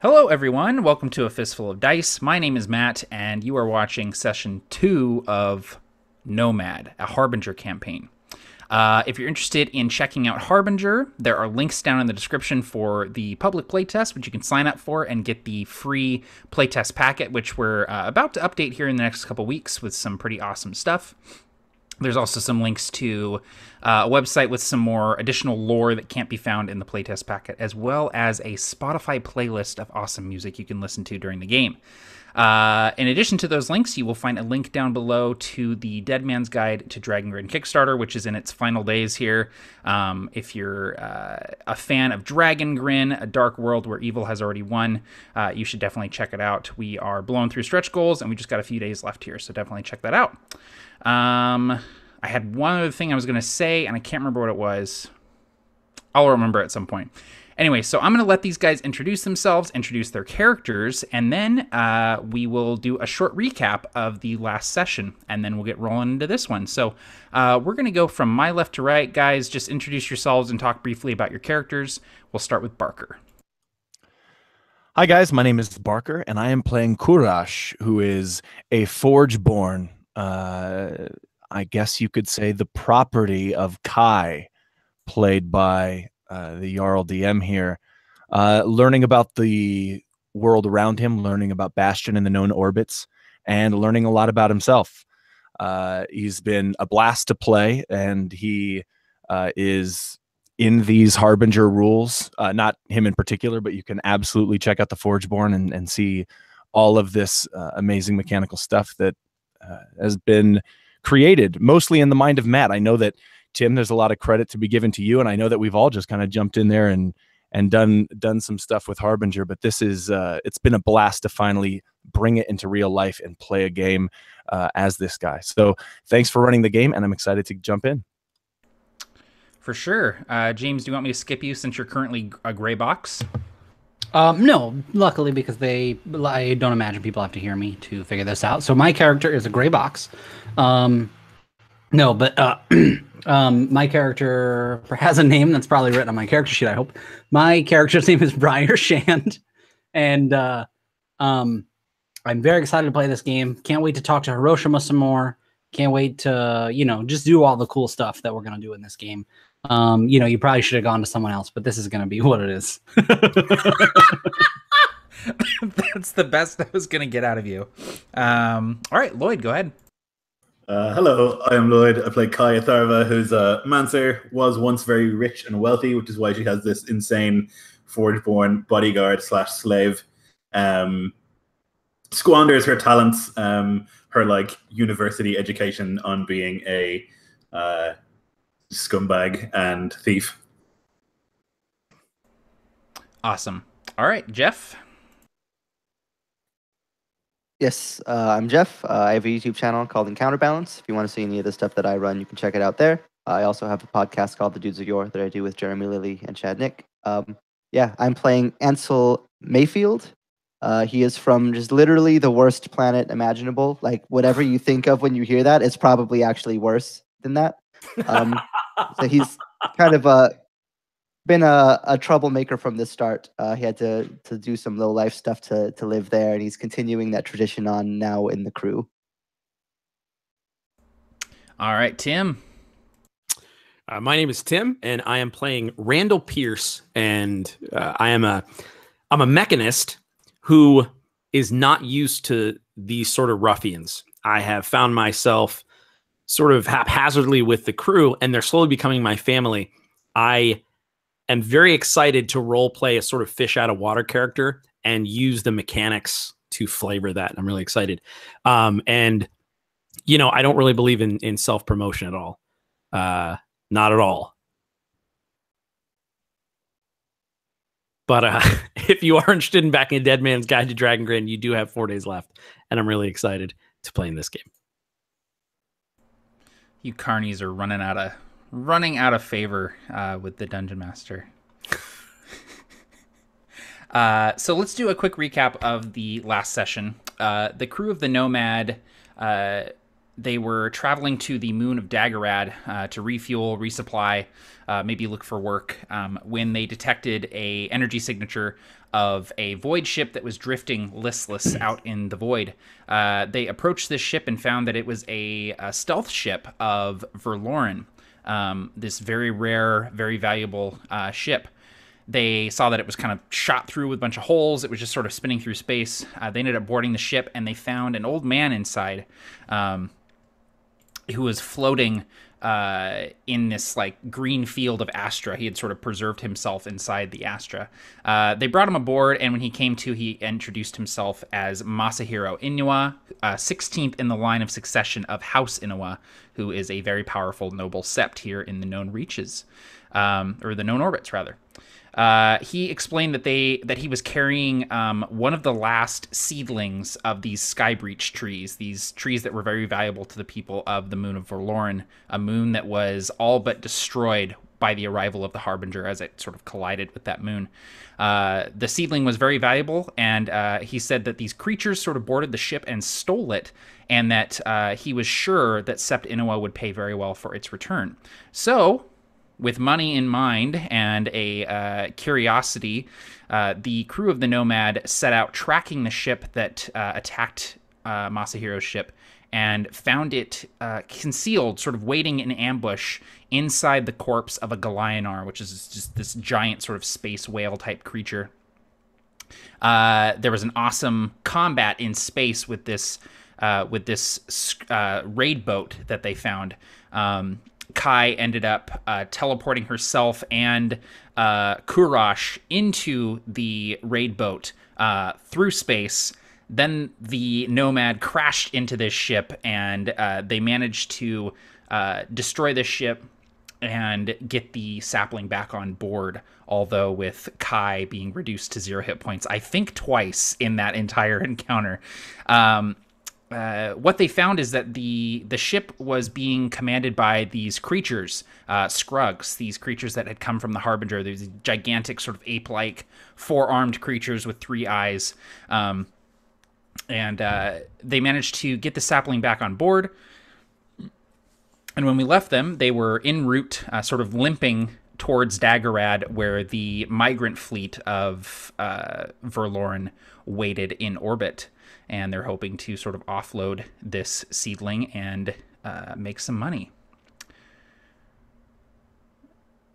Hello, everyone. Welcome to A Fistful of Dice. My name is Matt, and you are watching Session 2 of NOMAD, a Harbinger campaign. If you're interested in checking out Harbinger, there are links down in the description for the public playtest, which you can sign up for and get the free playtest packet, which we're about to update here in the next couple weeks with some pretty awesome stuff. There's also some links to a website with some more additional lore that can't be found in the playtest packet, as well as a Spotify playlist of awesome music you can listen to during the game. In addition to those links, you will find a link down below to the Dead Man's Guide to Dragon Grin Kickstarter, which is in its final days here. If you're a fan of Dragon Grin, a dark world where evil has already won, you should definitely check it out. We are blowing through stretch goals, and we just got a few days left here, so definitely check that out. I had one other thing I was going to say, and I can't remember what it was. I'll remember at some point. Anyway, so I'm going to let these guys introduce themselves, introduce their characters, and then we will do a short recap of the last session, and then we'll get rolling into this one. So we're going to go from my left to right. Guys, just introduce yourselves and talk briefly about your characters. We'll start with Barker. Hi guys, my name is Barker, and I am playing Kurash, who is a Forge-born, I guess you could say the property of Kai, played by the Jarl DM here, learning about the world around him, learning about Bastion and the known orbits, and learning a lot about himself. He's been a blast to play, and he is in these Harbinger rules, not him in particular, but you can absolutely check out the Forgeborn and see all of this amazing mechanical stuff that has been created mostly in the mind of Matt. I know that, Tim, there's a lot of credit to be given to you, and I know that we've all just kind of jumped in there and done some stuff with Harbinger, but this is it's been a blast to finally bring it into real life and play a game as this guy. So thanks for running the game, and I'm excited to jump in. For sure. James, do you want me to skip you since you're currently a gray box? No, luckily, because I don't imagine people have to hear me to figure this out. So my character is a gray box. No, but my character has a name that's probably written on my character sheet, I hope. My character's name is Briar Shand, and I'm very excited to play this game. Can't wait to talk to Hiroshima some more. Can't wait to, just do all the cool stuff that we're going to do in this game. You probably should have gone to someone else, but this is going to be what it is. That's the best I was going to get out of you. All right, Lloyd, go ahead. Hello, I am Lloyd. I play Kaya Tharva, who's a Mancer, was once very rich and wealthy, which is why she has this insane Forge-born bodyguard / slave. Squanders her talents, her university education on being a scumbag and thief. Awesome. All right, Jeff. Yes, I'm Jeff. I have a YouTube channel called Encounterbalance. If you want to see any of the stuff that I run, you can check it out there. I also have a podcast called The Dudes of Yore that I do with Jeremy Lilly and Chad Nick. I'm playing Ansel Mayfield. He is from just literally the worst planet imaginable. Like, whatever you think of when you hear that, it's probably actually worse than that. So he's kind of been a troublemaker from the start. He had to do some low life stuff to live there, and he's continuing that tradition on now in the crew. All right, Tim. My name is Tim, and I am playing Randall Pierce, and I'm a mechanist who is not used to these sort of ruffians. I have found myself sort of haphazardly with the crew, and they're slowly becoming my family. I am very excited to role play a sort of fish out of water character and use the mechanics to flavor that. I'm really excited. And I don't really believe in self-promotion at all. Not at all. But if you are interested in backing a Dead Man's Guide to Dragon Grin, you do have 4 days left, and I'm really excited to play in this game. You carnies are running out of favor with the Dungeon Master. So let's do a quick recap of the last session. The crew of the Nomad they were traveling to the moon of Daggerad to refuel, resupply, maybe look for work, when they detected a energy signature of a void ship that was drifting listless out in the void. They approached this ship and found that it was a stealth ship of Verloren, this very rare, very valuable ship. They saw that it was kind of shot through with a bunch of holes. It was just sort of spinning through space. They ended up boarding the ship, and they found an old man inside who was floating in this like green field of Astra. He had sort of preserved himself inside the Astra. They brought him aboard, and when he came to, he introduced himself as Masahiro Inuwa, 16th in the line of succession of House Inuwa, who is a very powerful noble sept here in the known reaches, or the known orbits, rather. He explained that he was carrying one of the last seedlings of these Skybreach trees, these trees that were very valuable to the people of the moon of Verloren, a moon that was all but destroyed by the arrival of the Harbinger as it sort of collided with that moon. The seedling was very valuable, and he said that these creatures sort of boarded the ship and stole it, and that he was sure that Sept Inuwa would pay very well for its return. So, with money in mind and a curiosity, the crew of the Nomad set out tracking the ship that attacked Masahiro's ship and found it concealed, sort of waiting in ambush inside the corpse of a Galayanar, which is just this giant sort of space whale-type creature. There was an awesome combat in space with this raid boat that they found. Kai ended up teleporting herself and Kurash into the raid boat through space. Then the Nomad crashed into this ship, and they managed to destroy this ship and get the sapling back on board, although with Kai being reduced to 0 hit points, I think twice in that entire encounter. What they found is that the ship was being commanded by these creatures, Scrugs, these creatures that had come from the Harbinger. These gigantic sort of ape-like 4-armed creatures with 3 eyes. And they managed to get the sapling back on board. And when we left them, they were en route, sort of limping towards Daggerad, where the migrant fleet of Verloren waited in orbit. And they're hoping to sort of offload this seedling and make some money.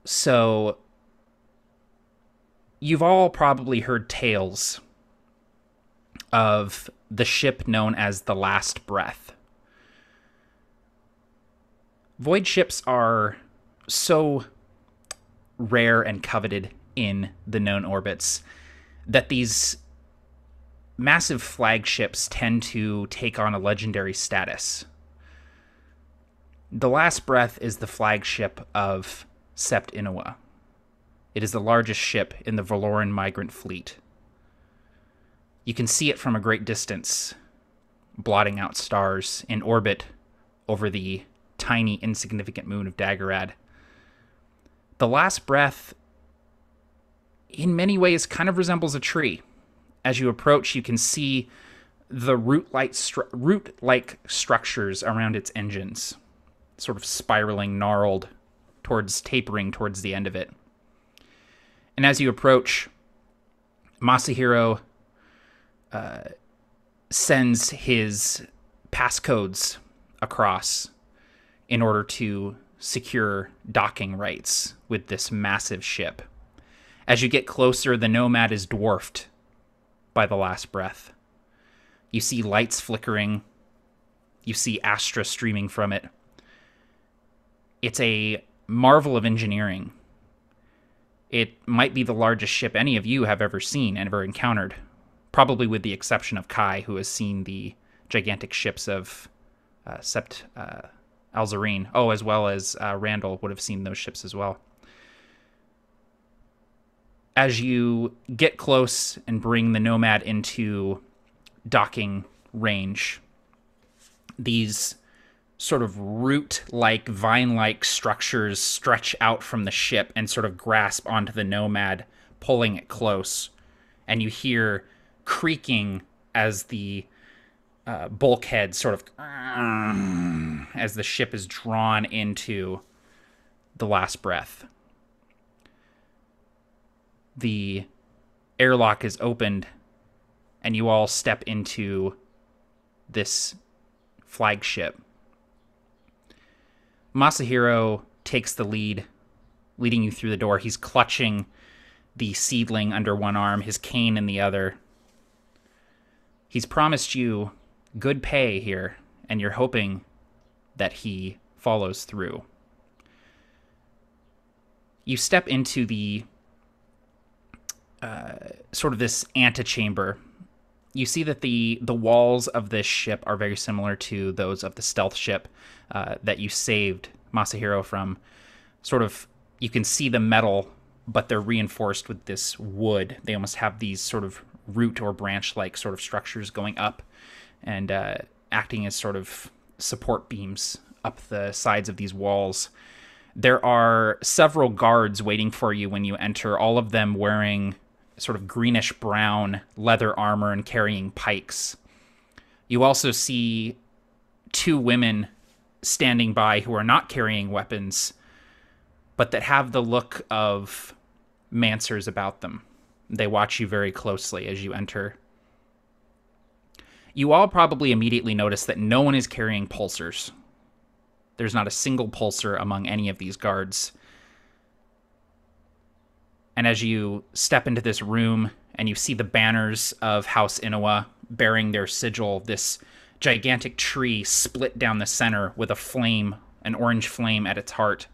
So, you've all probably heard tales of the ship known as the Last Breath. Void ships are so rare and coveted in the known orbits that these massive flagships tend to take on a legendary status. The Last Breath is the flagship of Sept Inuwa. It is the largest ship in the Verloren migrant fleet. You can see it from a great distance, blotting out stars in orbit over the tiny, insignificant moon of Daggerad. The Last Breath, in many ways, kind of resembles a tree. As you approach, you can see the root-like structures around its engines, sort of spiraling, gnarled, tapering towards the end of it. And as you approach, Masahiro sends his passcodes across in order to secure docking rights with this massive ship. As you get closer, the Nomad is dwarfed by the Last Breath. You see lights flickering. You see Astra streaming from it. It's a marvel of engineering. It might be the largest ship any of you have ever seen and ever encountered, probably with the exception of Kai, who has seen the gigantic ships of Sept Alzarine. Oh, as well as Randall would have seen those ships as well. As you get close and bring the Nomad into docking range, these sort of root-like, vine-like structures stretch out from the ship and sort of grasp onto the Nomad, pulling it close. And you hear creaking as the bulkhead sort of as the ship is drawn into the last breath. The airlock is opened, and you all step into this flagship. Masahiro takes the lead, leading you through the door. He's clutching the seedling under one arm, his cane in the other. He's promised you good pay here, and you're hoping that he follows through. You step into the sort of this antechamber. You see that the walls of this ship are very similar to those of the stealth ship that you saved Masahiro from. Sort of, you can see the metal, but they're reinforced with this wood. They almost have these sort of root or branch-like sort of structures going up and acting as sort of support beams up the sides of these walls. There are several guards waiting for you when you enter, all of them wearing sort of greenish-brown leather armor and carrying pikes. You also see two women standing by who are not carrying weapons, but that have the look of mancers about them. They watch you very closely as you enter. You all probably immediately notice that no one is carrying pulsers. There's not a single pulser among any of these guards. And as you step into this room and you see the banners of House Inuwa bearing their sigil, this gigantic tree split down the center with a flame, an orange flame at its heart.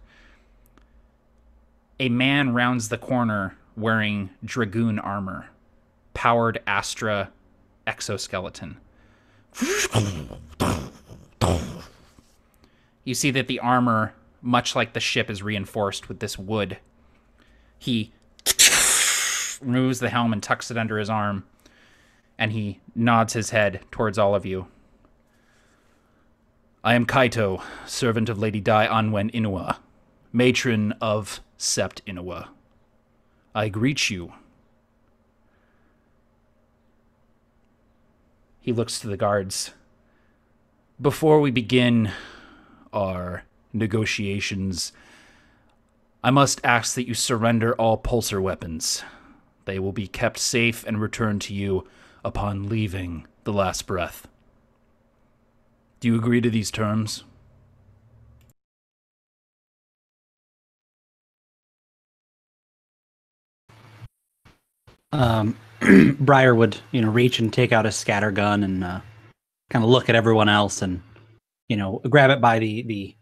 A man rounds the corner wearing dragoon armor, powered Astra exoskeleton. You see that the armor, much like the ship, is reinforced with this wood. He removes the helm and tucks it under his arm, and he nods his head towards all of you. I am Kaito, servant of Lady Daya Inuwa, matron of Sept Inuwa. I greet you. He looks to the guards. Before we begin our negotiations, I must ask that you surrender all pulsar weapons. They will be kept safe and returned to you upon leaving the last breath. Do you agree to these terms? Briar would, reach and take out a scatter gun and kind of look at everyone else and, grab it by the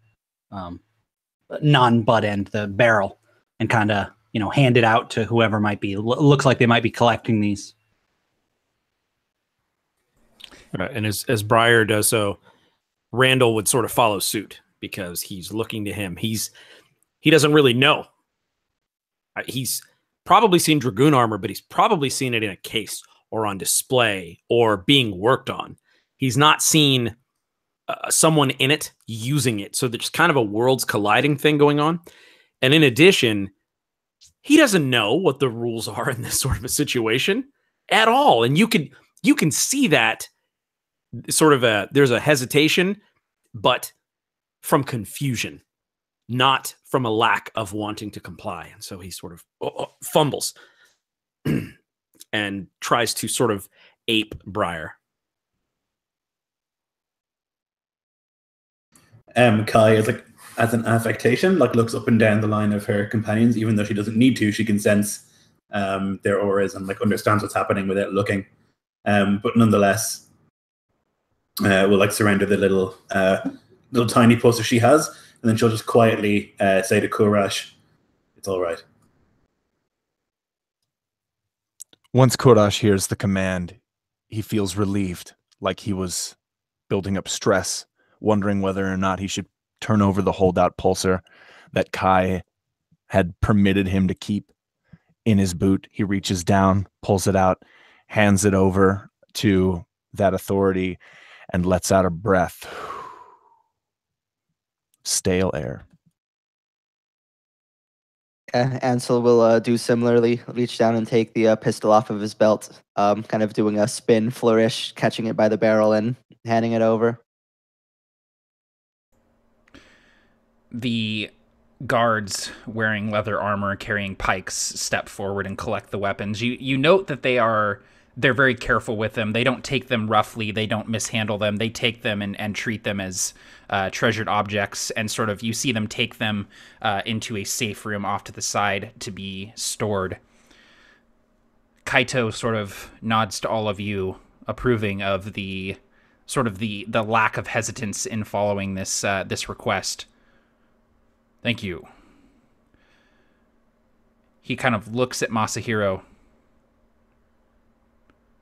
non-butt end, the barrel, and kind of, hand it out to whoever might be. Looks like they might be collecting these. Right, and as Briar does so, Randall would sort of follow suit because he's looking to him. He doesn't really know. He's probably seen dragoon armor, but he's probably seen it in a case or on display or being worked on. He's not seen someone in it using it. So there's kind of a worlds colliding thing going on. And in addition, he doesn't know what the rules are in this sort of a situation at all. And you can see that sort of there's a hesitation, but from confusion, not from a lack of wanting to comply. And so he sort of fumbles and tries to sort of ape Briar. Kai is like, as an affectation, like looks up and down the line of her companions, even though she doesn't need to. She can sense their auras and like understands what's happening without looking. But nonetheless, will like surrender the little tiny pulsar she has, and then she'll just quietly say to Kurash, "It's all right." Once Kurash hears the command, he feels relieved, like he was building up stress, wondering whether or not he should turn over the holdout pulsar that Kai had permitted him to keep in his boot. He reaches down, pulls it out, hands it over to that authority, and lets out a breath. Stale air. Ansel will do similarly, reach down and take the pistol off of his belt, kind of doing a spin flourish, catching it by the barrel and handing it over. The guards wearing leather armor, carrying pikes, step forward and collect the weapons. You note that they're very careful with them. They don't take them roughly. They don't mishandle them. They take them and treat them as treasured objects, and sort of you see them take them into a safe room off to the side to be stored. Kaito sort of nods to all of you, approving of the sort of the lack of hesitance in following this request. Thank you. He kind of looks at Masahiro.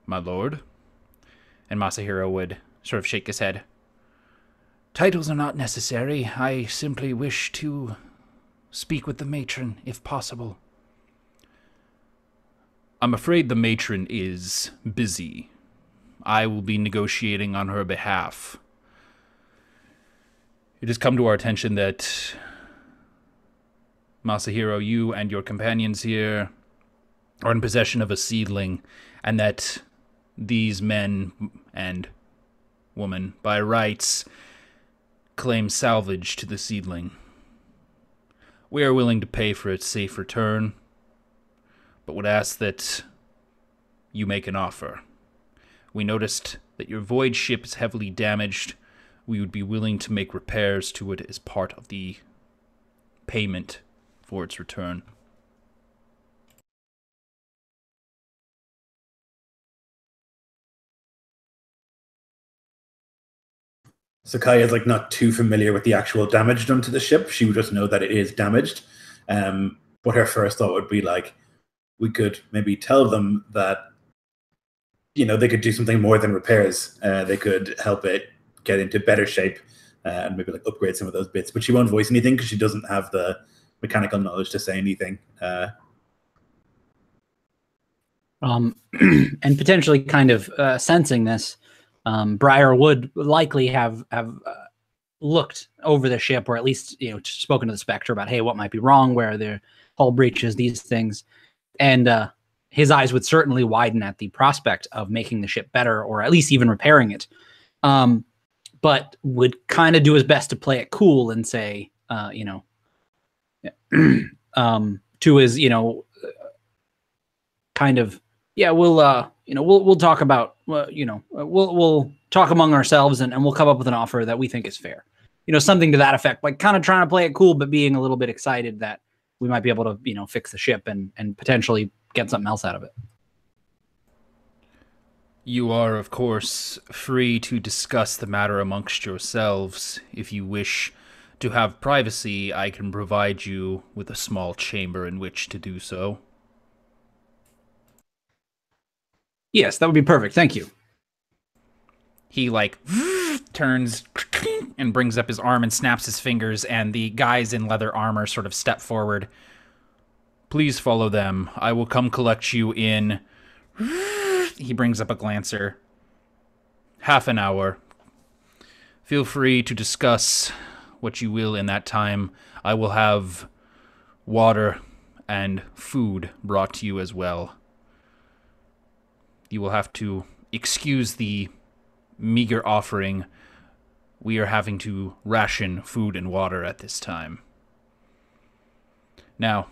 My lord? And Masahiro would sort of shake his head. Titles are not necessary. I simply wish to speak with the matron, if possible. I'm afraid the matron is busy. I will be negotiating on her behalf. It has come to our attention that Masahiro, you and your companions here are in possession of a seedling, and that these men and woman, by rights, claim salvage to the seedling. We are willing to pay for its safe return, but would ask that you make an offer. We noticed that your void ship is heavily damaged. We would be willing to make repairs to it as part of the payment for its return. Sakai is like not too familiar with the actual damage done to the ship. She would just know that it is damaged. But her first thought would be like, we could maybe tell them that, you know, they could do something more than repairs. They could help it get into better shape and maybe like upgrade some of those bits. But she won't voice anything because she doesn't have the mechanical knowledge to say anything. And potentially kind of sensing this, Briar would likely have looked over the ship, or at least, you know, spoken to the Spectre about, hey, what might be wrong, where the hull breaches, these things. And his eyes would certainly widen at the prospect of making the ship better, or at least even repairing it. But would kind of do his best to play it cool and say, you know, to his, you know, kind of, yeah, we'll, you know, we'll talk about, you know, we'll talk among ourselves and we'll come up with an offer that we think is fair. You know, something to that effect, like kind of trying to play it cool, but being a little bit excited that we might be able to, you know, fix the ship and potentially get something else out of it. You are, of course, free to discuss the matter amongst yourselves. If you wish to have privacy, I can provide you with a small chamber in which to do so. Yes, that would be perfect. Thank you. He, like, turns and brings up his arm and snaps his fingers, and the guys in leather armor sort of step forward. Please follow them. I will come collect you in... He brings up a glancer. Half an hour. Feel free to discuss what you will in that time. I will have water and food brought to you as well. You will have to excuse the meager offering. We are having to ration food and water at this time. Now,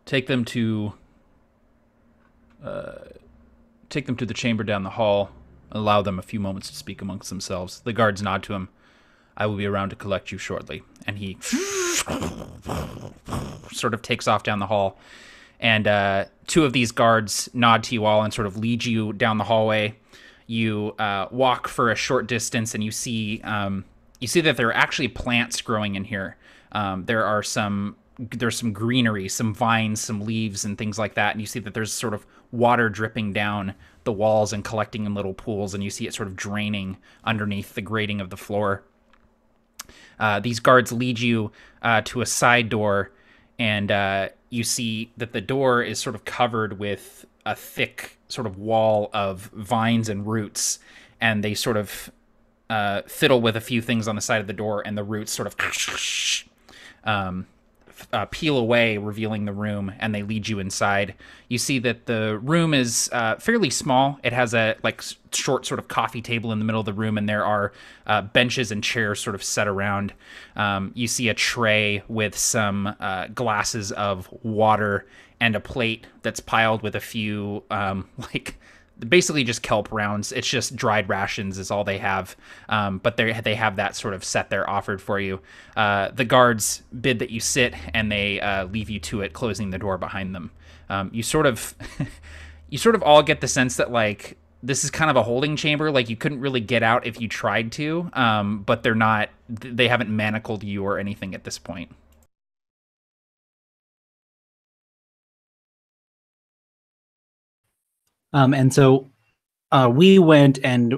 take them to the chamber down the hall. Allow them a few moments to speak amongst themselves. The guards nod to him. I will be around to collect you shortly. And he sort of takes off down the hall. And two of these guards nod to you all and sort of lead you down the hallway. You walk for a short distance, and you see that there are actually plants growing in here. There's some greenery, some vines, some leaves, and things like that. And you see that there's sort of water dripping down the walls and collecting in little pools, and you see it sort of draining underneath the grating of the floor. These guards lead you to a side door, and you see that the door is sort of covered with a thick sort of wall of vines and roots, and they sort of fiddle with a few things on the side of the door, and the roots sort of peel away, revealing the room, and they lead you inside. You see that the room is fairly small. It has a short sort of coffee table in the middle of the room, and there are benches and chairs sort of set around. You see a tray with some glasses of water and a plate that's piled with a few basically just kelp rounds. It's just dried rations is all they have, but they have that sort of set there offered for you. The guards bid that you sit, and they leave you to it, closing the door behind them. You sort of all get the sense that like this is kind of a holding chamber. Like you couldn't really get out if you tried to, but they haven't manacled you or anything at this point. And so we went, and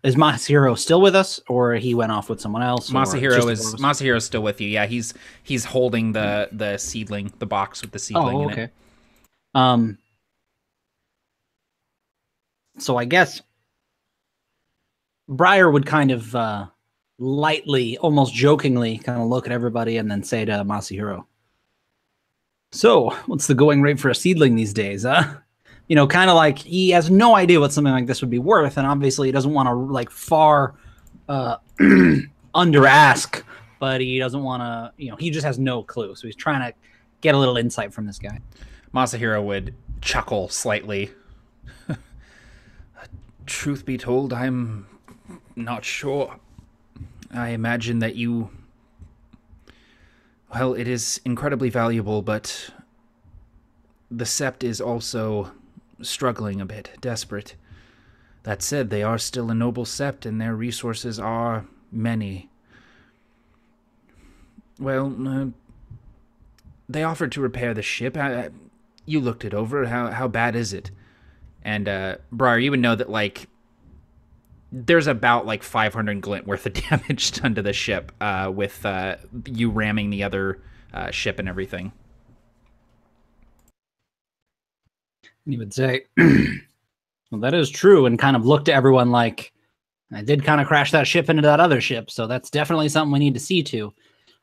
is Masahiro still with us, or he went off with someone else? Masahiro's still with you. Yeah, he's holding the seedling, the box with the seedling in it. So I guess Briar would kind of lightly, almost jokingly, kind of look at everybody and then say to Masahiro, "So, what's the going rate for a seedling these days, huh?" You know, kind of like he has no idea what something like this would be worth, and obviously he doesn't want to like far under ask, but he doesn't want to, you know, he just has no clue. So he's trying to get a little insight from this guy. Masahiro would chuckle slightly. Truth be told, I'm not sure. I imagine that you... Well, it is incredibly valuable, but the Sept is also struggling a bit, desperate. That said, they are still a noble Sept, and their resources are many. Well, they offered to repair the ship. You looked it over. How bad is it? And Briar, you would know that like there's about like 500 glint worth of damage done to the ship with you ramming the other ship and everything. And he would say, "Well, that is true," and kind of look to everyone like, "I did kind of crash that ship into that other ship, so that's definitely something we need to see to."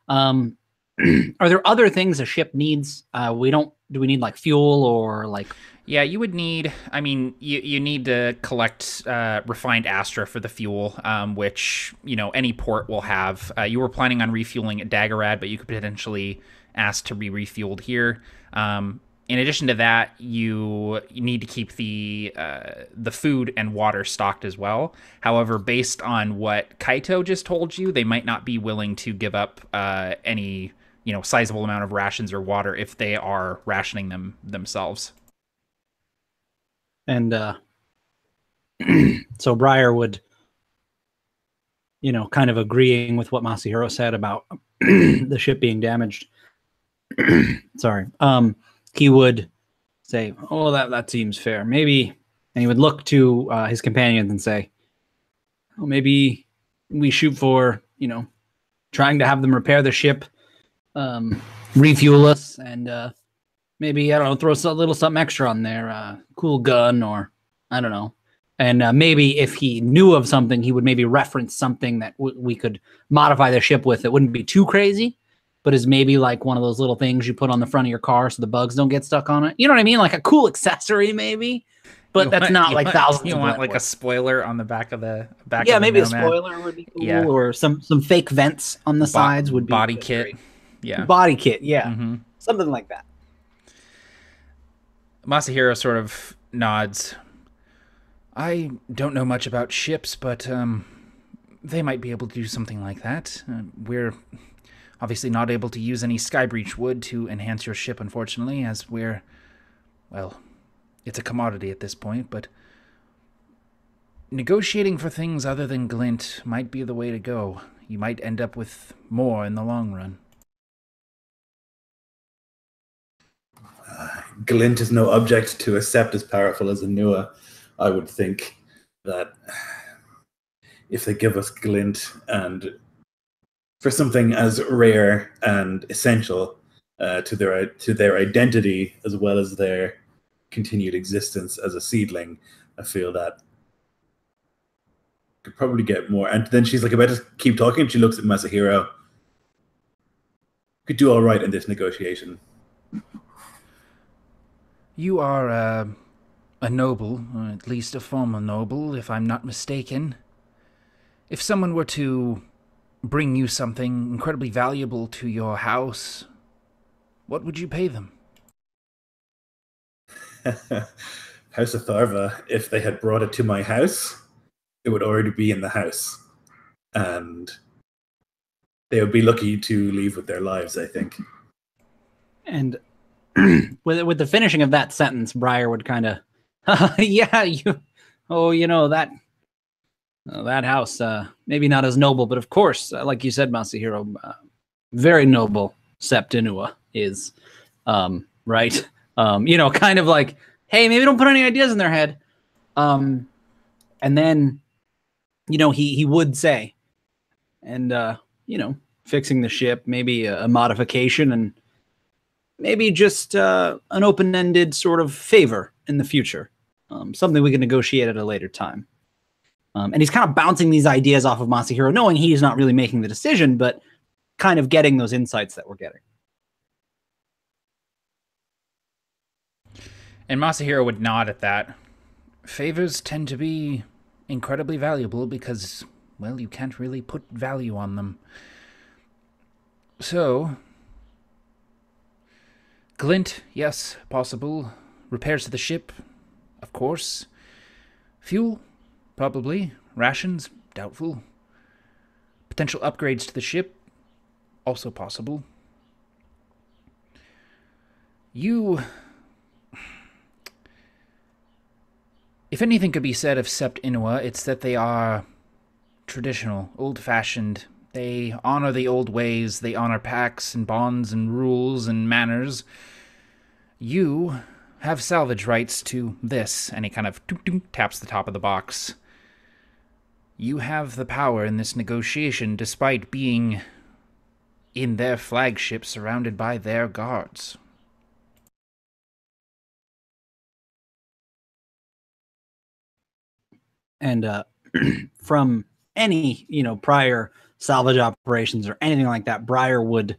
Are there other things a ship needs? Do we need like fuel or like... Yeah, you would need, I mean, you need to collect refined Astra for the fuel, which, you know, any port will have. You were planning on refueling at Daggerad, but you could potentially ask to be refueled here. In addition to that, you need to keep the food and water stocked as well. However, based on what Kaito just told you, they might not be willing to give up any, you know, sizable amount of rations or water if they are rationing them themselves. And so Briar would, you know, kind of agreeing with what Masahiro said about the ship being damaged. Sorry. He would say, "Oh, that seems fair. Maybe," and he would look to his companions and say, "Oh, maybe we shoot for, you know, trying to have them repair the ship, refuel us, and maybe, I don't know, throw a little something extra on there, cool gun, or I don't know." And maybe if he knew of something, he would maybe reference something that we could modify the ship with. It wouldn't be too crazy, but is maybe like one of those little things you put on the front of your car so the bugs don't get stuck on it. You know what I mean? Like a cool accessory, maybe. But that's not like thousands. You want like a spoiler on the back of the back. Yeah, of the maybe Nomad. A spoiler would be cool, or some fake vents on the sides would be body kit. Yeah, body kit. Yeah, something like that. Masahiro sort of nods. I don't know much about ships, but they might be able to do something like that. We're obviously not able to use any Skybreach wood to enhance your ship, unfortunately, as we're, well, it's a commodity at this point, but negotiating for things other than glint might be the way to go. You might end up with more in the long run. Glint is no object to a Sept as powerful as Inuwa. I would think that if they give us glint and for something as rare and essential to their identity as well as their continued existence as a seedling, I feel that could probably get more. And then she's like about to keep talking, and she looks at Masahiro. could do all right in this negotiation. You are a noble, or at least a former noble, if I'm not mistaken. If someone were to bring you something incredibly valuable to your house, what would you pay them? House of Tharva, if they had brought it to my house, it would already be in the house. And they would be lucky to leave with their lives, I think. And with the finishing of that sentence, Briar would kind of, yeah, that house, maybe not as noble, but of course, like you said, Masahiro, very noble Sept Inuwa is, right? Kind of like, hey, maybe don't put any ideas in their head. And then, he would say, and, fixing the ship, maybe a modification, and maybe just an open-ended sort of favor in the future. Something we can negotiate at a later time. And he's kind of bouncing these ideas off of Masahiro, knowing he's not really making the decision, but kind of getting those insights that we're getting. And Masahiro would nod at that. Favors tend to be incredibly valuable because, well, you can't really put value on them. So, glint, yes, possible. Repairs to the ship, of course. Fuel, probably. Rations, doubtful. Potential upgrades to the ship, also possible. If anything could be said of Sept Inuwa, it's that they are traditional, old-fashioned. They honor the old ways. They honor pacts and bonds and rules and manners. You have salvage rights to this, and he kind of taps the top of the box. You have the power in this negotiation despite being in their flagship surrounded by their guards. And from any, prior salvage operations or anything like that, Briar would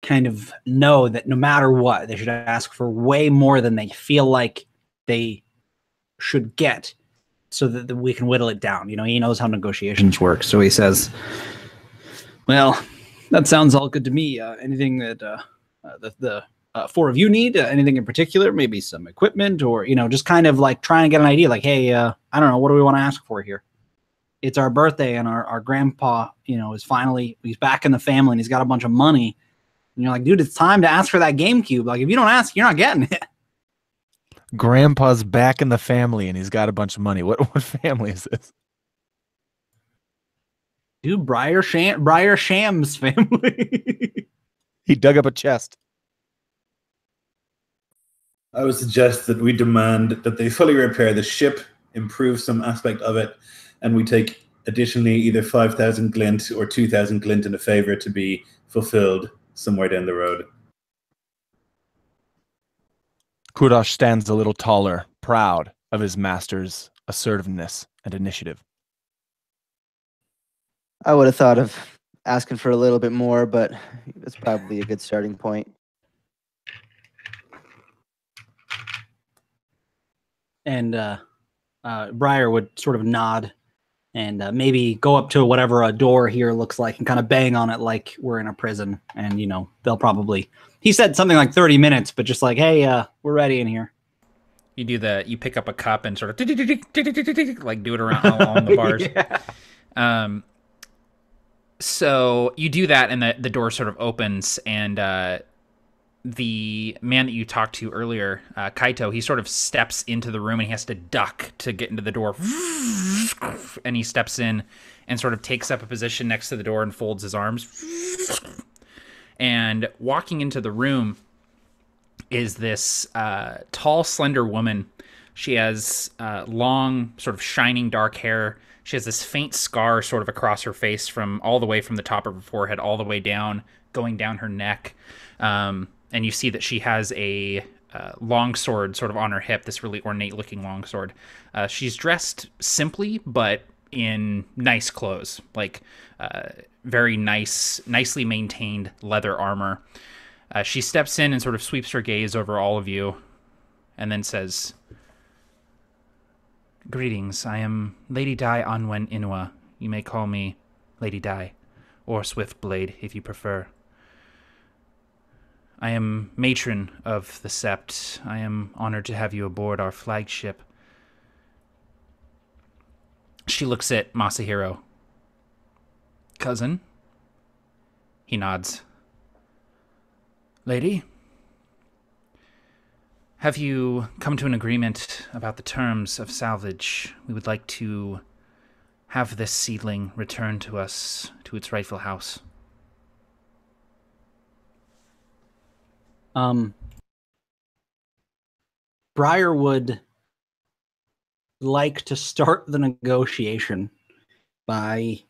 kind of know that no matter what, they should ask for way more than they feel like they should get so that we can whittle it down. He knows how negotiations work. So he says, well, that sounds all good to me. Anything that the four of you need, anything in particular, maybe some equipment or, just kind of like trying to get an idea like, hey, I don't know, what do we want to ask for here? It's our birthday and our grandpa, he's back in the family and he's got a bunch of money. And you're like, dude, it's time to ask for that GameCube. Like, if you don't ask, you're not getting it. Grandpa's back in the family and he's got a bunch of money. What family is this? Dude, Briar Sham's family. He dug up a chest. I would suggest that we demand that they fully repair the ship, improve some aspect of it, and we take additionally either 5,000 glint or 2,000 glint in a favor to be fulfilled somewhere down the road. Kurash stands a little taller, proud of his master's assertiveness and initiative. I would have thought of asking for a little bit more, but that's probably a good starting point. And Briar would sort of nod and maybe go up to whatever a door here looks like and kind of bang on it like we're in a prison. And, they'll probably... He said something like 30 minutes, but just like, hey, we're ready in here. You pick up a cup and sort of like do it around along the bars. Yeah. So you do that and the door sort of opens and the man that you talked to earlier, Kaito, he sort of steps into the room and he has to duck to get into the door. And he steps in and sort of takes up a position next to the door and folds his arms. And walking into the room is this tall, slender woman. She has long, sort of shining dark hair. She has this faint scar sort of across her face from all the way from the top of her forehead all the way down, going down her neck. And you see that she has a longsword sort of on her hip, this really ornate-looking longsword. She's dressed simply, but in nice clothes, like very nicely maintained leather armor. She steps in and sort of sweeps her gaze over all of you and then says, "Greetings, I am Lady Daya Anwen Inuwa. You may call me Lady Daya, or Swiftblade if you prefer. I am matron of the Sept. I am honored to have you aboard our flagship." She looks at Masahiro. "Cousin?" He nods. "Lady? Have you come to an agreement about the terms of salvage? We would like to have this seedling returned to us, to its rightful house." Briar would like to start the negotiation by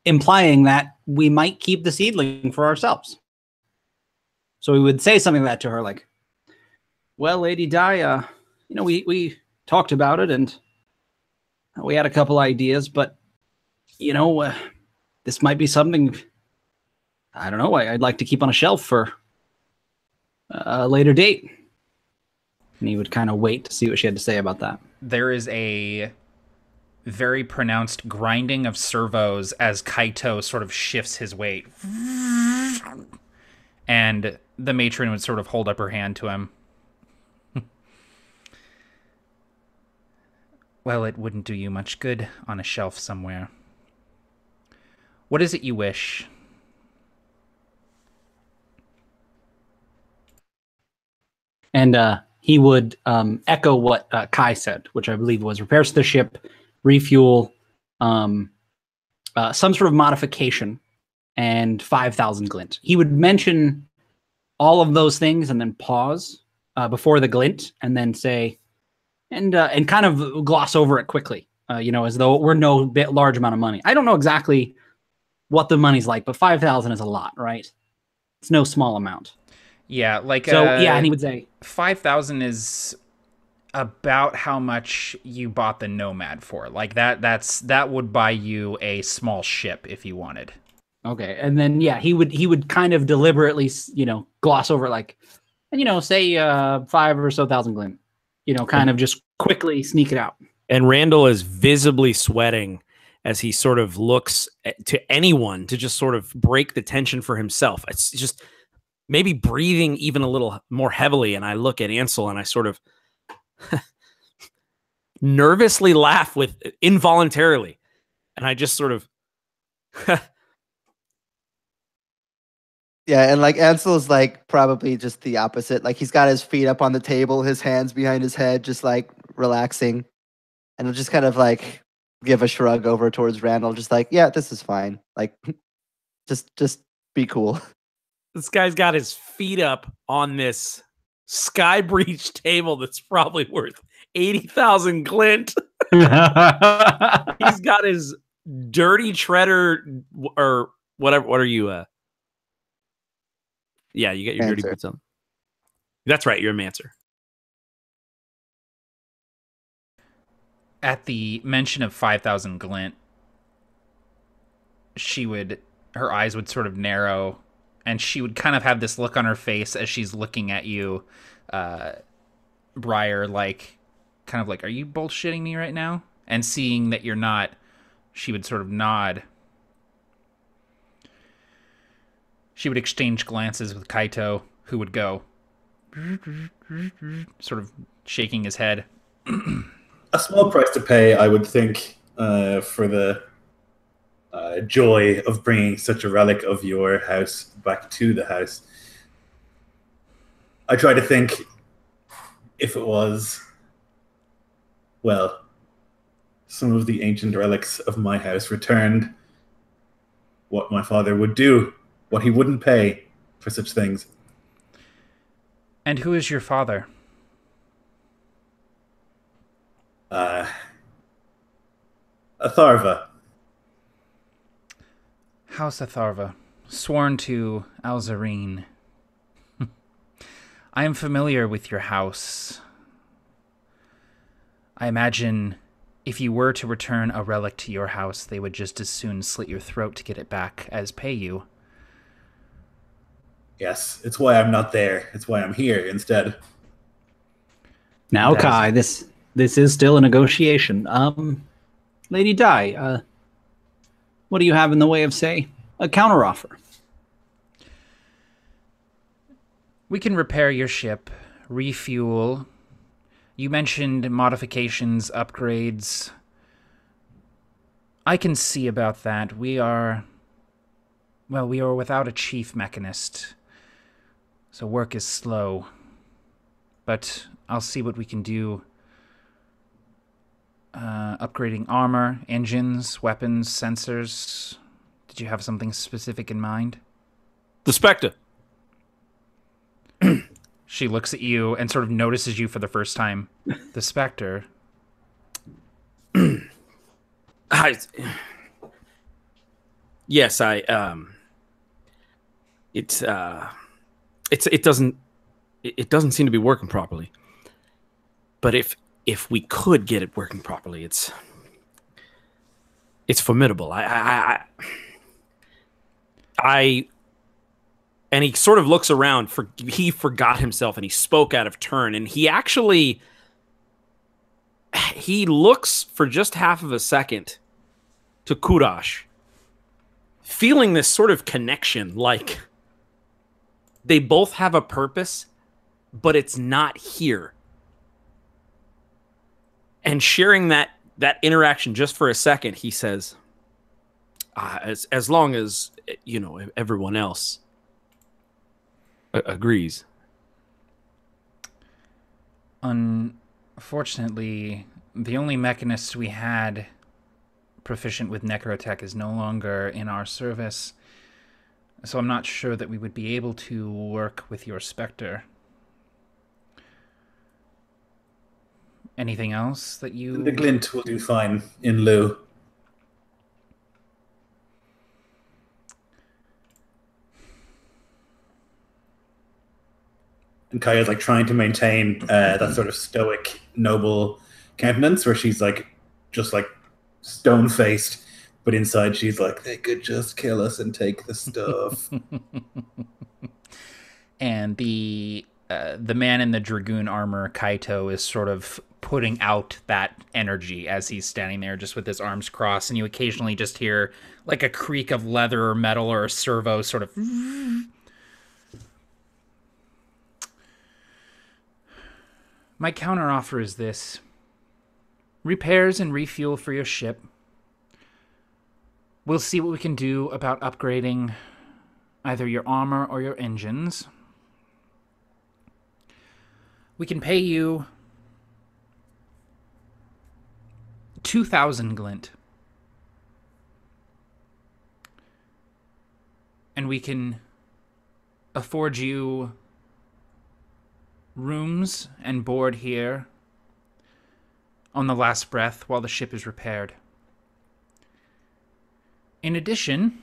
implying that we might keep the seedling for ourselves. So we would say something like that to her, like, "Well, Lady Daya, we talked about it and we had a couple ideas, but this might be something, I don't know, I'd like to keep on a shelf for a later date." And he would kind of wait to see what she had to say about that. There is a very pronounced grinding of servos as Kaito sort of shifts his weight. And the matron would sort of hold up her hand to him. "Well, it wouldn't do you much good on a shelf somewhere. What is it you wish?" And he would echo what Kai said, which I believe was repairs to the ship, refuel, some sort of modification, and 5,000 glint. He would mention all of those things and then pause before the glint, and then say, and kind of gloss over it quickly, as though it were no large amount of money. I don't know exactly what the money's like, but 5,000 is a lot, right? It's no small amount. Yeah, like and he would say 5,000 is about how much you bought the Nomad for. Like that would buy you a small ship if you wanted. Okay, and then he would kind of deliberately gloss over it, like, and say 5 or so thousand glint, kind of just quickly sneak it out. And Randall is visibly sweating as he sort of looks to anyone to just sort of break the tension for himself. It's just maybe breathing even a little more heavily. And I look at Ansel and I sort of nervously laugh involuntarily. And I just sort of, yeah. And like Ansel's like probably just the opposite. Like he's got his feet up on the table, his hands behind his head, just like relaxing. And he'll just kind of like give a shrug over towards Randall, just like, "Yeah, this is fine. Like, just be cool." This guy's got his feet up on this sky breach table that's probably worth 80,000 glint. He's got his dirty treader or whatever. What are you? Yeah, you got your dirty boots on. That's right. You're a Mancer. At the mention of 5,000 glint, her eyes would sort of narrow, and she would kind of have this look on her face as she's looking at you, Briar, like, kind of like, "Are you bullshitting me right now?" And seeing that you're not, she would sort of nod. She would exchange glances with Kaito, who would go, sort of shaking his head. A small price to pay, I would think, for the joy of bringing such a relic of your house back to the house. I try to think if it was, well, some of the ancient relics of my house returned, what my father would do, what he wouldn't pay for such things. And who is your father? Atharva. House Atharva, sworn to Alzarine. I am familiar with your house. I imagine if you were to return a relic to your house, they would just as soon slit your throat to get it back as pay you. Yes, it's why I'm not there. It's why I'm here instead. Now, That is- Kai, this is still a negotiation. Lady Daya, what do you have in the way of, say, a counteroffer? We can repair your ship, refuel. You mentioned modifications, upgrades. I can see about that. We are without a chief mechanist, so work is slow. But I'll see what we can do. Upgrading armor, engines, weapons, sensors. Did you have something specific in mind? The Spectre. She looks at you and sort of notices you for the first time. The Spectre. Yes, it doesn't seem to be working properly. But if we could get it working properly, it's formidable. And he sort of looks around. He forgot himself and he spoke out of turn. And he looks for just half of a second to Kurash, feeling this sort of connection, like they both have a purpose, but it's not here. And sharing that interaction just for a second, he says, as long as, everyone else agrees. Unfortunately, the only mechanist we had proficient with necro-tech is no longer in our service, so I'm not sure that we would be able to work with your Spectre. Anything else that you... The glint will do fine in lieu. And Kaya's like trying to maintain that sort of stoic, noble countenance where she's like just like stone-faced, but inside she's like, they could just kill us and take the stuff. And the man in the dragoon armor, Kaito, is sort of putting out that energy as he's standing there just with his arms crossed, and you occasionally just hear like a creak of leather or metal or a servo sort of... My counteroffer is this. Repairs and refuel for your ship. We'll see what we can do about upgrading either your armor or your engines. We can pay you 2,000 glint. And we can afford you rooms and board here on the last breath while the ship is repaired. In addition,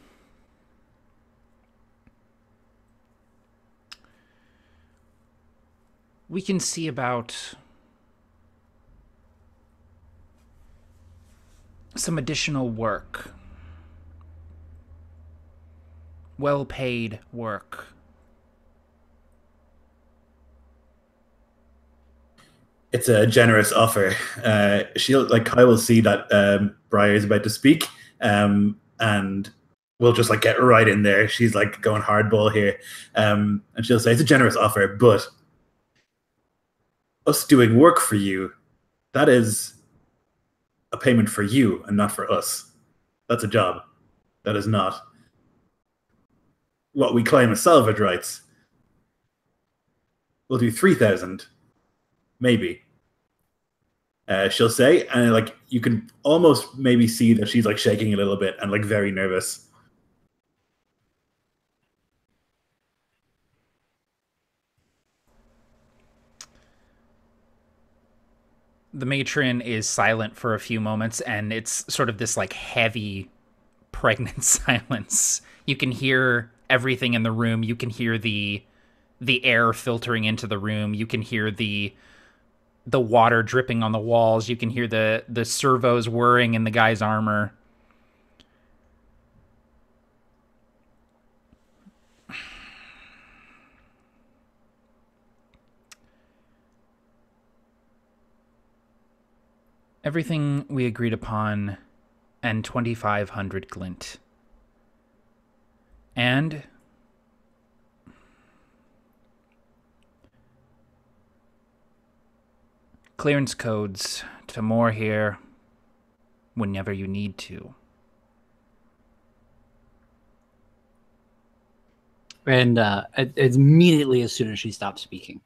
we can see about some additional work. Well-paid work. It's a generous offer. Kai will see that Briar is about to speak, and we'll just like get right in there. She's like going hardball here, and she'll say it's a generous offer, but us doing work for you, that is a payment for you and not for us. That's a job. That is not what we claim as salvage rights. We'll do 3,000, maybe. She'll say, and like you can almost maybe see that she's like shaking a little bit and like very nervous. The matron is silent for a few moments, and it's sort of this like heavy, pregnant silence. You can hear everything in the room. You can hear the air filtering into the room. You can hear the the water dripping on the walls. You can hear the servos whirring in the guy's armor. Everything we agreed upon, and 2,500 glint. And clearance codes to moor here whenever you need to. And immediately as soon as she stops speaking,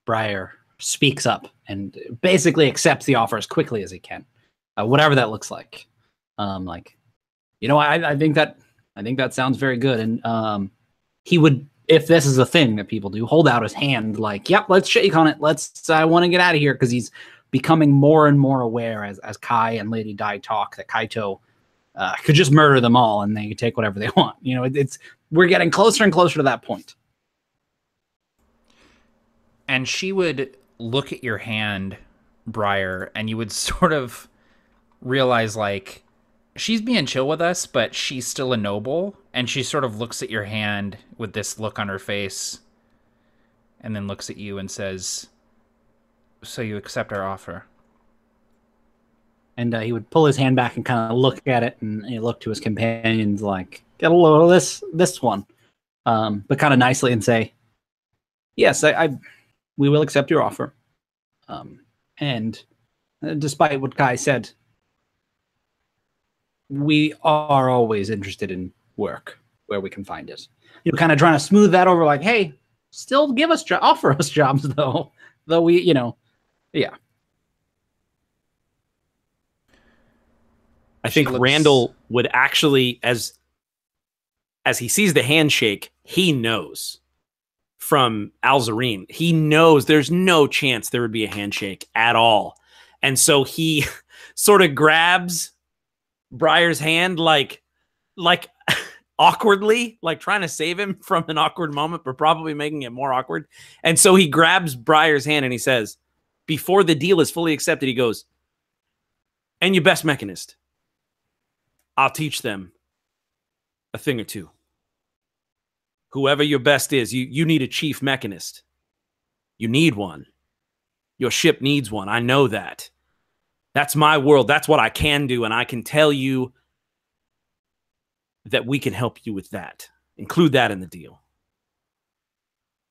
Briar speaks up and basically accepts the offer as quickly as he can, whatever that looks like. Like, you know, I think that sounds very good. And he would, if this is a thing that people do, hold out his hand like, yep, let's shake on it. I want to get out of here, because he's becoming more and more aware as Kai and Lady Daya talk that Kaito could just murder them all and they could take whatever they want. You know, we're getting closer and closer to that point. And she would look at your hand, Briar, and you would sort of realize, like, she's being chill with us, but she's still a noble. And she sort of looks at your hand with this look on her face and then looks at you and says, "So you accept our offer?" And he would pull his hand back and kind of look at it, and he look to his companions like, get a load of this one. But kind of nicely, and say, yes, we will accept your offer. And despite what Kai said, we are always interested in work where we can find it. You know, kind of trying to smooth that over, like, hey, still give us offer us jobs though we, you know, yeah. I think Randall would actually, as he sees the handshake, he knows from Alzarine, he knows there's no chance there would be a handshake at all. And so he sort of grabs Briar's hand like awkwardly, like trying to save him from an awkward moment, but probably making it more awkward. And so he grabs Briar's hand and he says, before the deal is fully accepted, he goes, "And your best mechanist, I'll teach them a thing or two. Whoever your best is, you need a chief mechanist. You need one. Your ship needs one. I know that. That's my world. That's what I can do. And I can tell you that we can help you with that. Include that in the deal."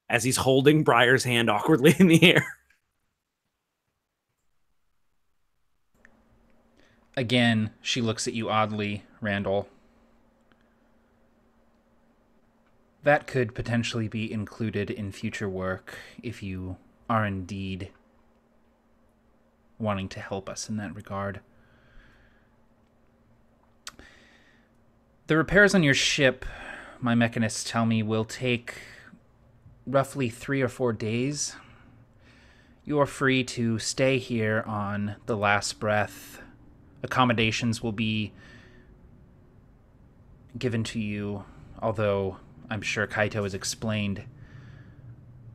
As he's holding Briar's hand awkwardly in the air. Again, she looks at you oddly, Randall. That could potentially be included in future work if you are indeed wanting to help us in that regard. The repairs on your ship, my mechanists tell me, will take roughly 3 or 4 days. You are free to stay here on the last breath. Accommodations will be given to you, although I'm sure Kaito has explained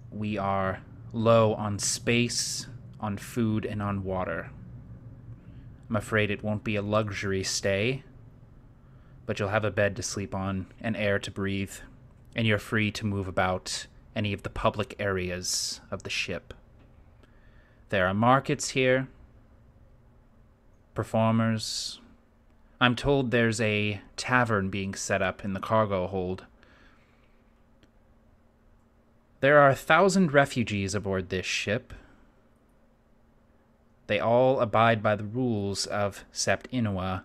we are low on space, on food, and on water. I'm afraid it won't be a luxury stay, but you'll have a bed to sleep on and air to breathe, and you're free to move about any of the public areas of the ship. There are markets here, performers. I'm told there's a tavern being set up in the cargo hold. There are 1,000 refugees aboard this ship. They all abide by the rules of Sept Inuwa.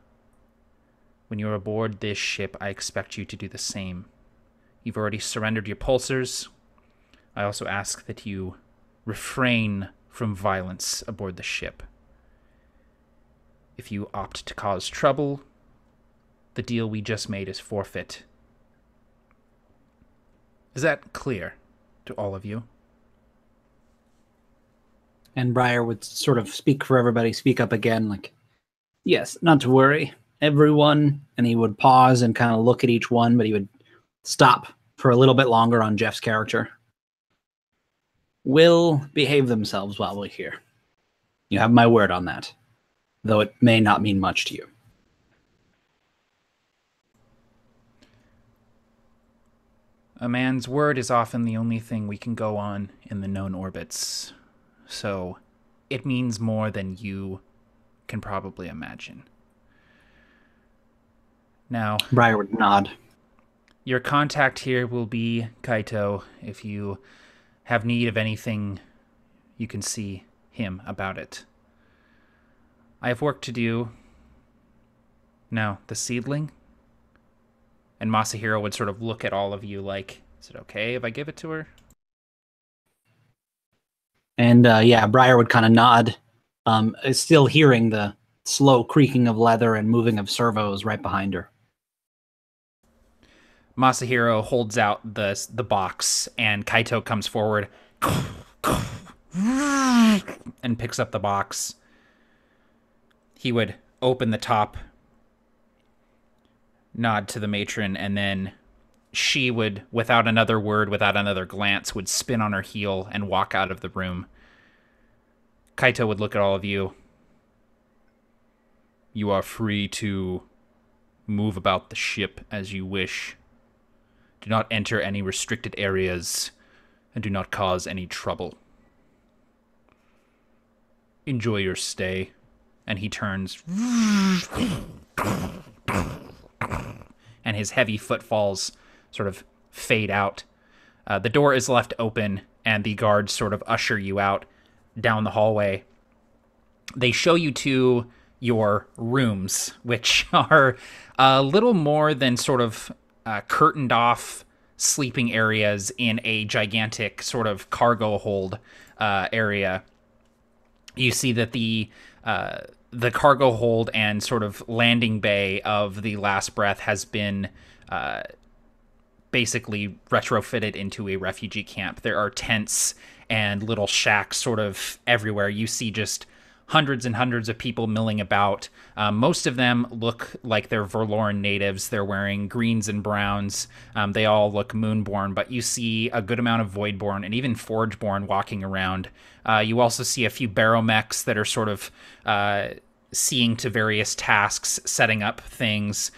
When you're aboard this ship, I expect you to do the same. You've already surrendered your pulsars. I also ask that you refrain from violence aboard the ship. If you opt to cause trouble, the deal we just made is forfeit. Is that clear to all of you? And Briar would sort of speak for everybody, speak up again, like, yes, not to worry, everyone. And he would pause and kind of look at each one, but he would stop for a little bit longer on Jeff's character. Will behave themselves while we're here. You have my word on that, though it may not mean much to you. A man's word is often the only thing we can go on in the known orbits, so it means more than you can probably imagine. Now, Briar would nod. Your contact here will be Kaito. If you have need of anything, you can see him about it. I have work to do. Now, the seedling? And Masahiro would sort of look at all of you like, is it okay if I give it to her? And Briar would kind of nod, still hearing the slow creaking of leather and moving of servos right behind her. Masahiro holds out the box, and Kaito comes forward and picks up the box. He would open the top, nod to the matron, and then she would, without another word, without another glance, would spin on her heel and walk out of the room. Kaito would look at all of you. You are free to move about the ship as you wish. Do not enter any restricted areas, and do not cause any trouble. Enjoy your stay. And he turns, and his heavy footfalls sort of fade out. The door is left open, and the guards sort of usher you out down the hallway. They show you to your rooms, which are a little more than sort of curtained off sleeping areas in a gigantic sort of cargo hold area. You see that the cargo hold and sort of landing bay of the Last Breath has been basically retrofitted into a refugee camp. There are tents and little shacks sort of everywhere. You see just hundreds and hundreds of people milling about. Most of them look like they're Verloren natives. They're wearing greens and browns. They all look Moonborn, but you see a good amount of Voidborn and even Forgeborn walking around. You also see a few Barrowmechs that are sort of seeing to various tasks, setting up things,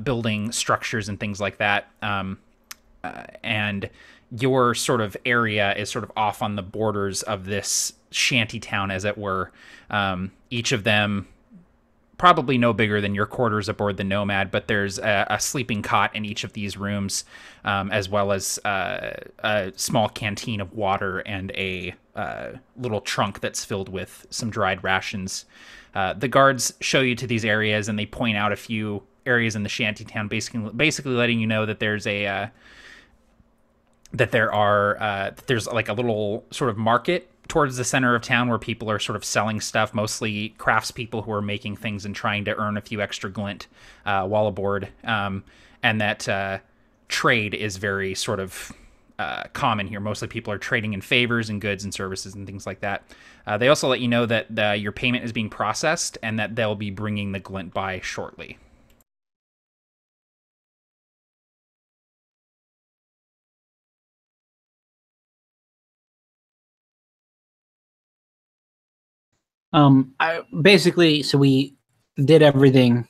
building structures and things like that. And your sort of area is sort of off on the borders of this shanty town, as it were. Each of them probably no bigger than your quarters aboard the Nomad, but there's a sleeping cot in each of these rooms, as well as a small canteen of water and a little trunk that's filled with some dried rations. The guards show you to these areas, and they point out a few areas in the shanty town, basically letting you know that there's there's like a little sort of market towards the center of town where people are sort of selling stuff, mostly craftspeople who are making things and trying to earn a few extra glint while aboard, and that trade is very sort of common here. Mostly people are trading in favors and goods and services and things like that. They also let you know that your payment is being processed and that they'll be bringing the glint by shortly. We did everything.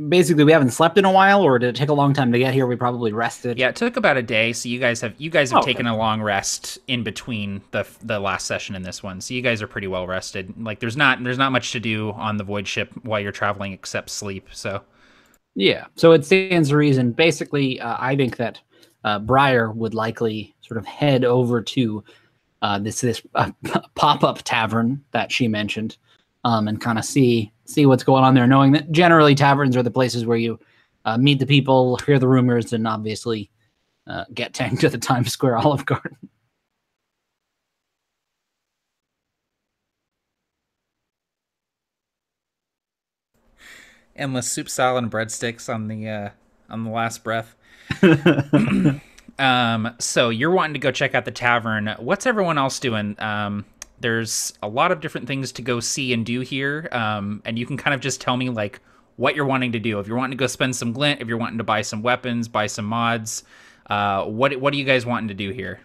Basically, we haven't slept in a while, or did it take a long time to get here? We probably rested. Yeah, it took about a day. So you guys have taken a long rest in between the last session and this one. So you guys are pretty well rested. Like there's not much to do on the void ship while you're traveling except sleep. So yeah, so it stands to reason. Basically, I think that Briar would likely sort of head over to this pop-up tavern that she mentioned, and kind of see what's going on there, knowing that generally taverns are the places where you meet the people, hear the rumors, and obviously get tanked to the Times Square Olive Garden. endless soup, salad, and breadsticks on the Last Breath. So you're wanting to go check out the tavern. What's everyone else doing? There's a lot of different things to go see and do here. And you can kind of just tell me like what you're wanting to do. If you're wanting to go spend some glint, if you're wanting to buy some weapons, buy some mods, what are you guys wanting to do here?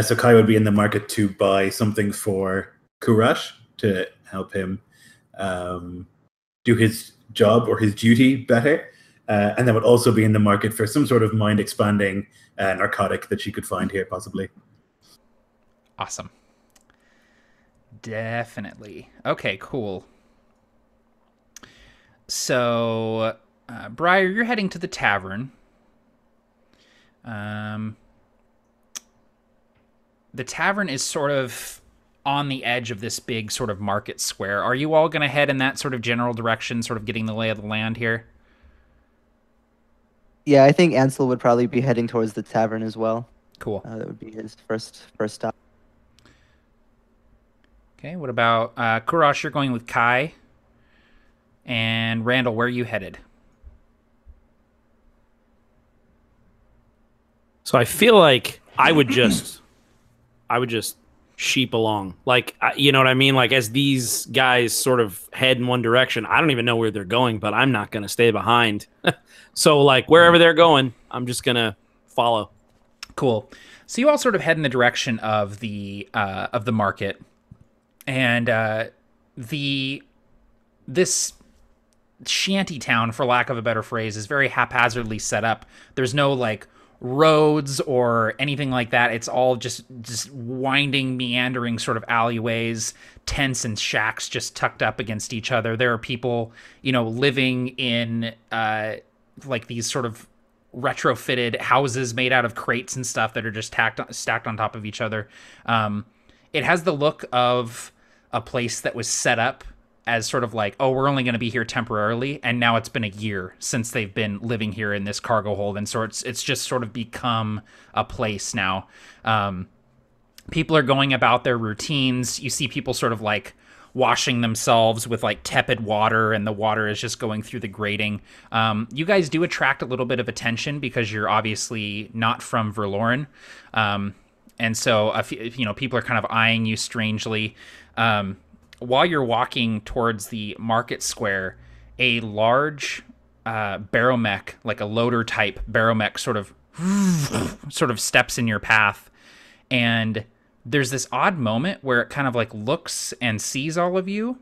So Kai would be in the market to buy something for Kurash to help him do his job or his duty better. And then would also be in the market for some sort of mind-expanding narcotic that she could find here, possibly. Awesome. Definitely. Okay, cool. So, Briar, you're heading to the tavern. The tavern is sort of on the edge of this big sort of market square. Are you all going to head in that sort of general direction, sort of getting the lay of the land here? Yeah, I think Ansel would probably be heading towards the tavern as well. Cool. That would be his first stop. Okay, what about Kurash? You're going with Kai. And Randall, where are you headed? So I feel like I would just sheep along. Like, you know what I mean? Like, as these guys sort of head in one direction, I don't even know where they're going, but I'm not going to stay behind. So, like, wherever they're going, I'm just going to follow. Cool. So you all sort of head in the direction of the market. And this shanty town, for lack of a better phrase, is very haphazardly set up. There's no, like, roads or anything like that. It's all just winding, meandering sort of alleyways, tents and shacks just tucked up against each other. There are people, you know, living in like these sort of retrofitted houses made out of crates and stuff that are just stacked on top of each other. It has the look of a place that was set up as sort of like, oh, we're only going to be here temporarily, and now it's been a year since they've been living here in this cargo hold, and so it's just sort of become a place now. People are going about their routines. You see people sort of like washing themselves with like tepid water, and the water is just going through the grating. You guys do attract a little bit of attention because you're obviously not from Verloren. And so, you know, people are kind of eyeing you strangely. While you're walking towards the market square, a large Barrowmech, like a loader type Barrowmech, sort of steps in your path. And there's this odd moment where it kind of like looks and sees all of you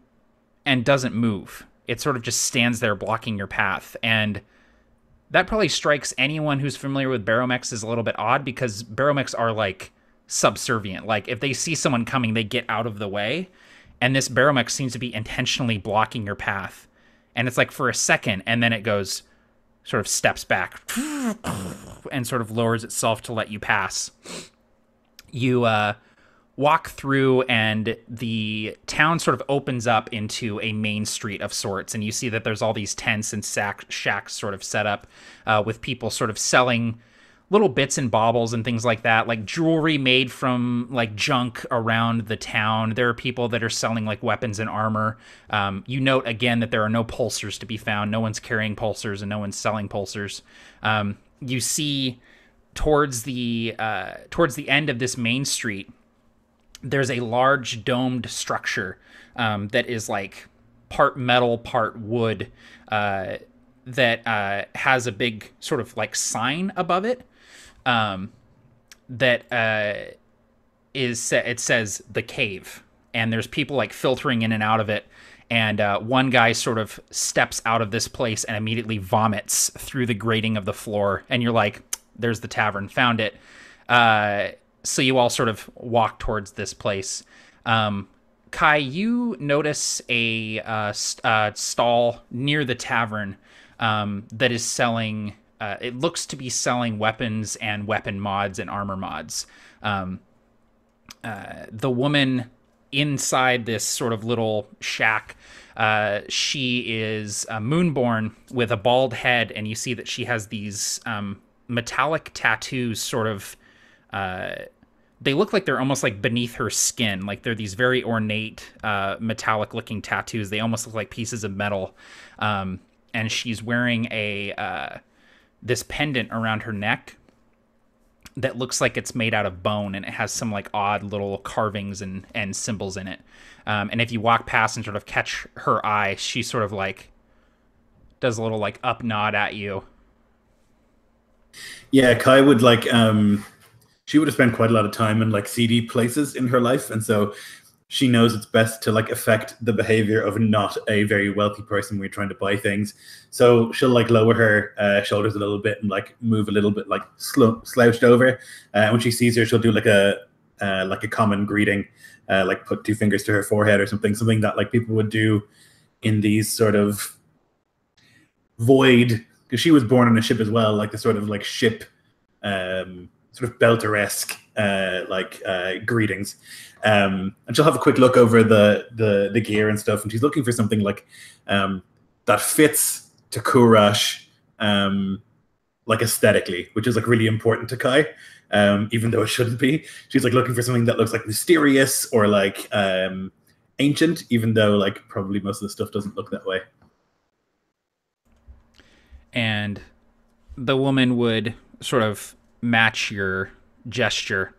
and doesn't move. It sort of just stands there blocking your path. And that probably strikes anyone who's familiar with Barrowmechs as a little bit odd, because Barrowmechs are like subservient. Like, if they see someone coming, they get out of the way. And this Barrowmech seems to be intentionally blocking your path. And it's like for a second, and then it goes, sort of steps back and sort of lowers itself to let you pass. You walk through, and the town sort of opens up into a main street of sorts. And you see that there's all these tents and shacks sort of set up with people sort of selling little bits and baubles and things like that, like jewelry made from like junk around the town. There are people that are selling like weapons and armor. You note again that there are no pulsers to be found. No one's carrying pulsers and no one's selling pulsers. You see towards the end of this main street, there's a large domed structure that is like part metal, part wood, that has a big sort of like sign above it. That it says the cave, and there's people like filtering in and out of it, and one guy sort of steps out of this place and immediately vomits through the grating of the floor, and you're like, there's the tavern, found it. So you all sort of walk towards this place. Kai, you notice a stall near the tavern that is selling... it looks to be selling weapons and weapon mods and armor mods. The woman inside this sort of little shack, she is moonborn with a bald head, and you see that she has these metallic tattoos sort of... they look like they're almost like beneath her skin. Like they're these very ornate metallic-looking tattoos. They almost look like pieces of metal. And she's wearing this pendant around her neck that looks like it's made out of bone, and it has some like odd little carvings and symbols in it. And if you walk past and sort of catch her eye, she sort of like does a little like up nod at you. Yeah, Kai would like she would have spent quite a lot of time in like seedy places in her life, and so she knows it's best to like affect the behavior of not a very wealthy person when you're trying to buy things. So she'll like lower her shoulders a little bit and like move a little bit like slouched over. When she sees her, she'll do like a common greeting, like put 2 fingers to her forehead or something that like people would do in these sort of void, because she was born on a ship as well, like the sort of like ship sort of Belter-esque greetings. And she'll have a quick look over the gear and stuff, and she's looking for something like that fits to Kurash like aesthetically, which is like really important to Kai, even though it shouldn't be. She's like looking for something that looks like mysterious or like ancient, even though like probably most of the stuff doesn't look that way. And the woman would sort of match your gesture.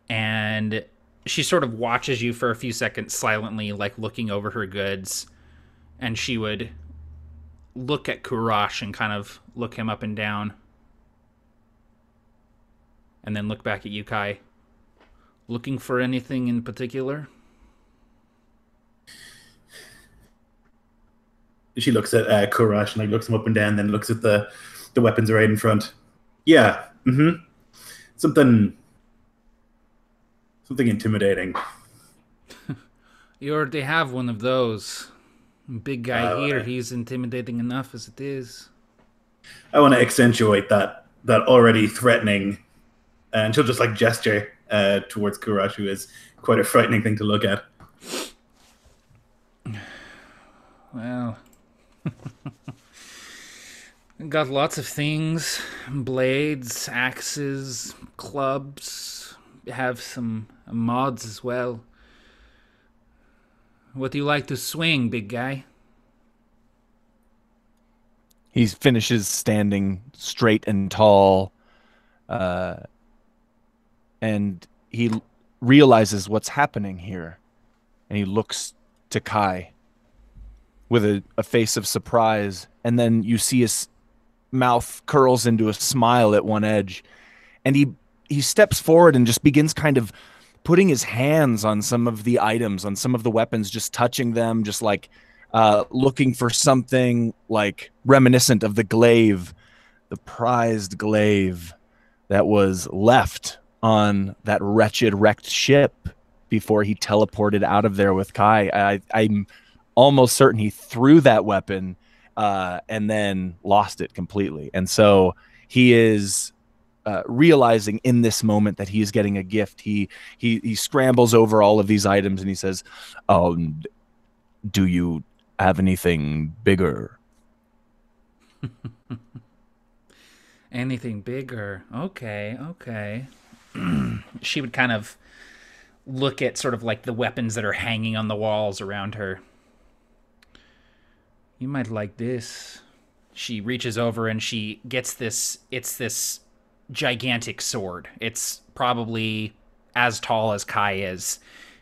And she sort of watches you for a few seconds silently, like looking over her goods. And she would look at Kurash and kind of look him up and down. And then look back at you, Kai. Looking for anything in particular? She looks at Kurash and like looks him up and down, then looks at the weapons right in front. Yeah. Mm-hmm. Something intimidating. You already have one of those. Big guy here, he's intimidating enough as it is. I want to accentuate that already threatening, and she'll just like gesture towards Kurash, who is quite a frightening thing to look at. Well, got lots of things. Blades, axes, clubs. Have some mods as well. What do you like to swing, big guy? He finishes standing straight and tall, and he realizes what's happening here, and he looks to Kai with a face of surprise, and then you see his mouth curls into a smile at one edge, and he steps forward and just begins kind of putting his hands on some of the items, on some of the weapons, just touching them, just like looking for something like reminiscent of the glaive, the prized glaive that was left on that wretched wrecked ship before he teleported out of there with Kai. I'm almost certain he threw that weapon and then lost it completely. And so he is realizing in this moment that he is getting a gift. He scrambles over all of these items and he says, do you have anything bigger? Anything bigger? Okay. She would kind of look at sort of like the weapons that are hanging on the walls around her. You might like this. She reaches over and she gets this. It's this gigantic sword. It's probably as tall as Kai is.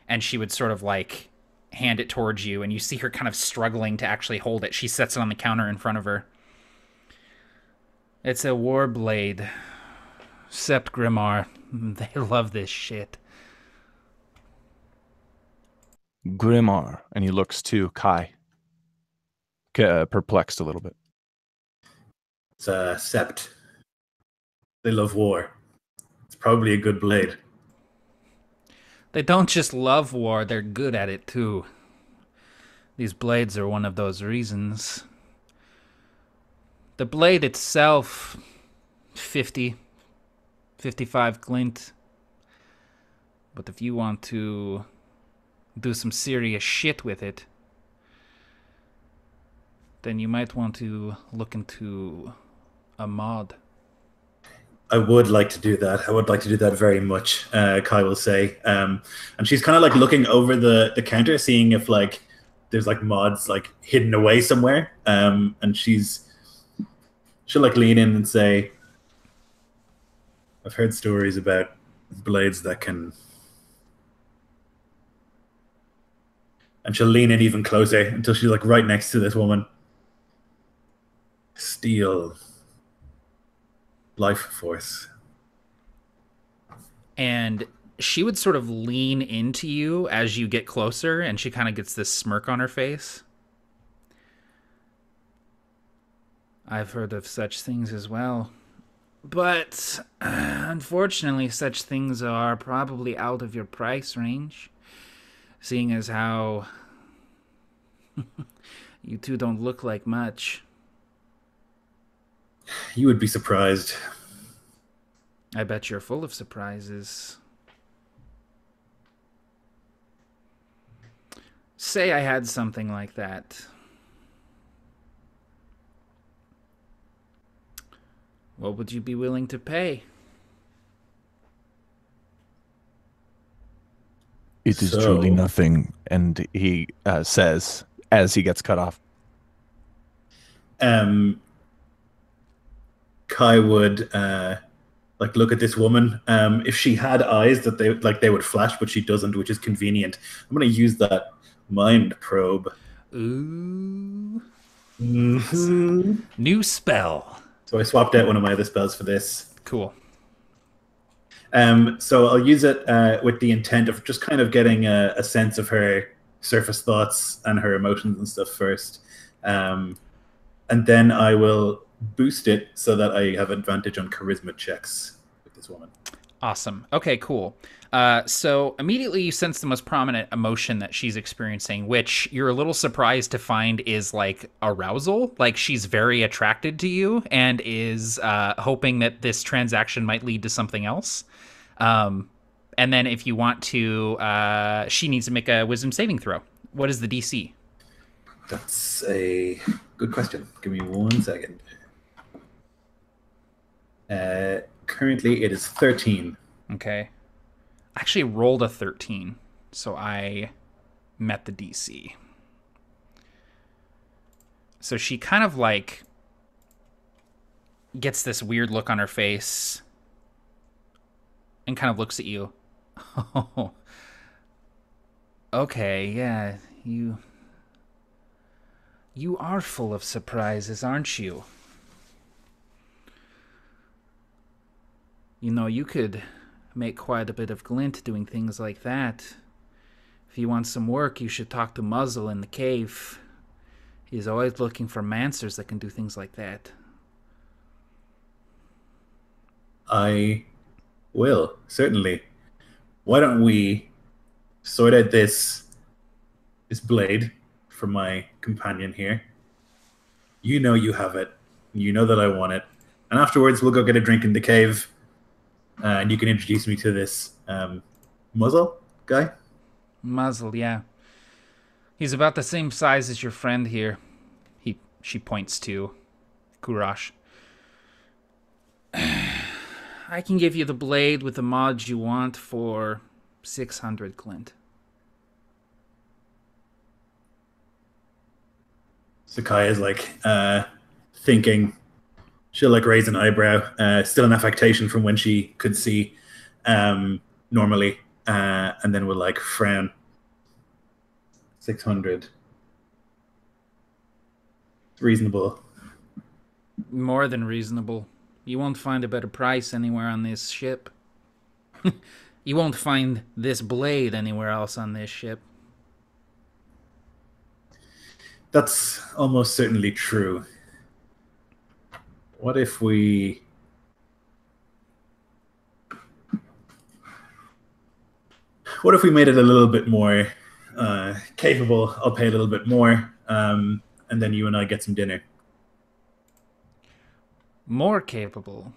And she would sort of like hand it towards you, and you see her kind of struggling to actually hold it. She sets it on the counter in front of her. It's a war blade. Sept Grimar. They love this shit. Grimar. And he looks to Kai, perplexed a little bit. It's Sept. They love war. It's probably a good blade. They don't just love war, they're good at it too. These blades are one of those reasons. The blade itself, 50, 55 glint. But if you want to do some serious shit with it, then you might want to look into a mod. I would like to do that. I would like to do that very much, Kai will say. And she's kind of like looking over the counter, seeing if like there's like mods like hidden away somewhere. And she'll like lean in and say, I've heard stories about blades that can... And she'll lean in even closer until she's like right next to this woman. Steel. life force. And she would sort of lean into you as you get closer, and she kind of gets this smirk on her face. I've heard of such things as well. But unfortunately, such things are probably out of your price range, seeing as how you two don't look like much. You would be surprised. I bet you're full of surprises. Say I had something like that. What would you be willing to pay? It is truly nothing, and he says as he gets cut off. Kai would like look at this woman. If she had eyes that they would flash, but she doesn't, which is convenient. I'm going to use that mind probe. Ooh. Mm-hmm. New spell. So I swapped out one of my other spells for this. Cool. So I'll use it with the intent of just kind of getting a sense of her surface thoughts and her emotions and stuff first. And then I will boost it so that I have advantage on charisma checks with this woman. Awesome. Okay, cool. So immediately you sense the most prominent emotion that she's experiencing, which you're a little surprised to find is like arousal. Like she's very attracted to you and is hoping that this transaction might lead to something else. And then if you want to, she needs to make a wisdom saving throw. What is the DC? That's a good question. Give me 1 second. Currently it is 13. Okay. I actually rolled a 13, so I met the DC. So she kind of like gets this weird look on her face and kind of looks at you. Oh. Okay, yeah, you are full of surprises, aren't you? You know, you could make quite a bit of glint doing things like that. If you want some work, you should talk to Muzzle in the cave. He's always looking for mancers that can do things like that. I will, certainly. Why don't we sort out this blade for my companion here? You know you have it. You know that I want it. And afterwards, we'll go get a drink in the cave. And you can introduce me to this Muzzle guy. Muzzle, yeah. He's about the same size as your friend here. She points to Kurash. I can give you the blade with the mods you want for 600 glint. Sakai is like thinking. She'll like raise an eyebrow, still an affectation from when she could see normally, and then will like frown. 600. It's reasonable. More than reasonable. You won't find a better price anywhere on this ship. You won't find this blade anywhere else on this ship. That's almost certainly true. What if we... What if we made it a little bit more capable? I'll pay a little bit more, and then you and I get some dinner. More capable?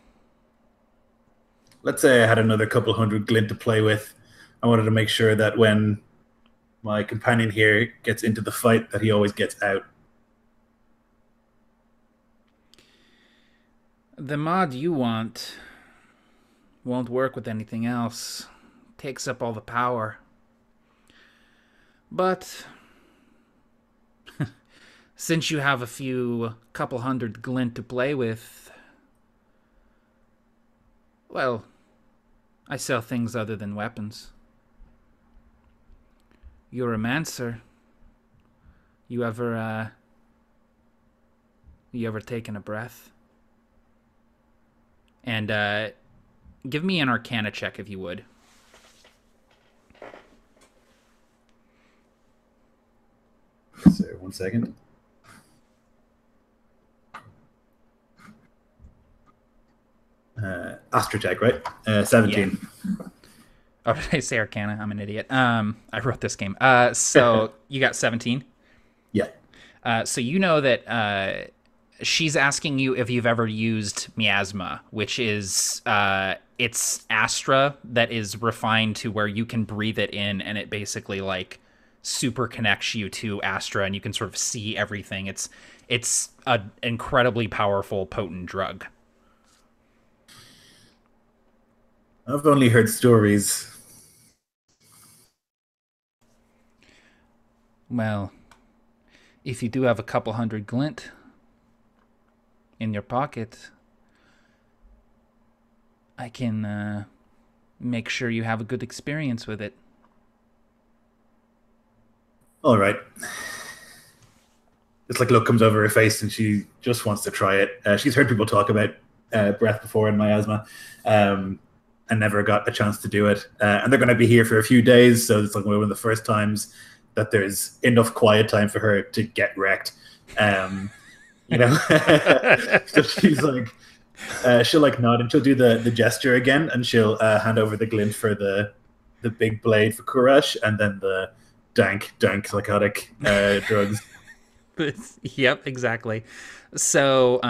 Let's say I had another couple hundred glint to play with. I wanted to make sure that when my companion here gets into the fight, that he always gets out. The mod you want won't work with anything else. Takes up all the power. But since you have a couple hundred glint to play with, well, I sell things other than weapons. You're a mancer. You ever taken a breath? And give me an Arcana check if you would. So, 1 second. Astrotech, right? 17. Oh, did I say Arcana? I'm an idiot. I wrote this game. So you got 17? Yeah. So you know that she's asking you if you've ever used miasma, which is it's Astra that is refined to where you can breathe it in, and it basically like super connects you to Astra, and you can sort of see everything. It's an incredibly powerful, potent drug. I've only heard stories. Well, if you do have a couple hundred glint in your pocket, I can make sure you have a good experience with it. All right. This like look comes over her face, and she just wants to try it. She's heard people talk about breath before in miasma, and never got a chance to do it. And they're going to be here for a few days, so it's like one of the first times that there's enough quiet time for her to get wrecked. You know, so she's like, she'll like nod, and she'll do the gesture again, and she'll hand over the glint for the big blade for Kurash, and then the dank psychotic drugs. Yep, exactly. So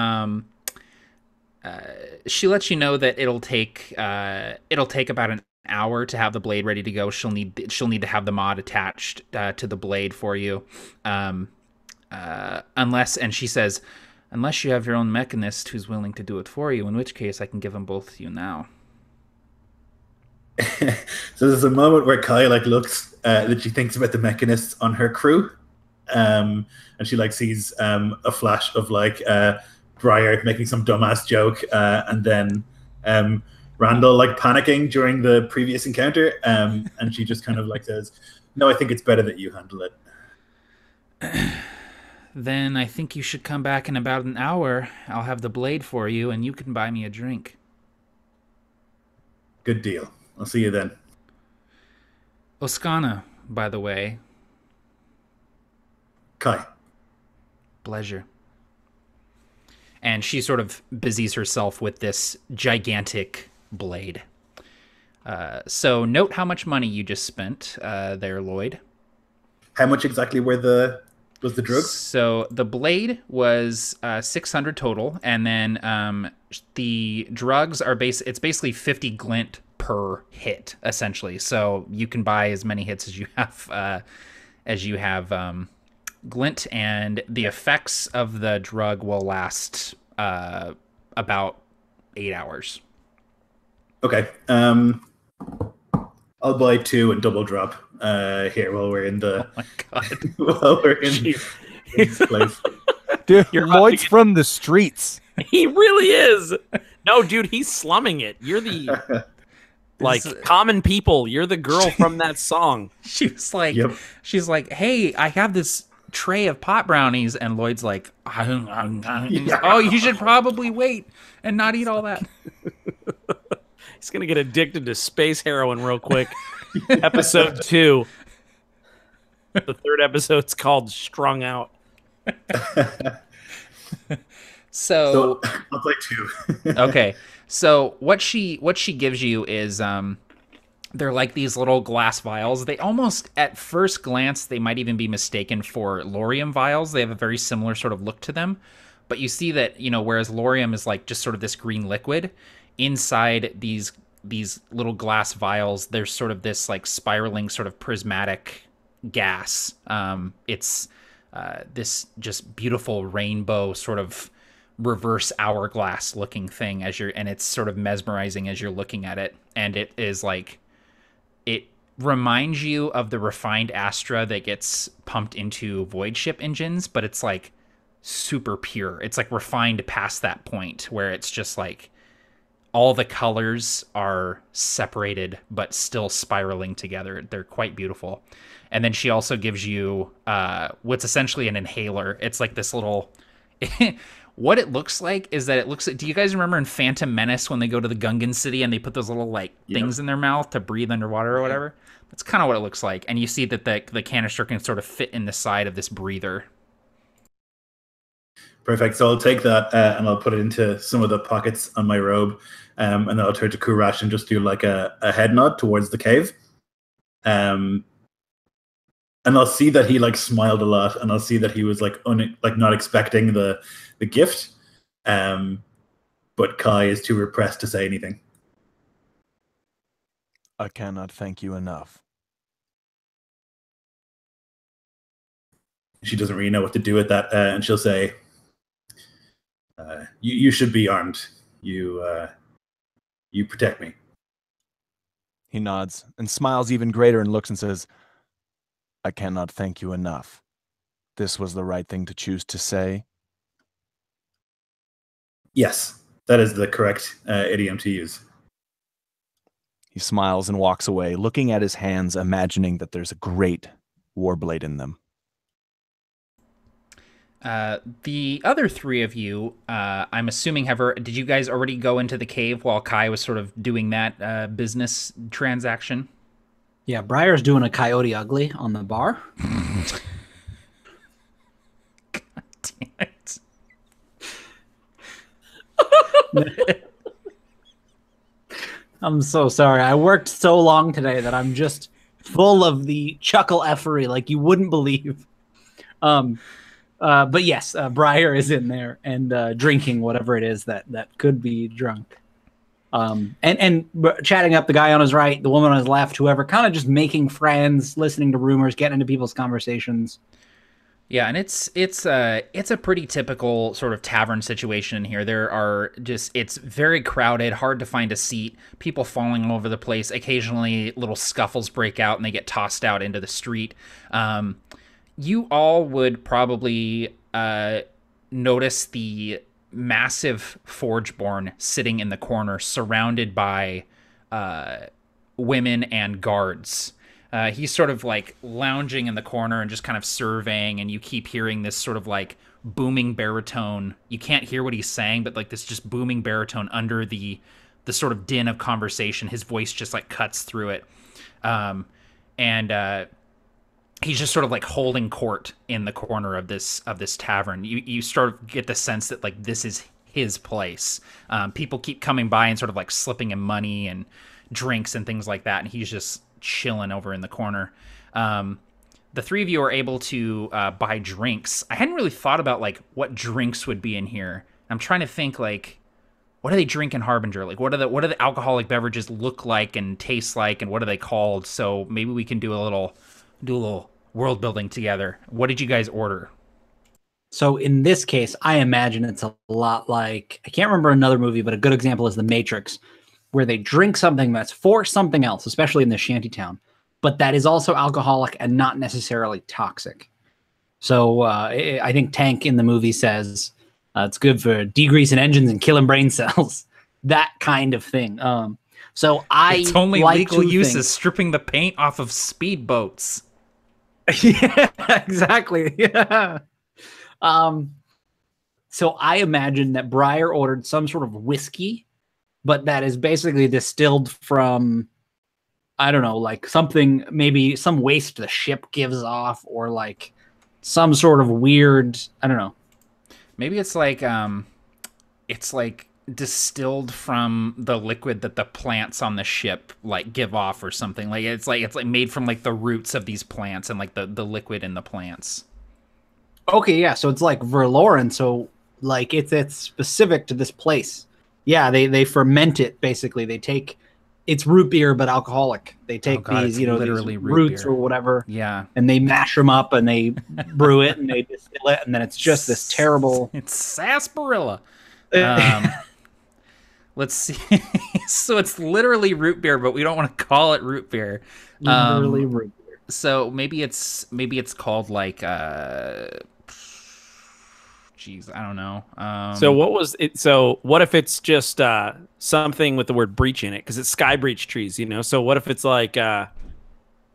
she lets you know that it'll take about an hour to have the blade ready to go. She'll need to have the mod attached to the blade for you, unless you have your own mechanist who's willing to do it for you, in which case I can give them both to you now. So there's a moment where Kai like looks that she thinks about the mechanists on her crew, and she like sees a flash of like Briar making some dumbass joke, and then Randall like panicking during the previous encounter, and she just kind of like says, "No, I think it's better that you handle it." Then I think you should come back in about an hour. I'll have the blade for you, and you can buy me a drink. Good deal. I'll see you then. Oskana, by the way. Kai. Pleasure. And she sort of busies herself with this gigantic blade. So note how much money you just spent there, Lloyd. How much exactly was the drugs? So the blade was 600 total, and then the drugs are it's basically 50 glint per hit, essentially. So you can buy as many hits as you have glint, and the effects of the drug will last about 8 hours. Okay. I'll buy 2 and double drop here while we're in the. Oh my god! While we're in this place. Dude, Lloyd's from the streets. He really is. No, dude, he's slumming it. You're the common people. You're the girl from that song. She was like, Yep. She's like, hey, I have this tray of pot brownies, and Lloyd's like, oh, you should probably wait and not eat all that. He's gonna get addicted to space heroin real quick. Episode 2. The 3rd episode's called Strung Out. So I'll play 2. Okay. So what she gives you is they're like these little glass vials. They almost, at first glance, they might even be mistaken for Lorium vials. They have a very similar sort of look to them. But you see that, whereas Lorium is like just sort of this green liquid, inside these little glass vials, there's sort of this like spiraling sort of prismatic gas. It's this just beautiful rainbow sort of reverse hourglass looking thing and it's sort of mesmerizing as you're looking at it. And it is like, it reminds you of the refined Astra that gets pumped into voidship engines, but it's like super pure. It's like refined past that point where it's just like all the colors are separated but still spiraling together. They're quite beautiful. And then she also gives you what's essentially an inhaler. It's like this little What it looks like is that it looks like, do you guys remember in Phantom Menace when they go to the Gungan city and they put those little like things in their mouth to breathe underwater or whatever? That's kind of what it looks like. And you see that the canister can sort of fit in the side of this breather. Perfect. So I'll take that and I'll put it into some of the pockets on my robe, and then I'll turn to Kurash and just do like a head nod towards the cave. And I'll see that he like smiled a lot, and I'll see that he was like not expecting the gift. But Kai is too repressed to say anything. I cannot thank you enough. She doesn't really know what to do with that, and she'll say, you should be armed. You protect me. He nods and smiles even greater and looks and says, I cannot thank you enough. This was the right thing to choose to say. Yes, that is the correct idiom to use. He smiles and walks away, looking at his hands, imagining that there's a great warblade in them. The other three of you, I'm assuming, did you guys already go into the cave while Kai was sort of doing that business transaction? Yeah, Briar's doing a coyote ugly on the bar. God damn it. I'm so sorry. I worked so long today that I'm just full of the chuckle effery like you wouldn't believe. But yes, Briar is in there and drinking whatever it is that could be drunk. And chatting up the guy on his right, the woman on his left, whoever, kind of just making friends, listening to rumors, getting into people's conversations. Yeah, and it's a pretty typical sort of tavern situation here. It's very crowded, hard to find a seat, people falling all over the place. Occasionally little scuffles break out and they get tossed out into the street. You all would probably notice the massive Forgeborn sitting in the corner, surrounded by women and guards. He's sort of like lounging in the corner and just kind of surveying, and you keep hearing this sort of like booming baritone. You can't hear what he's saying, but like this just booming baritone under the sort of din of conversation. His voice just like cuts through it. He's just sort of like holding court in the corner of this tavern. You sort of get the sense that like this is his place. People keep coming by and sort of like slipping him money and drinks and things like that, and he's just chilling over in the corner. The three of you are able to buy drinks. I hadn't really thought about like what drinks would be in here. I'm trying to think like, what do they drink in Harbinger? Like what do the alcoholic beverages look like and taste like, and what are they called? So maybe we can do a little world building together. What did you guys order? So in this case, I imagine it's a lot like, I can't remember another movie, but a good example is The Matrix, where they drink something that's for something else, especially in the shantytown, but that is also alcoholic and not necessarily toxic. So I think Tank in the movie says it's good for degreasing engines and killing brain cells, that kind of thing. So its only legal use is stripping the paint off of speedboats. Yeah, exactly. Yeah. So I imagine that Briar ordered some sort of whiskey, but that is basically distilled from, I don't know, like something, maybe some waste the ship gives off, or like some sort of weird, I don't know. Maybe it's like distilled from the liquid that the plants on the ship like give off or something. Like it's like made from like the roots of these plants and like the liquid in the plants. Okay, yeah, so it's like Verloren, so like it's specific to this place. Yeah, they ferment it basically. They take, it's root beer but alcoholic. They take these, literally these roots or whatever. Yeah. And they mash them up and they brew it and they distill it, and then it's just this terrible. It's sarsaparilla. Let's see. So it's literally root beer, but we don't want to call it root beer. Literally root beer. So maybe it's called like geez, I don't know. So what was it? So what if it's just something with the word breach in it? Because it's sky breach trees, So what if it's like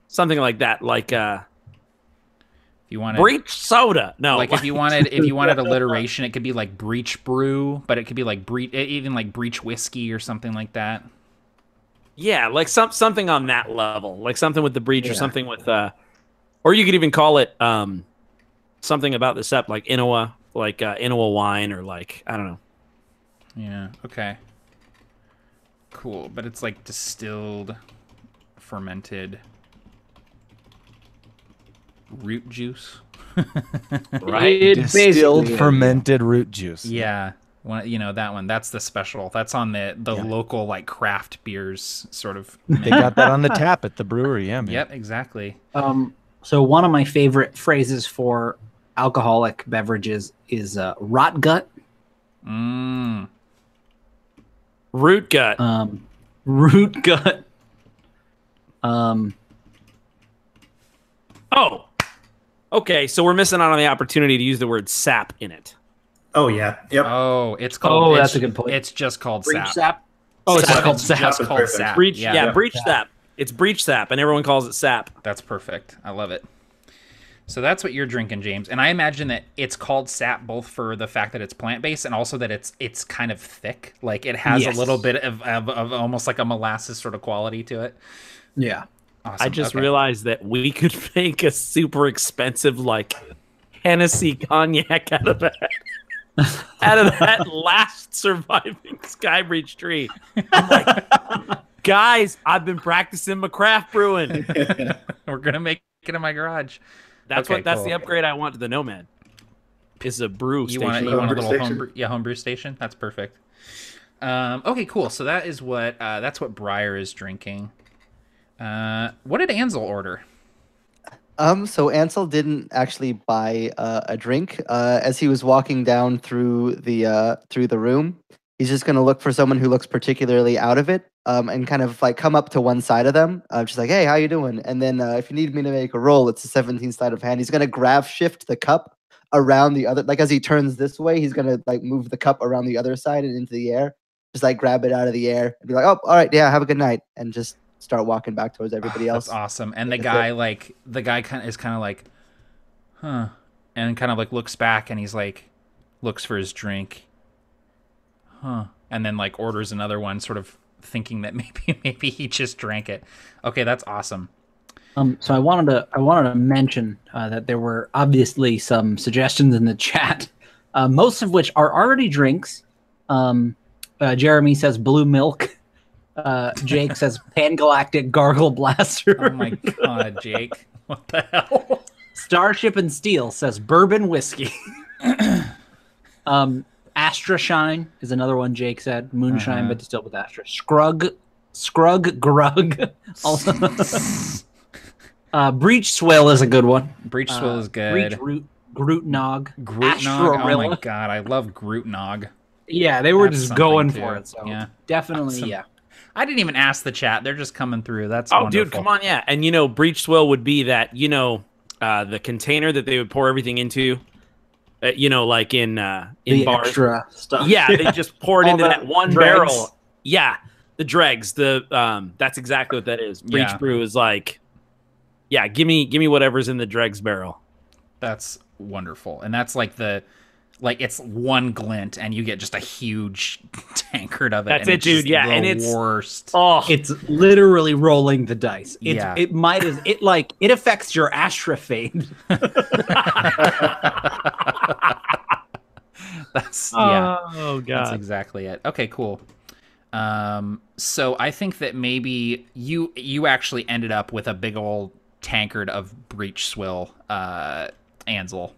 something like that? Like If you wanted breach soda. No. like if you wanted alliteration, it could be like breach brew, but it could be like even like breach whiskey or something like that. Yeah, like something on that level, like something with the breach or something with, or you could even call it something about the Sept, like Inuwa, like Inuwa wine, or like I don't know. Yeah. Okay. Cool, but it's like distilled, fermented root juice. Right. Distilled fermented root juice. Yeah. You know, that one. That's the special. That's on the local like craft beers sort of. They got that on the tap at the brewery. Yeah, man. Yep, exactly. So one of my favorite phrases for alcoholic beverages is rot gut. Root gut. Root gut. Oh, okay. So we're missing out on the opportunity to use the word sap in it. Oh yeah. Yep. Oh, it's called. Oh, that's a good point. It's just called Breach sap. sap. Oh, it's Sap. called It's sap. just Sap is called perfect. sap. Breach. Yeah, Yeah, breach sap. It's breach sap, and everyone calls it sap. That's perfect. I love it. So that's what you're drinking, James. And I imagine that it's called sap both for the fact that it's plant-based and also that it's kind of thick. Like it has a little bit of almost like a molasses sort of quality to it. Yeah. Awesome. I just realized that we could make a super expensive like Hennessy cognac out of that. Out of that last surviving Skybreach tree. I'm like, guys, I've been practicing my craft brewing. We're going to make it in my garage. That's that's the upgrade I want to the Nomad. Is a brew station. You want a little homebrew station? That's perfect. Okay, cool. So that is what that's what Briar is drinking. What did Ansel order? So Ansel didn't actually buy a drink. As he was walking down through the room, he's just gonna look for someone who looks particularly out of it, and kind of like come up to one side of them, just like, "Hey, how you doing?" And then if you need me to make a roll, it's a 17 sleight of hand. He's gonna grab shift the cup around the other, like as he turns this way, he's gonna like move the cup around the other side and into the air, just like grab it out of the air and be like, "Oh, all right, yeah, have a good night," and just start walking back towards everybody else. That's awesome. And the guy kind of like, huh, and kind of like looks back and he's like, looks for his drink, huh, and then like orders another one, sort of thinking that maybe he just drank it. Okay, that's awesome. So I wanted to mention that there were obviously some suggestions in the chat, most of which are already drinks. Jeremy says blue milk. Jake says Pangalactic Gargle Blaster. Oh my god, Jake. What the hell? Starship and Steel says bourbon whiskey. Astra Shine is another one Jake said. Moonshine, but distilled with Astra. Scrug Grug. Also. Breach Swill is a good one. Breach Swill is good. Breach Groot Nog. Oh my god, I love Groot Nog. Yeah, they were just going for it. So yeah, definitely, awesome. Yeah. I didn't even ask the chat. They're just coming through. That's wonderful. Dude, come on, yeah. And you know, breach swill would be that, you know, the container that they would pour everything into, you know, like in the bars. Extra stuff. Yeah, they just pour it into that one dregs. barrel. Yeah, the dregs. That's exactly what that is. Breach brew is like, yeah, give me whatever's in the dregs barrel. That's wonderful, and that's like it's one glint, and you get just a huge tankard of it. That's it, dude. Yeah, and it's worst. Oh, it's literally rolling the dice. Yeah, it affects your Astra fade. That's oh god, that's exactly it. Okay, cool. So I think that maybe you actually ended up with a big old tankard of breach swill, Ansel.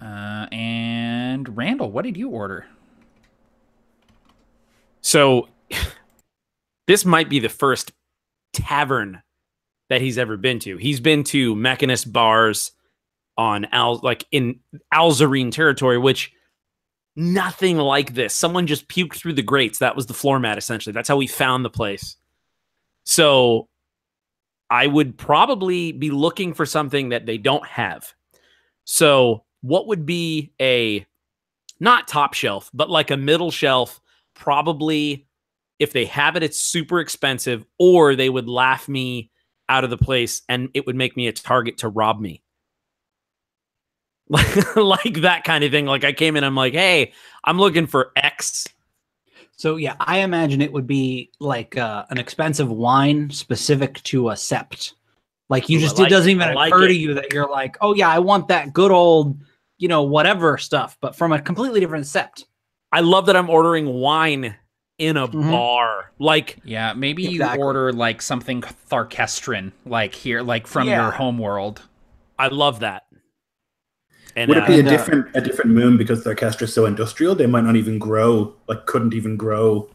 And Randall, what did you order? So this might be the first tavern that he's ever been to. He's been to Mechanist bars on in Alzarine territory, which nothing like this. Someone just puked through the grates. That was the floor mat, essentially. That's how we found the place. So I would probably be looking for something that they don't have. So what would be a, not top shelf, but like a middle shelf, probably if they have it, it's super expensive, or they would laugh me out of the place, and it would make me a target to rob me. Like that kind of thing. Like I came in, I'm like, hey, I'm looking for X. So yeah, I imagine it would be like an expensive wine specific to a sept. Like you just, it doesn't even occur to you that you're like, oh yeah, I want that good old, you know, whatever stuff, but from a completely different sept. I love that I'm ordering wine in a bar. Like, yeah, maybe you order like something Tharkestran, like here, like from your home world. I love that. And, would it be a different moon because the orchestra is so industrial? They might not even grow, like couldn't even grow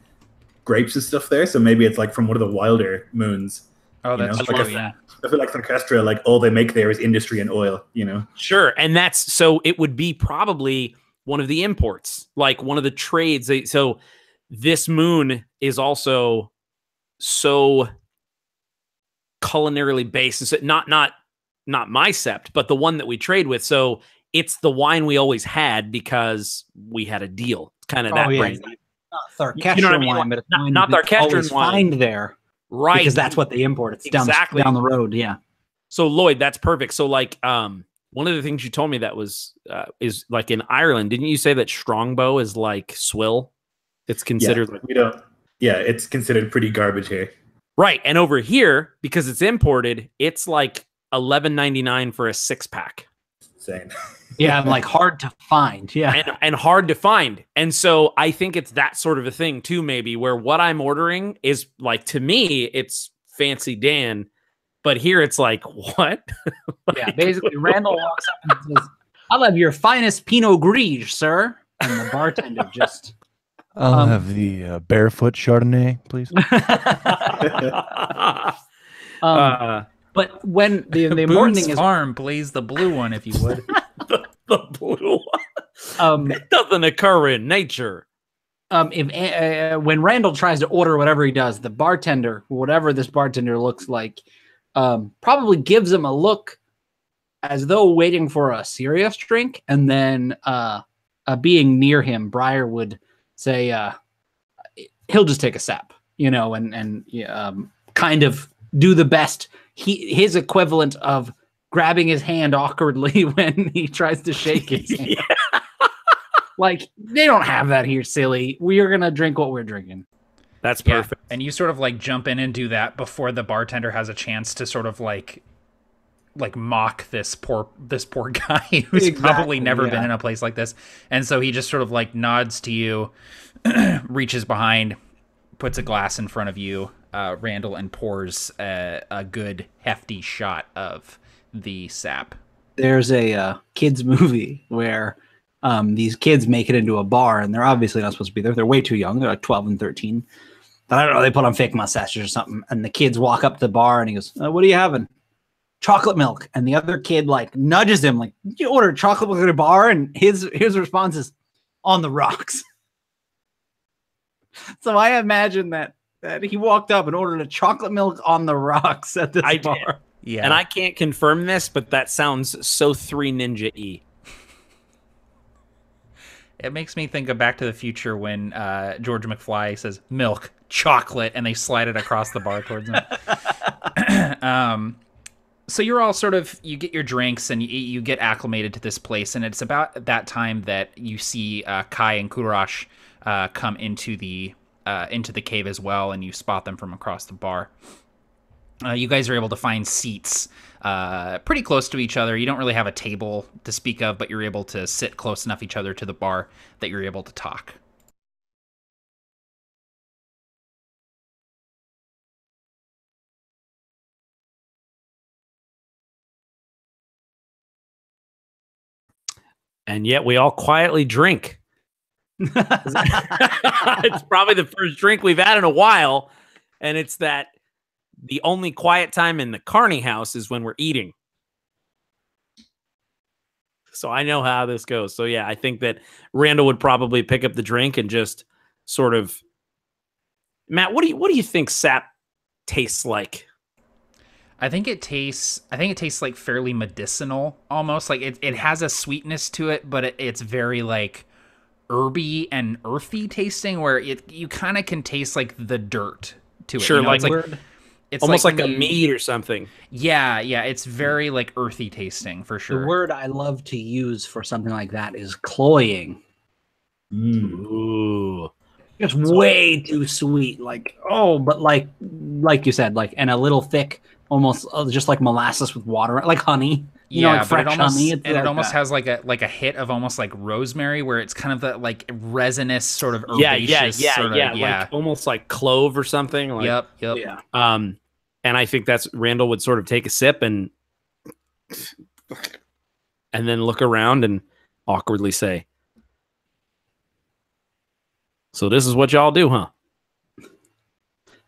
grapes and stuff there. So maybe it's like from one of the wilder moons. Oh, that's true. Like I feel like the orchestra, like all they make there is industry and oil. You know, sure, and that's so it would be probably one of the imports, like one of the trades. So this moon is also so culinarily based. Not my sept, but the one that we trade with. So it's the wine we always had because we had a deal. It's kind of that brand. Not Tharkestran wine, but it's not Tharkestran wine. Find there, right? Because that's what they import. It's down the road. Yeah. So Lloyd, that's perfect. So like, one of the things you told me that was is like in Ireland. Didn't you say that Strongbow is like swill? It's considered. We don't. Yeah, it's considered pretty garbage here. Right, and over here because it's imported, it's like $11.99 for a 6-pack. Insane. Yeah, like hard to find. Yeah, and hard to find. And so I think it's that sort of a thing too, maybe where what I'm ordering is like, to me, it's fancy Dan, but here it's like, what? Like, yeah, basically Randall walks up and says, "I'll have your finest Pinot Gris, sir." And the bartender just, I'll have the barefoot Chardonnay, please. But when the important thing is, Farm, please, the blue one, if you would. the blue one. It doesn't occur in nature. When Randall tries to order whatever he does, the bartender, whatever this bartender looks like, probably gives him a look as though waiting for a serious drink, and then being near him, Briar would say he'll just take a sip, you know, and kind of do the best. His equivalent of grabbing his hand awkwardly when he tries to shake his hand. Yeah. Like, they don't have that here, silly. We are going to drink what we're drinking. That's perfect. And you sort of like jump in and do that before the bartender has a chance to sort of like mock this poor guy who's probably never been in a place like this. And so he just sort of like nods to you, reaches behind, puts a glass in front of you, Randall, and pours a good hefty shot of the sap. There's a kids movie where these kids make it into a bar, and they're obviously not supposed to be there. They're way too young. They're like 12 and 13. But I don't know, they put on fake mustaches or something. And the kids walk up to the bar, and he goes, "What are you having?" "Chocolate milk." And the other kid like nudges him, like, "You order chocolate milk at a bar?" And his response is, "On the rocks." So I imagine that he walked up and ordered a chocolate milk on the rocks at this bar. Yeah. And I can't confirm this, but that sounds so 3 Ninja-y. It makes me think of Back to the Future when George McFly says milk, chocolate, and they slide it across the bar towards him. So you're all sort of, you get your drinks and you get acclimated to this place, and it's about that time that you see Kai and Kurash come into the cave as well, and you spot them from across the bar. You guys are able to find seats pretty close to each other. You don't really have a table to speak of, but you're able to sit close enough each other to the bar that you're able to talk. And yet we all quietly drink. It's probably the first drink we've had in a while, and it's that the only quiet time in the Carney house is when we're eating. So I know how this goes. So yeah, I think that Randall would probably pick up the drink and just sort of, Matt, what do you think sap tastes like? I think it tastes like fairly medicinal, almost. Like it has a sweetness to it, but it's very like herby and earthy tasting, where you kind of can taste like the dirt to it. Sure, you know? like it's almost like, when a you- mead or something. Yeah, it's very like earthy tasting for sure. The word I love to use for something like that is cloying. Ooh. Just way too sweet. Like, oh, but like you said, like, and a little thick, almost just like molasses with water, like honey. You know, like but fresh it almost honey. and it almost has like a hit of almost like rosemary, where it's kind of that like resinous sort of herbaceous sort of, like almost like clove or something. Like, Yep. Yeah. And I think that's Randall would sort of take a sip and then look around and awkwardly say, "So this is what y'all do, huh?"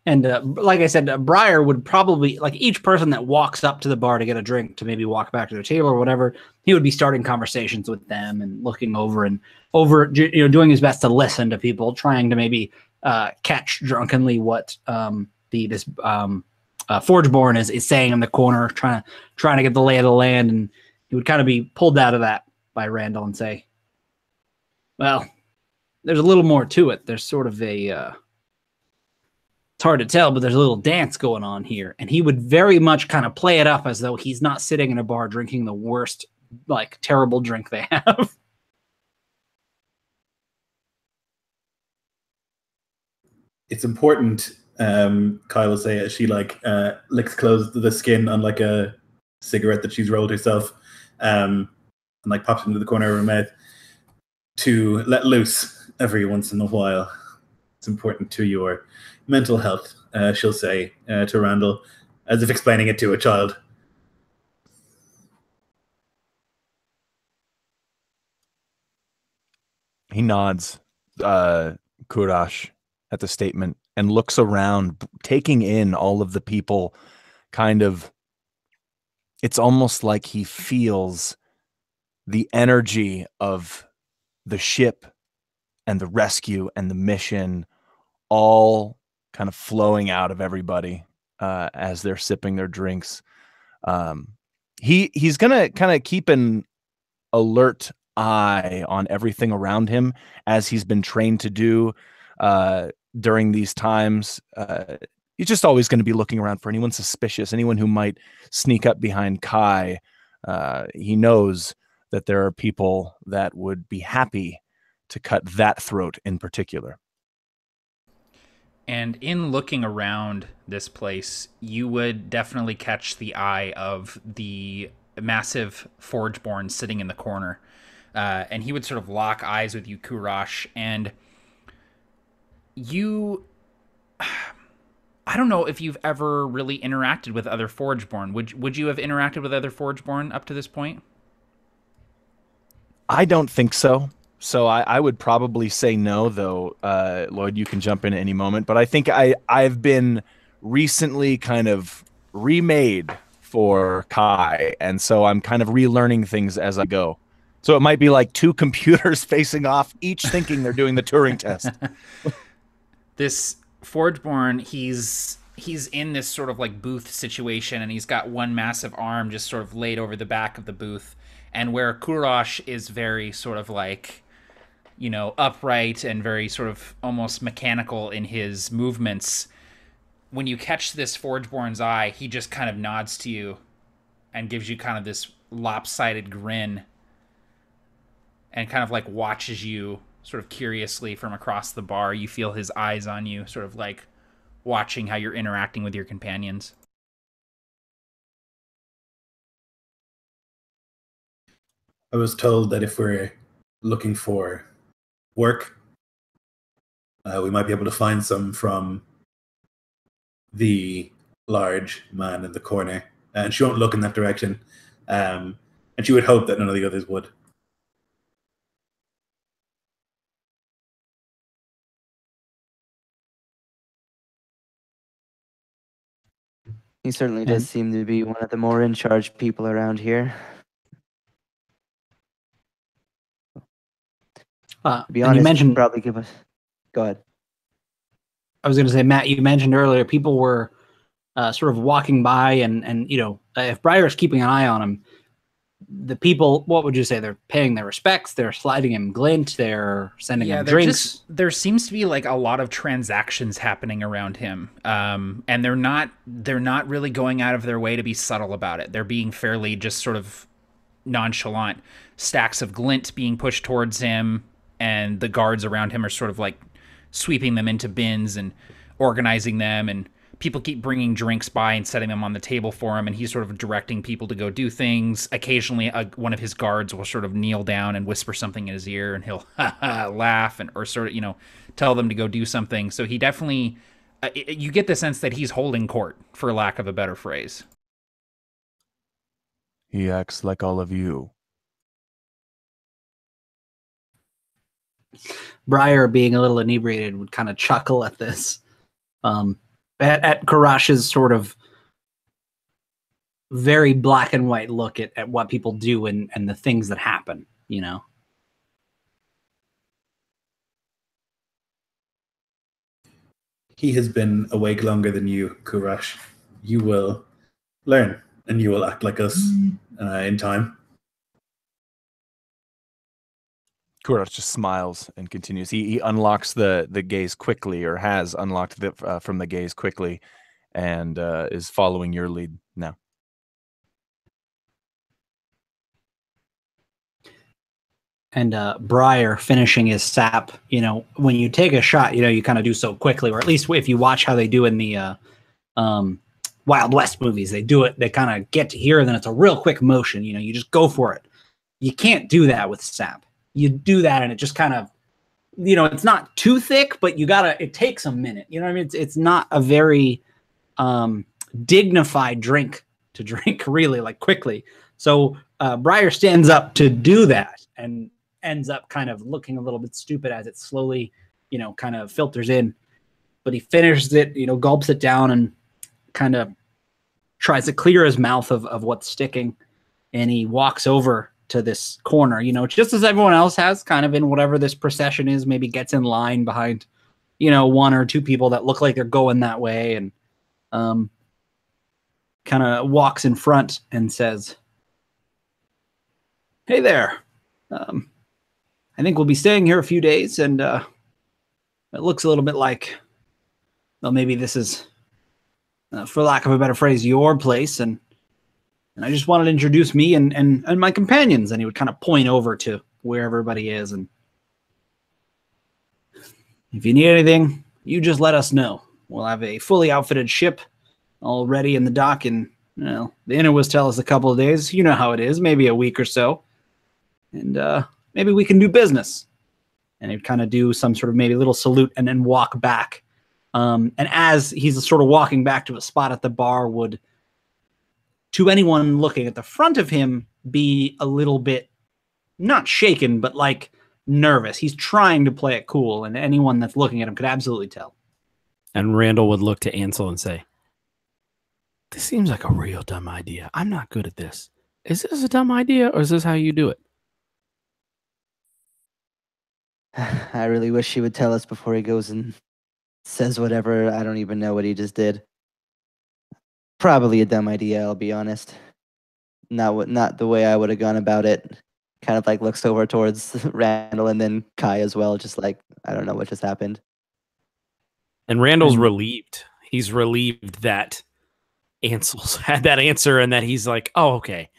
And like I said, Briar would probably, like, each person that walks up to the bar to get a drink to maybe walk back to their table or whatever, he would be starting conversations with them and looking over, you know, doing his best to listen to people, trying to maybe catch drunkenly what this Forgeborn is saying in the corner, trying to get the lay of the land. And he would kind of be pulled out of that by Randall and say, well, there's a little more to it. There's sort of a it's hard to tell, but there's a little dance going on here. And he would very much kind of play it up as though he's not sitting in a bar drinking the worst, like, terrible drink they have. It's important, Kyle will say, as she like licks close the skin on like a cigarette that she's rolled herself, and like pops into the corner of her mouth, to let loose every once in a while. It's important to your mental health, she'll say to Randall, as if explaining it to a child. He nods, Kurash, at the statement and looks around, taking in all of the people. Kind of, it's almost like he feels the energy of the ship and the rescue and the mission all kind of flowing out of everybody as they're sipping their drinks. He's gonna kind of keep an alert eye on everything around him, as he's been trained to do during these times. He's just always going to be looking around for anyone suspicious, anyone who might sneak up behind Kai. He knows that there are people that would be happy to cut that throat in particular. And in looking around this place, you would definitely catch the eye of the massive Forgeborn sitting in the corner. And he would sort of lock eyes with you, Kurash, and you... I don't know if you've ever really interacted with other Forgeborn. Would you have interacted with other Forgeborn up to this point? I don't think so. So I would probably say no, though. Lloyd, you can jump in at any moment. But I think I've been recently kind of remade for Kai, and so I'm kind of relearning things as I go. So it might be like two computers facing off, each thinking they're doing the Turing test. This Forgeborn, he's in this sort of like booth situation, and he's got one massive arm just sort of laid over the back of the booth, and where Kurash is very sort of like, you know, upright and very sort of almost mechanical in his movements. When you catch this Forgeborn's eye, he just kind of nods to you and gives you kind of this lopsided grin and kind of like watches you sort of curiously from across the bar. You feel his eyes on you, sort of like watching how you're interacting with your companions. I was told that if we're looking for work, we might be able to find some from the large man in the corner. And she won't look in that direction. And she would hope that none of the others would. He certainly does seem to be one of the more in charge people around here. To be honest, you mentioned, probably give us. Go ahead. I was going to say, Matt, you mentioned earlier people were sort of walking by, and you know, if Briar's keeping an eye on him, the people, what would you say? They're paying their respects. They're sliding him glint. They're sending him drinks. There seems to be like a lot of transactions happening around him, and they're not really going out of their way to be subtle about it. They're being fairly just sort of nonchalant. Stacks of glint being pushed towards him, and the guards around him are sort of like sweeping them into bins and organizing them, and people keep bringing drinks by and setting them on the table for him, and he's sort of directing people to go do things. Occasionally, one of his guards will sort of kneel down and whisper something in his ear, and he'll laugh or sort of, tell them to go do something. So he definitely, you get the sense that he's holding court, for lack of a better phrase. He acts like all of you. Briar, being a little inebriated, would kind of chuckle at this. At Karash's sort of very black and white look at what people do and the things that happen, He has been awake longer than you, Kurash. You will learn, and you will act like us in time. Kurash just smiles and continues. He unlocks the gaze quickly, or has unlocked from the gaze quickly, and is following your lead now. And Briar finishing his sap, when you take a shot, you kind of do so quickly, or at least if you watch how they do in the Wild West movies, they do it, they kind of get to here, and then it's a real quick motion, you just go for it. You can't do that with sap. You do that and it just kind of, it's not too thick, but it takes a minute. You know what I mean? It's not a very dignified drink to drink really, like, quickly. So Briar stands up to do that and ends up kind of looking a little bit stupid as it slowly, kind of filters in. But he finishes it, gulps it down and kind of tries to clear his mouth of what's sticking. And he walks over to this corner, just as everyone else has, kind of in whatever this procession is, maybe gets in line behind, one or two people that look like they're going that way, and kind of walks in front and says, "Hey there. I think we'll be staying here a few days, and it looks a little bit like, well, maybe this is, for lack of a better phrase, your place, and I just wanted to introduce me and my companions." And he would kind of point over to where everybody is. "And if you need anything, you just let us know. We'll have a fully outfitted ship all ready in the dock in, the Inuwas tell us a couple of days. You know how it is, maybe a week or so. And maybe we can do business." And he'd kind of do some sort of maybe little salute and then walk back. And as he's sort of walking back to a spot at the bar, would, to anyone looking at the front of him, be a little bit, not shaken, but like nervous. He's trying to play it cool, and anyone that's looking at him could absolutely tell. And Randall would look to Ansel and say, "This seems like a real dumb idea. I'm not good at this. Is this a dumb idea, or is this how you do it?" I really wish he would tell us before he goes and says whatever. I don't even know what he just did. Probably a dumb idea, I'll be honest. Not the way I would have gone about it. Kind of like looks over towards Randall and then Kai as well, just like, I don't know what just happened. And Randall's relieved. He's relieved that Ansel's had that answer, and that he's like, "Oh, okay.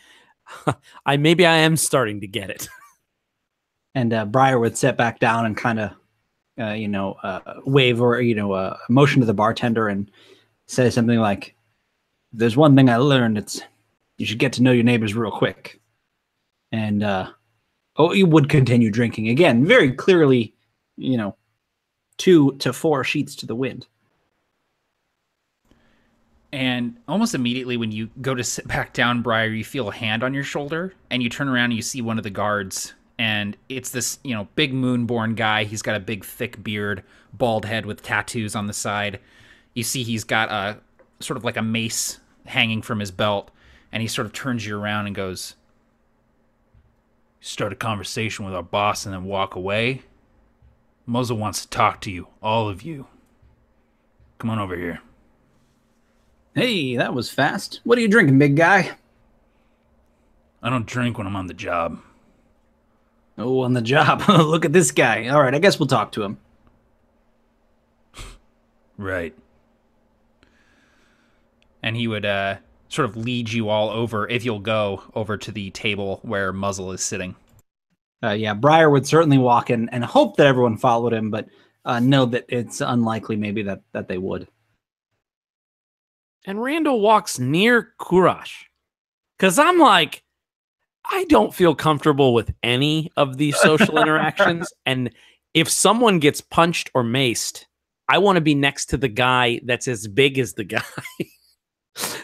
Maybe I am starting to get it." And Briar would sit back down and kind of, wave or, motion to the bartender and say something like, "There's one thing I learned. It's you should get to know your neighbors real quick." And he would continue drinking again, very clearly, 2 to 4 sheets to the wind. And almost immediately when you go to sit back down, Briar, you feel a hand on your shoulder, and you turn around and you see one of the guards, and it's this, big moonborn guy. He's got a big thick beard, bald head with tattoos on the side. You see he's got a sort of like a mace hanging from his belt, and he sort of turns you around and goes, "Start a conversation with our boss and then walk away? Muzzle wants to talk to you, all of you. Come on over here." "Hey, that was fast. What are you drinking, big guy?" I don't drink when I'm on the job. Oh, on the job. Look at this guy. All right, I guess we'll talk to him. Right. And he would sort of lead you all over, if you'll go, over to the table where Muzzle is sitting. Yeah, Briar would certainly walk in and hope that everyone followed him, but know that it's unlikely maybe that they would. And Randall walks near Kurash. Because I'm like, I don't feel comfortable with any of these social interactions. And if someone gets punched or maced, I want to be next to the guy that's as big as the guy.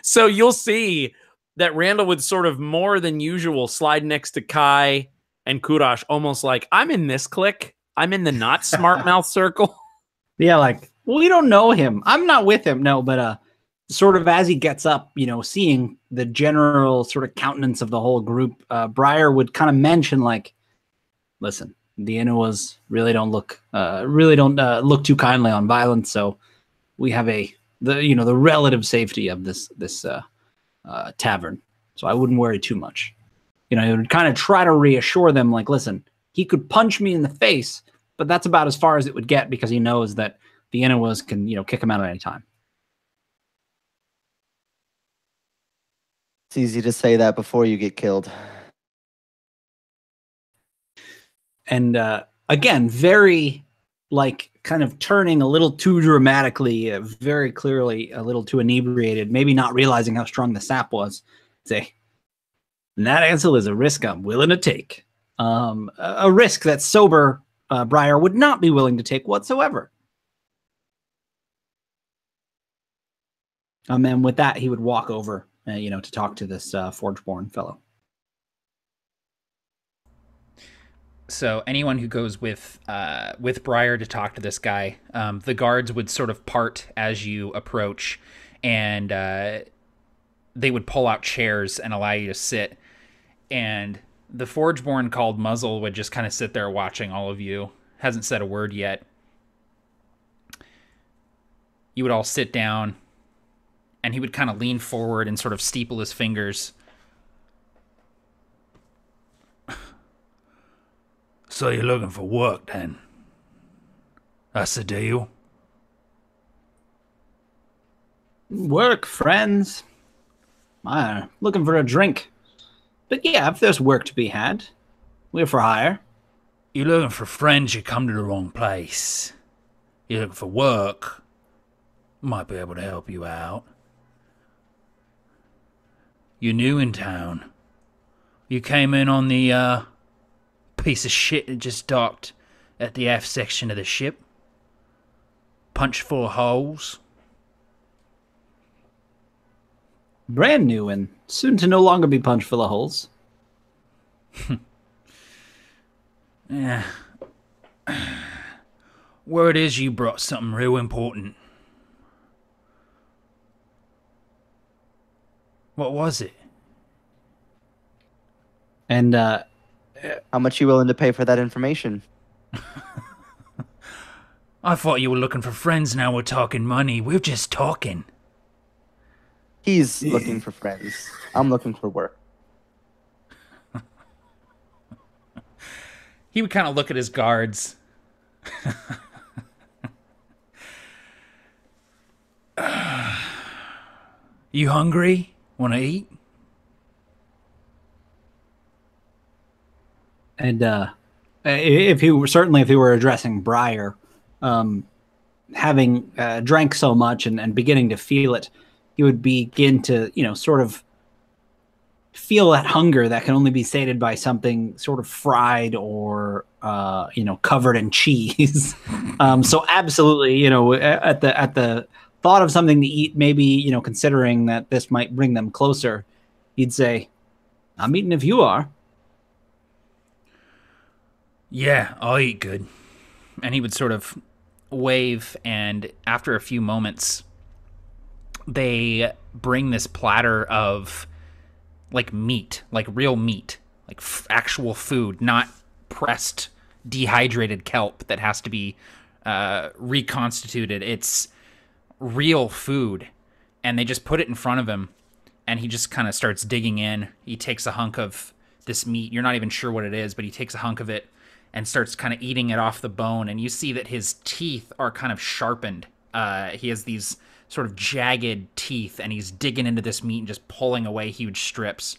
So you'll see that Randall would sort of more than usual slide next to Kai and Kurash, almost like, I'm in this clique. I'm in the not smart mouth circle. Yeah, like, we don't know him. I'm not with him. No, but sort of as he gets up, you know, seeing the general sort of countenance of the whole group, Briar would kind of mention, like, listen, the Inuwas really don't look too kindly on violence, so we have the relative safety of this tavern. So I wouldn't worry too much. You know, he would kind of try to reassure them, like, listen, he could punch me in the face, but that's about as far as it would get because he knows that the Inuwas can, you know, kick him out at any time. It's easy to say that before you get killed. And again, very, like, kind of turning a little too dramatically, very clearly a little too inebriated, maybe not realizing how strong the sap was. Say, and that answer is a risk I'm willing to take. A risk that sober Briar would not be willing to take whatsoever. And with that, he would walk over, to talk to this Forgeborn fellow. So anyone who goes with Briar to talk to this guy, the guards would sort of part as you approach, and they would pull out chairs and allow you to sit. And the Forgeborn called Muzzle would just kind of sit there watching all of you. Hasn't said a word yet. You would all sit down, and he would kind of lean forward and sort of steeple his fingers. So you're looking for work, then? That's the deal? Work, friends. Looking for a drink. But yeah, if there's work to be had, we're for hire. You're looking for friends, you come to the wrong place. You're looking for work, might be able to help you out. You're new in town. You came in on the, piece of shit that just docked at the aft section of the ship. Punch full of holes. Brand new and soon to no longer be punched full of holes. Yeah. Word is you brought something real important. What was it? And, How much you willing to pay for that information? I thought you were looking for friends, now we're talking money. We're just talking. He's looking for friends. I'm looking for work. He would kind of look at his guards. You hungry? Want to eat? And if he were addressing Briar, having drank so much and beginning to feel it, he would begin to, sort of feel that hunger that can only be sated by something sort of fried or, covered in cheese. So absolutely, at the thought of something to eat, maybe, considering that this might bring them closer, he'd say, I'm eating if you are. Yeah, I'll eat good. And he would sort of wave, and after a few moments, they bring this platter of, like, meat, like real meat, like actual food, not pressed, dehydrated kelp that has to be reconstituted. It's real food, and they just put it in front of him, and he just kind of starts digging in. He takes a hunk of this meat. You're not even sure what it is, but he takes a hunk of it and starts kind of eating it off the bone. And you see that his teeth are kind of sharpened. He has these sort of jagged teeth, and he's digging into this meat and just pulling away huge strips.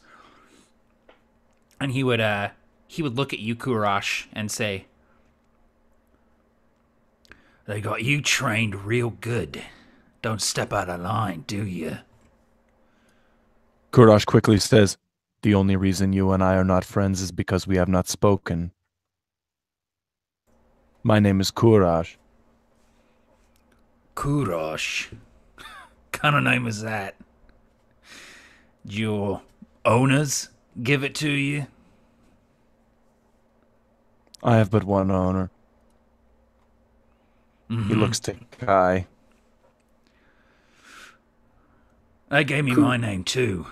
And he would look at you, Kurash, and say, "They got you trained real good. Don't step out of line, do you?" Kurash quickly says, "The only reason you and I are not friends is because we have not spoken. My name is Kurash." Kurash? Kind of name is that? Did your owners give it to you? I have but one owner. He looks to Kai. They gave me my name too.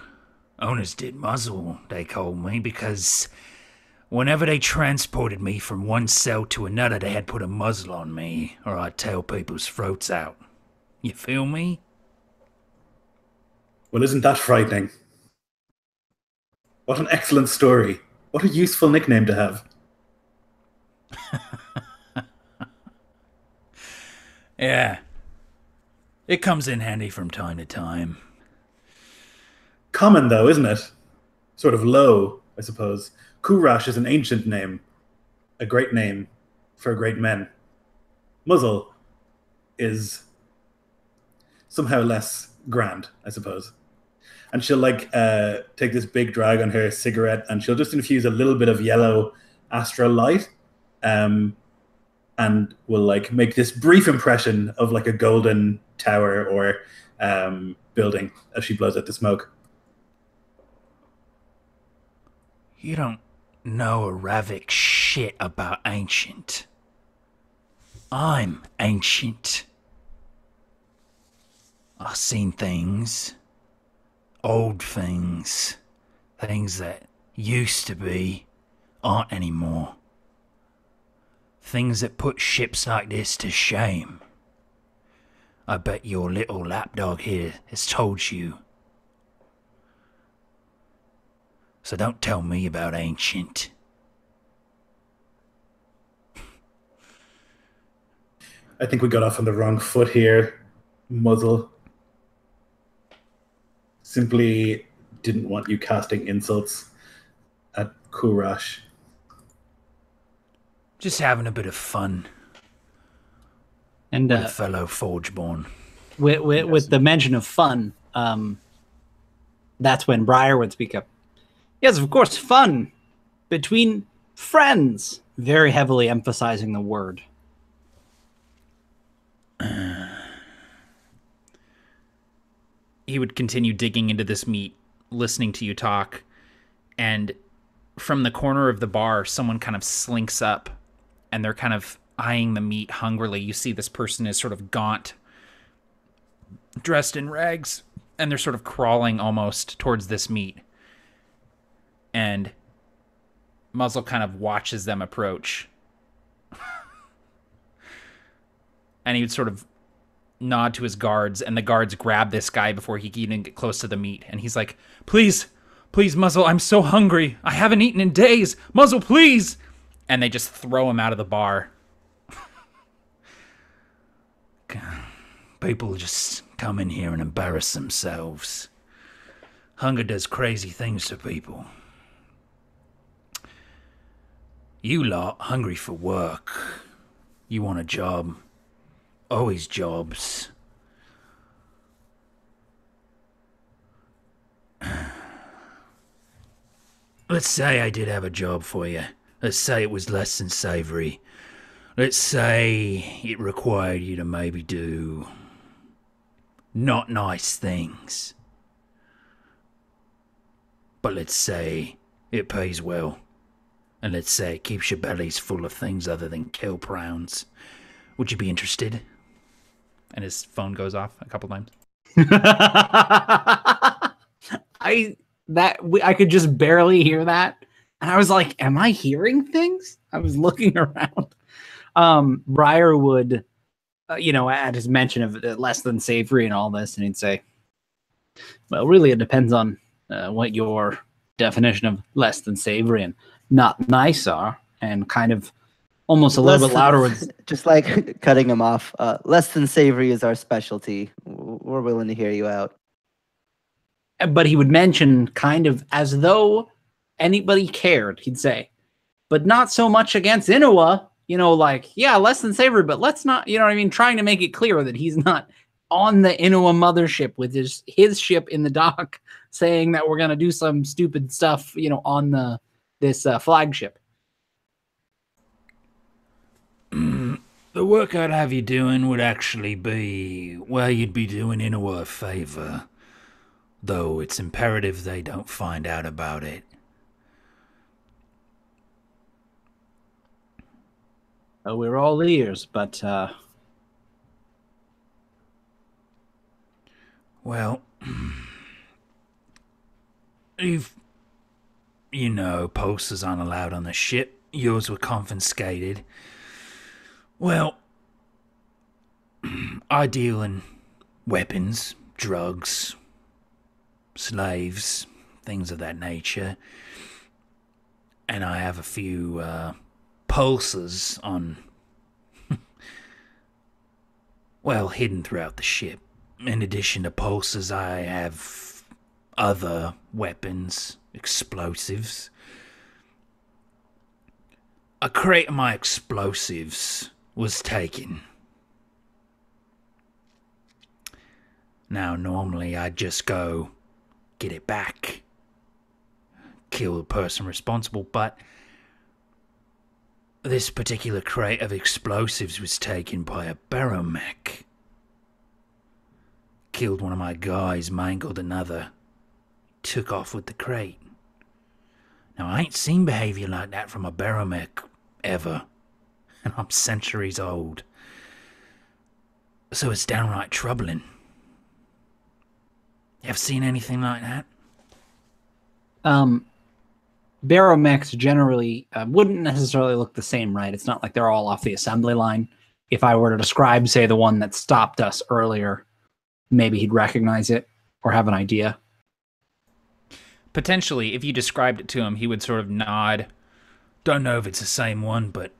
Owners did. Muzzle, they called me, because whenever they transported me from one cell to another, they had put a muzzle on me, or I'd tear people's throats out. You feel me? Well, isn't that frightening? What an excellent story. What a useful nickname to have. Yeah. It comes in handy from time to time. Common, though, isn't it? Sort of low, I suppose. Kurash is an ancient name. A great name for great men. Muzzle is somehow less grand, I suppose. And she'll take this big drag on her cigarette, and she'll just infuse a little bit of yellow astral light, and will make this brief impression of a golden tower or building as she blows out the smoke. You don't know a Ravik shit about ancient. I'm ancient. I've seen things. Old things. Things that used to be aren't anymore. Things that put ships like this to shame. I bet your little lapdog here has told you. So don't tell me about ancient. I think we got off on the wrong foot here, Muzzle. Simply didn't want you casting insults at Kurash. Just having a bit of fun. And with a fellow Forgeborn. With the mention of fun, that's when Briar would speak up. Yes, of course, fun between friends. Very heavily emphasizing the word. He would continue digging into this meat, listening to you talk, and from the corner of the bar, someone kind of slinks up, and they're kind of eyeing the meat hungrily. You see this person is sort of gaunt, dressed in rags, and they're sort of crawling almost towards this meat. And Muzzle kind of watches them approach. And he would sort of nod to his guards, and the guards grab this guy before he can even get close to the meat. And he's like, "Please, please, Muzzle, I'm so hungry. I haven't eaten in days. Muzzle, please!" And they just throw him out of the bar. People just come in here and embarrass themselves. Hunger does crazy things to people. You lot hungry for work. You want a job. Always jobs. Let's say I did have a job for you. Let's say it was less than savory. Let's say it required you to maybe do not nice things. But let's say it pays well. And let's say it keeps your bellies full of things other than kill browns. Would you be interested? And his phone goes off a couple times. I could just barely hear that. And I was like, am I hearing things? I was looking around. Briar would, at his mention of less than savory and all this, and he'd say, Well, really, it depends on what your definition of less than savory and not nice are, and kind of almost a little bit louder with just like cutting him off. Less than savory is our specialty. We're willing to hear you out. but he would mention kind of as though anybody cared. He'd say, but not so much against Inuwa. You know, like, yeah, less than savory, but let's not, you know what I mean? Trying to make it clear that he's not on the Inuwa mothership with his ship in the dock saying that we're going to do some stupid stuff, you know, on this flagship. The work I'd have you doing would actually be, well, you'd be doing Inuwa a favor. Though it's imperative they don't find out about it. We're all ears, but well, you know, posters aren't allowed on the ship. Yours were confiscated. Well, I deal in weapons, drugs, slaves, things of that nature. And I have a few pulses on, well, hidden throughout the ship. In addition to pulses, I have other weapons, explosives. A crate of my explosives was taken. Now, normally I'd just go get it back, kill the person responsible, but this particular crate of explosives was taken by a Barrowmech. Killed one of my guys, mangled another, took off with the crate. Now, I ain't seen behavior like that from a Barrowmech ever, and I'm centuries old. So it's downright troubling. You ever seen anything like that? Barrowmechs generally wouldn't necessarily look the same, right? It's not like they're all off the assembly line. If I were to describe, say, the one that stopped us earlier, maybe he'd recognize it or have an idea. Potentially, if you described it to him, he would sort of nod. Don't know if it's the same one, but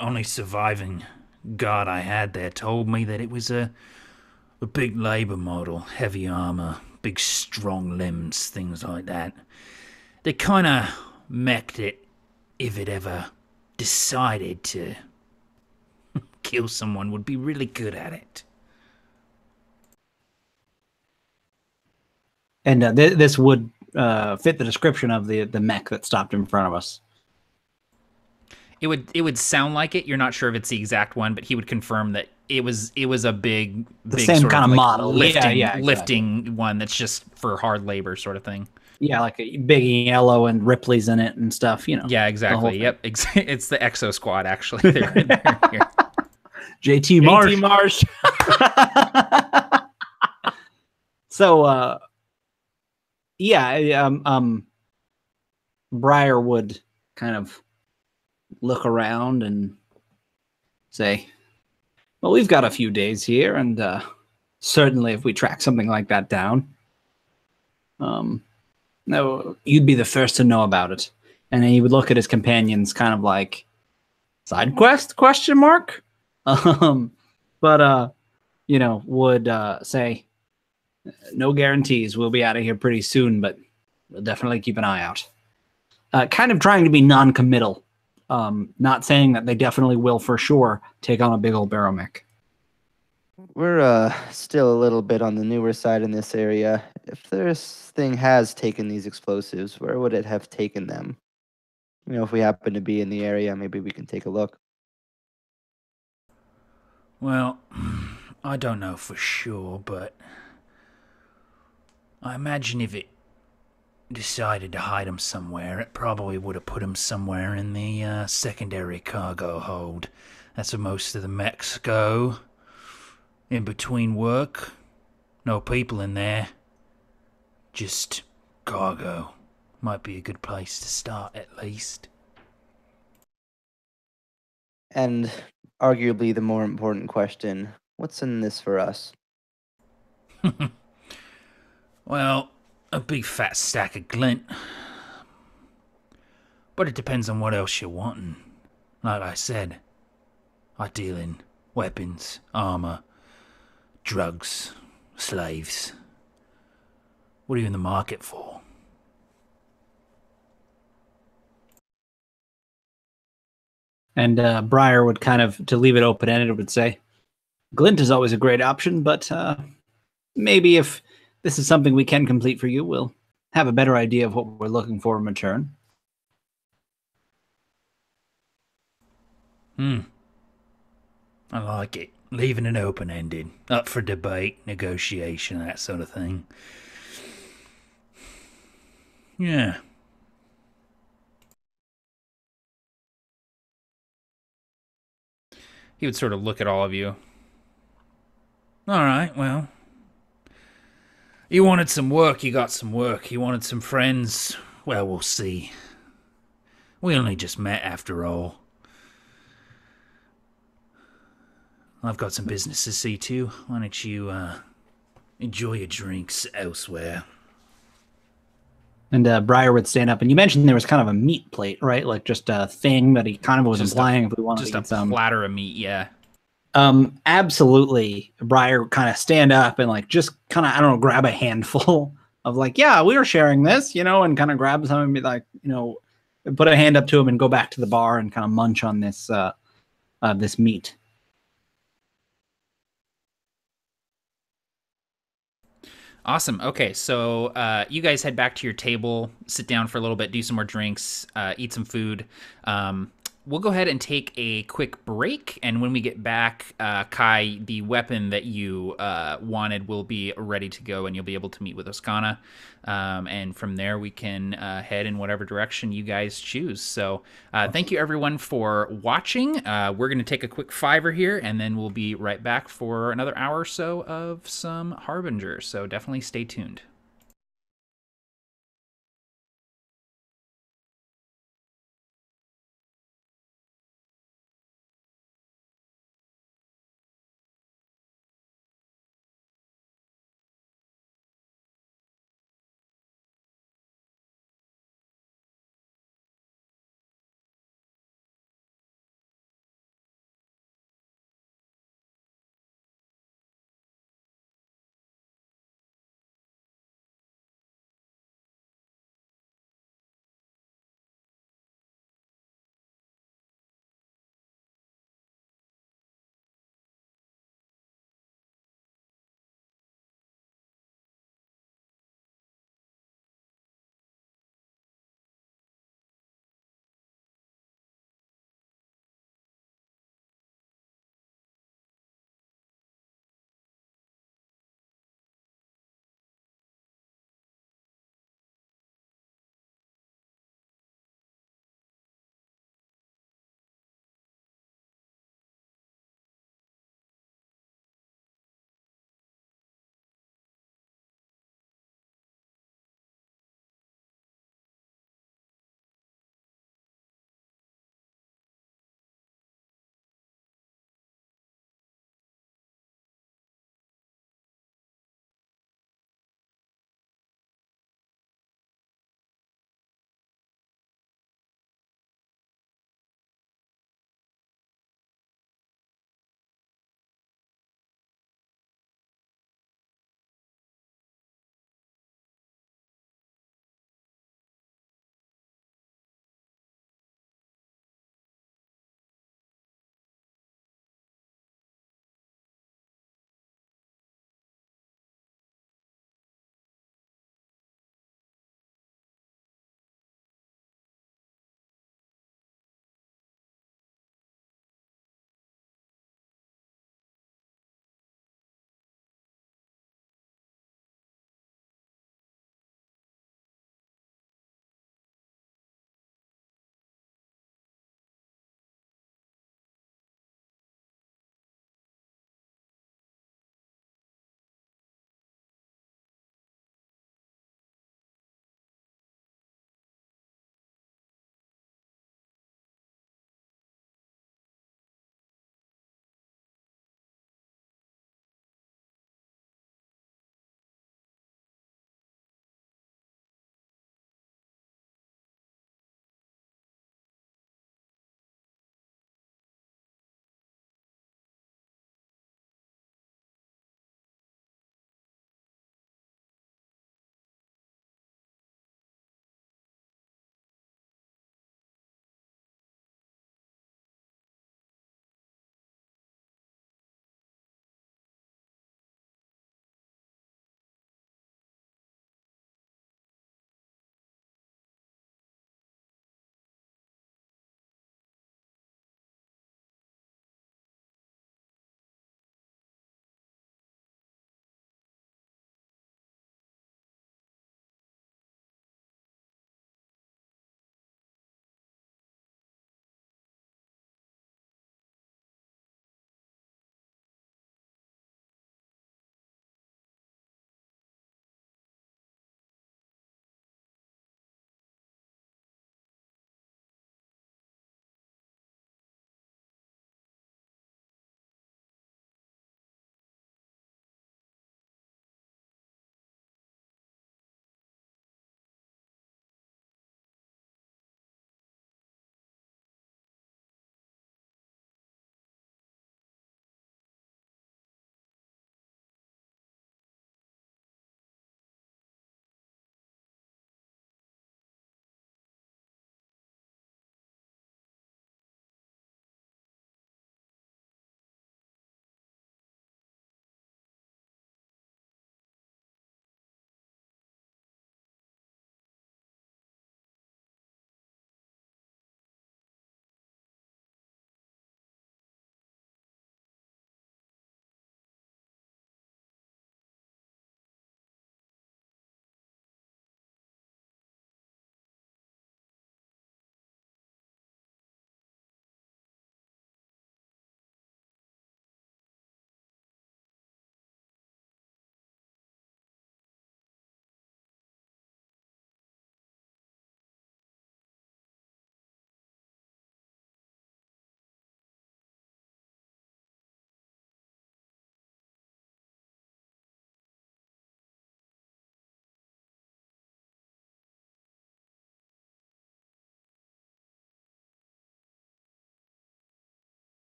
only surviving guard I had there told me that it was a big labor model, heavy armor, big strong limbs, things like that. They kind of mech'd it if it ever decided to kill someone, would be really good at it. And this would fit the description of the mech that stopped in front of us. It would sound like it. You're not sure if it's the exact one, but he would confirm that it was a big same sort kind of like model. lifting, Exactly. lifting one that's just for hard labor sort of thing. Yeah, like a big yellow and Ripley's in it and stuff, you know. Yeah, exactly. Yep. It's the Exo Squad, actually. They're here. JT Marsh. JT Marsh. So, yeah, Briar would kind of look around and say, well, we've got a few days here, and certainly if we track something like that down, no, you'd be the first to know about it. And then he would look at his companions kind of like, side quest, question mark? But, you know, would say, no guarantees. We'll be out of here pretty soon, but we'll definitely keep an eye out. Kind of trying to be non-committal. Not saying that they definitely will for sure take on a big old Barrowmech. We're still a little bit on the newer side in this area. If this thing has taken these explosives, where would it have taken them? You know, if we happen to be in the area, maybe we can take a look. Well, I don't know for sure, but I imagine if it decided to hide him somewhere, it probably would have put him somewhere in the secondary cargo hold. That's where most of the mechs go. In between work. No people in there. Just cargo. Might be a good place to start, at least. And arguably the more important question, what's in this for us? Well, a big fat stack of glint. But it depends on what else you're wanting. Like I said, I deal in weapons, armor, drugs, slaves. What are you in the market for? And Briar would kind of, to leave it open-ended, would say, Glint is always a great option, but maybe if this is something we can complete for you, we'll have a better idea of what we're looking for in return. I like it. Leaving it open-ended. Up for debate, negotiation, that sort of thing. Yeah. He would sort of look at all of you. All right, well. You wanted some work, you got some work. You wanted some friends, well, we'll see. We only just met after all. I've got some business to see too. Why don't you enjoy your drinks elsewhere? And Briar would stand up, and you mentioned there was kind of a meat plate, right? Like just a thing that he kind of was implying if we wanted to get some. Just a platter of meat, yeah. Absolutely. Briar kind of stand up and like just kind of, I don't know, grab a handful of like, yeah, we were sharing this, and kind of grab some and be like, put a hand up to him and go back to the bar and kind of munch on this this meat. Awesome. Okay, so you guys head back to your table, sit down for a little bit, do some more drinks, eat some food. We'll go ahead and take a quick break, and when we get back, Kai, the weapon that you wanted will be ready to go, and you'll be able to meet with Oskana. And from there, we can head in whatever direction you guys choose. So thank you, everyone, for watching. We're going to take a quick fiver here, and then we'll be right back for another hour or so of some Harbinger. So definitely stay tuned.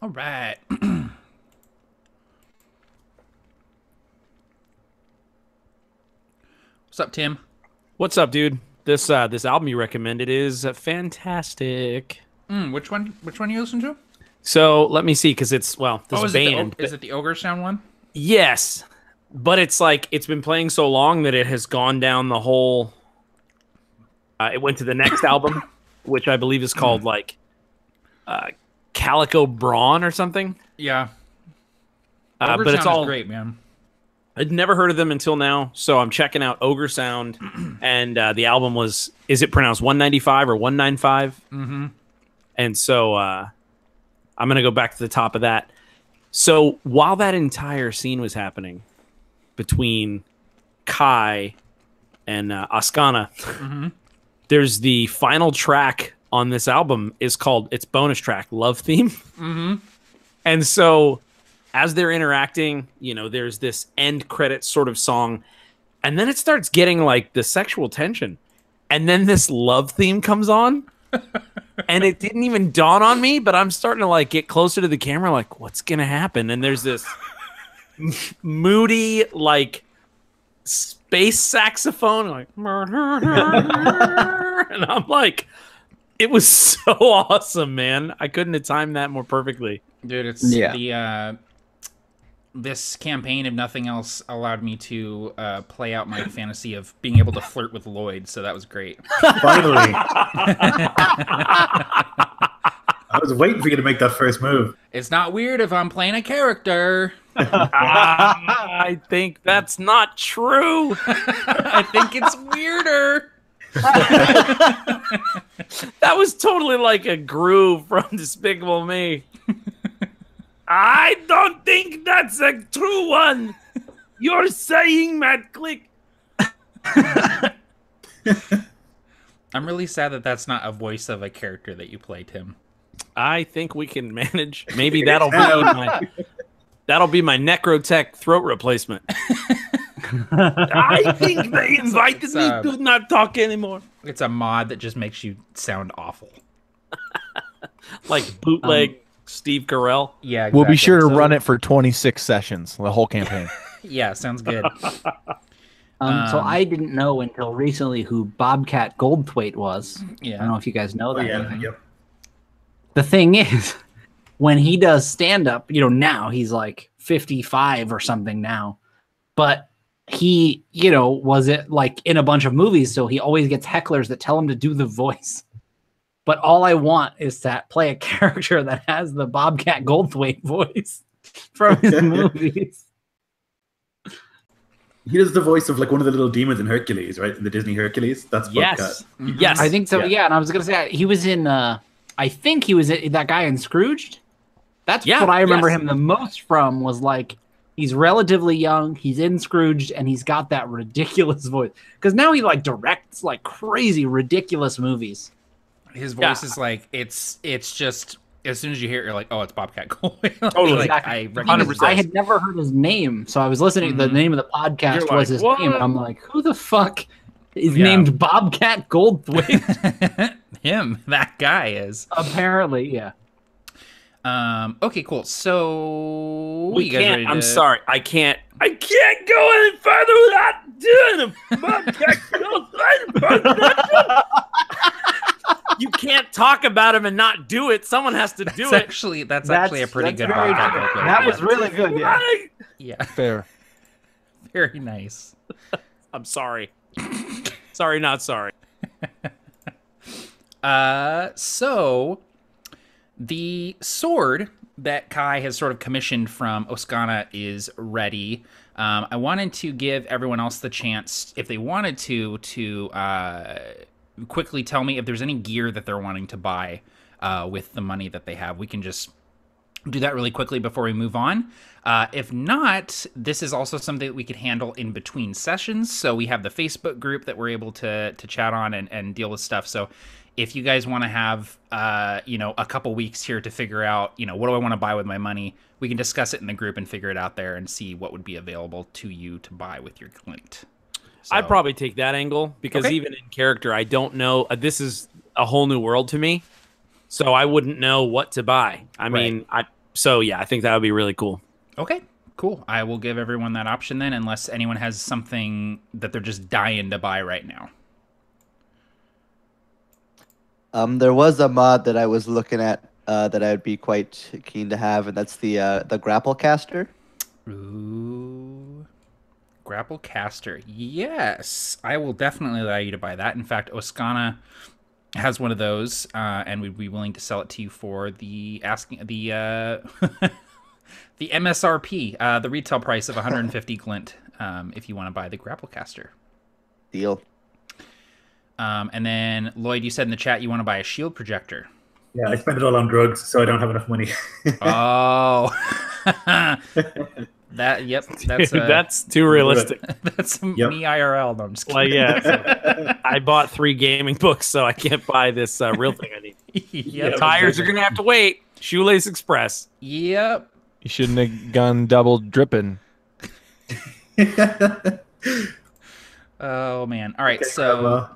All right. What's up, Tim? What's up, dude? This album you recommended is fantastic. Which one? Which one you listen to? So let me see, because it's this is band. Is it the Ogre Sound one? Yes, but it's like it's been playing so long that it has gone down the whole. It went to the next album, which I believe is called Calico Brawn or something. Yeah. But Sound it's all is great, man. I'd never heard of them until now, so I'm checking out Ogre Sound, and the album is it pronounced 195 or 195? Mm-hmm. And so I'm going to go back to the top of that. So while that entire scene was happening between Kai and Ascana, there's the final track on this album is called, its bonus track, Love Theme. Mm-hmm. And so as they're interacting, there's this end credit sort of song, and then it starts getting like the sexual tension. And then this love theme comes on. And it didn't even dawn on me, but I'm starting to like get closer to the camera, like, what's gonna happen? And there's this moody, like, space saxophone, like, and I'm like, it was so awesome, man. I couldn't have timed that more perfectly. Dude, it's the this campaign, if nothing else, allowed me to play out my fantasy of being able to flirt with Lloyd, so that was great. Finally. I was waiting for you to make that first move. It's not weird if I'm playing a character. I think that's not true. I think it's weirder. That was totally like a groove from Despicable Me. I don't think that's a true one. You're saying, Matt Click. I'm really sad that that's not a voice of a character that you play, Tim. I think we can manage. Maybe that'll be my necro-tech throat replacement. I think they invited me to not talk anymore. It's a mod that just makes you sound awful. Like bootleg Steve Carell. Yeah, exactly. We'll be sure to run it for 26 sessions, the whole campaign. Yeah, sounds good. So I didn't know until recently who Bobcat Goldthwait was. Yeah. I don't know if you guys know that. Yep. The thing is, when he does stand-up, now he's like 55 or something now. But he, was it like in a bunch of movies, so he always gets hecklers that tell him to do the voice. But all I want is to play a character that has the Bobcat Goldthwait voice from his movies. He does the voice of like one of the little demons in Hercules, right? In the Disney Hercules. That's Yes. Bobcat. Yes. I think so, yeah. And I was going to say, he was in, I think he was that guy in Scrooged. That's what I remember him the most from, was like, he's relatively young, he's in Scrooged, and he's got that ridiculous voice. Because now he like directs like crazy, ridiculous movies. His voice is like, it's just, as soon as you hear it, you're like, oh, it's Bobcat Goldthwait. Totally. Exactly. I had never heard his name, so I was listening. The name of the podcast was his name, and I'm like, who the fuck is named Bobcat Goldthwait? Him, that guy is. Apparently, yeah. Okay, cool. So We you guys ready can't. I'm to- sorry. I can't go any further without doing a Bobcat Goldthwait. You can't talk about him and not do it. Someone has to do it. That's actually a pretty good very Bobcat good. Goldthwait. That was really good, yeah. Yeah, Fair. very nice. I'm sorry. Sorry, not sorry. So the sword that Kai has sort of commissioned from Oscana is ready. I wanted to give everyone else the chance, if they wanted to quickly tell me if there's any gear that they're wanting to buy with the money that they have. We can just do that really quickly before we move on. If not, this is also something that we could handle in between sessions. So we have the Facebook group that we're able to chat on and deal with stuff. So if you guys want to have, a couple weeks here to figure out, what do I want to buy with my money, we can discuss it in the group and figure it out there and see what would be available to you to buy with your glint. So, I'd probably take that angle because even in character, I don't know. This is a whole new world to me. So I wouldn't know what to buy. I mean, So yeah, I think that would be really cool. Okay, cool. I will give everyone that option then, unless anyone has something that they're just dying to buy right now. There was a mod that I was looking at that I would be quite keen to have, and that's the grapple caster. Ooh. Grapple caster. Yes, I will definitely allow you to buy that. In fact, Oscana has one of those, and we'd be willing to sell it to you for the the MSRP, the retail price of 150 glint, if you want to buy the grapple caster. Deal. And then Lloyd, you said in the chat you want to buy a shield projector. Yeah, I spend it all on drugs, so I don't have enough money. Oh, That's too realistic. That's me IRL. No, I'm just kidding. Like, yeah, I bought 3 gaming books, so I can't buy this real thing I need. Yep. Tires are gonna have to wait. Shoelace Express. Yep. You shouldn't have gone double dripping. Oh man. All right, so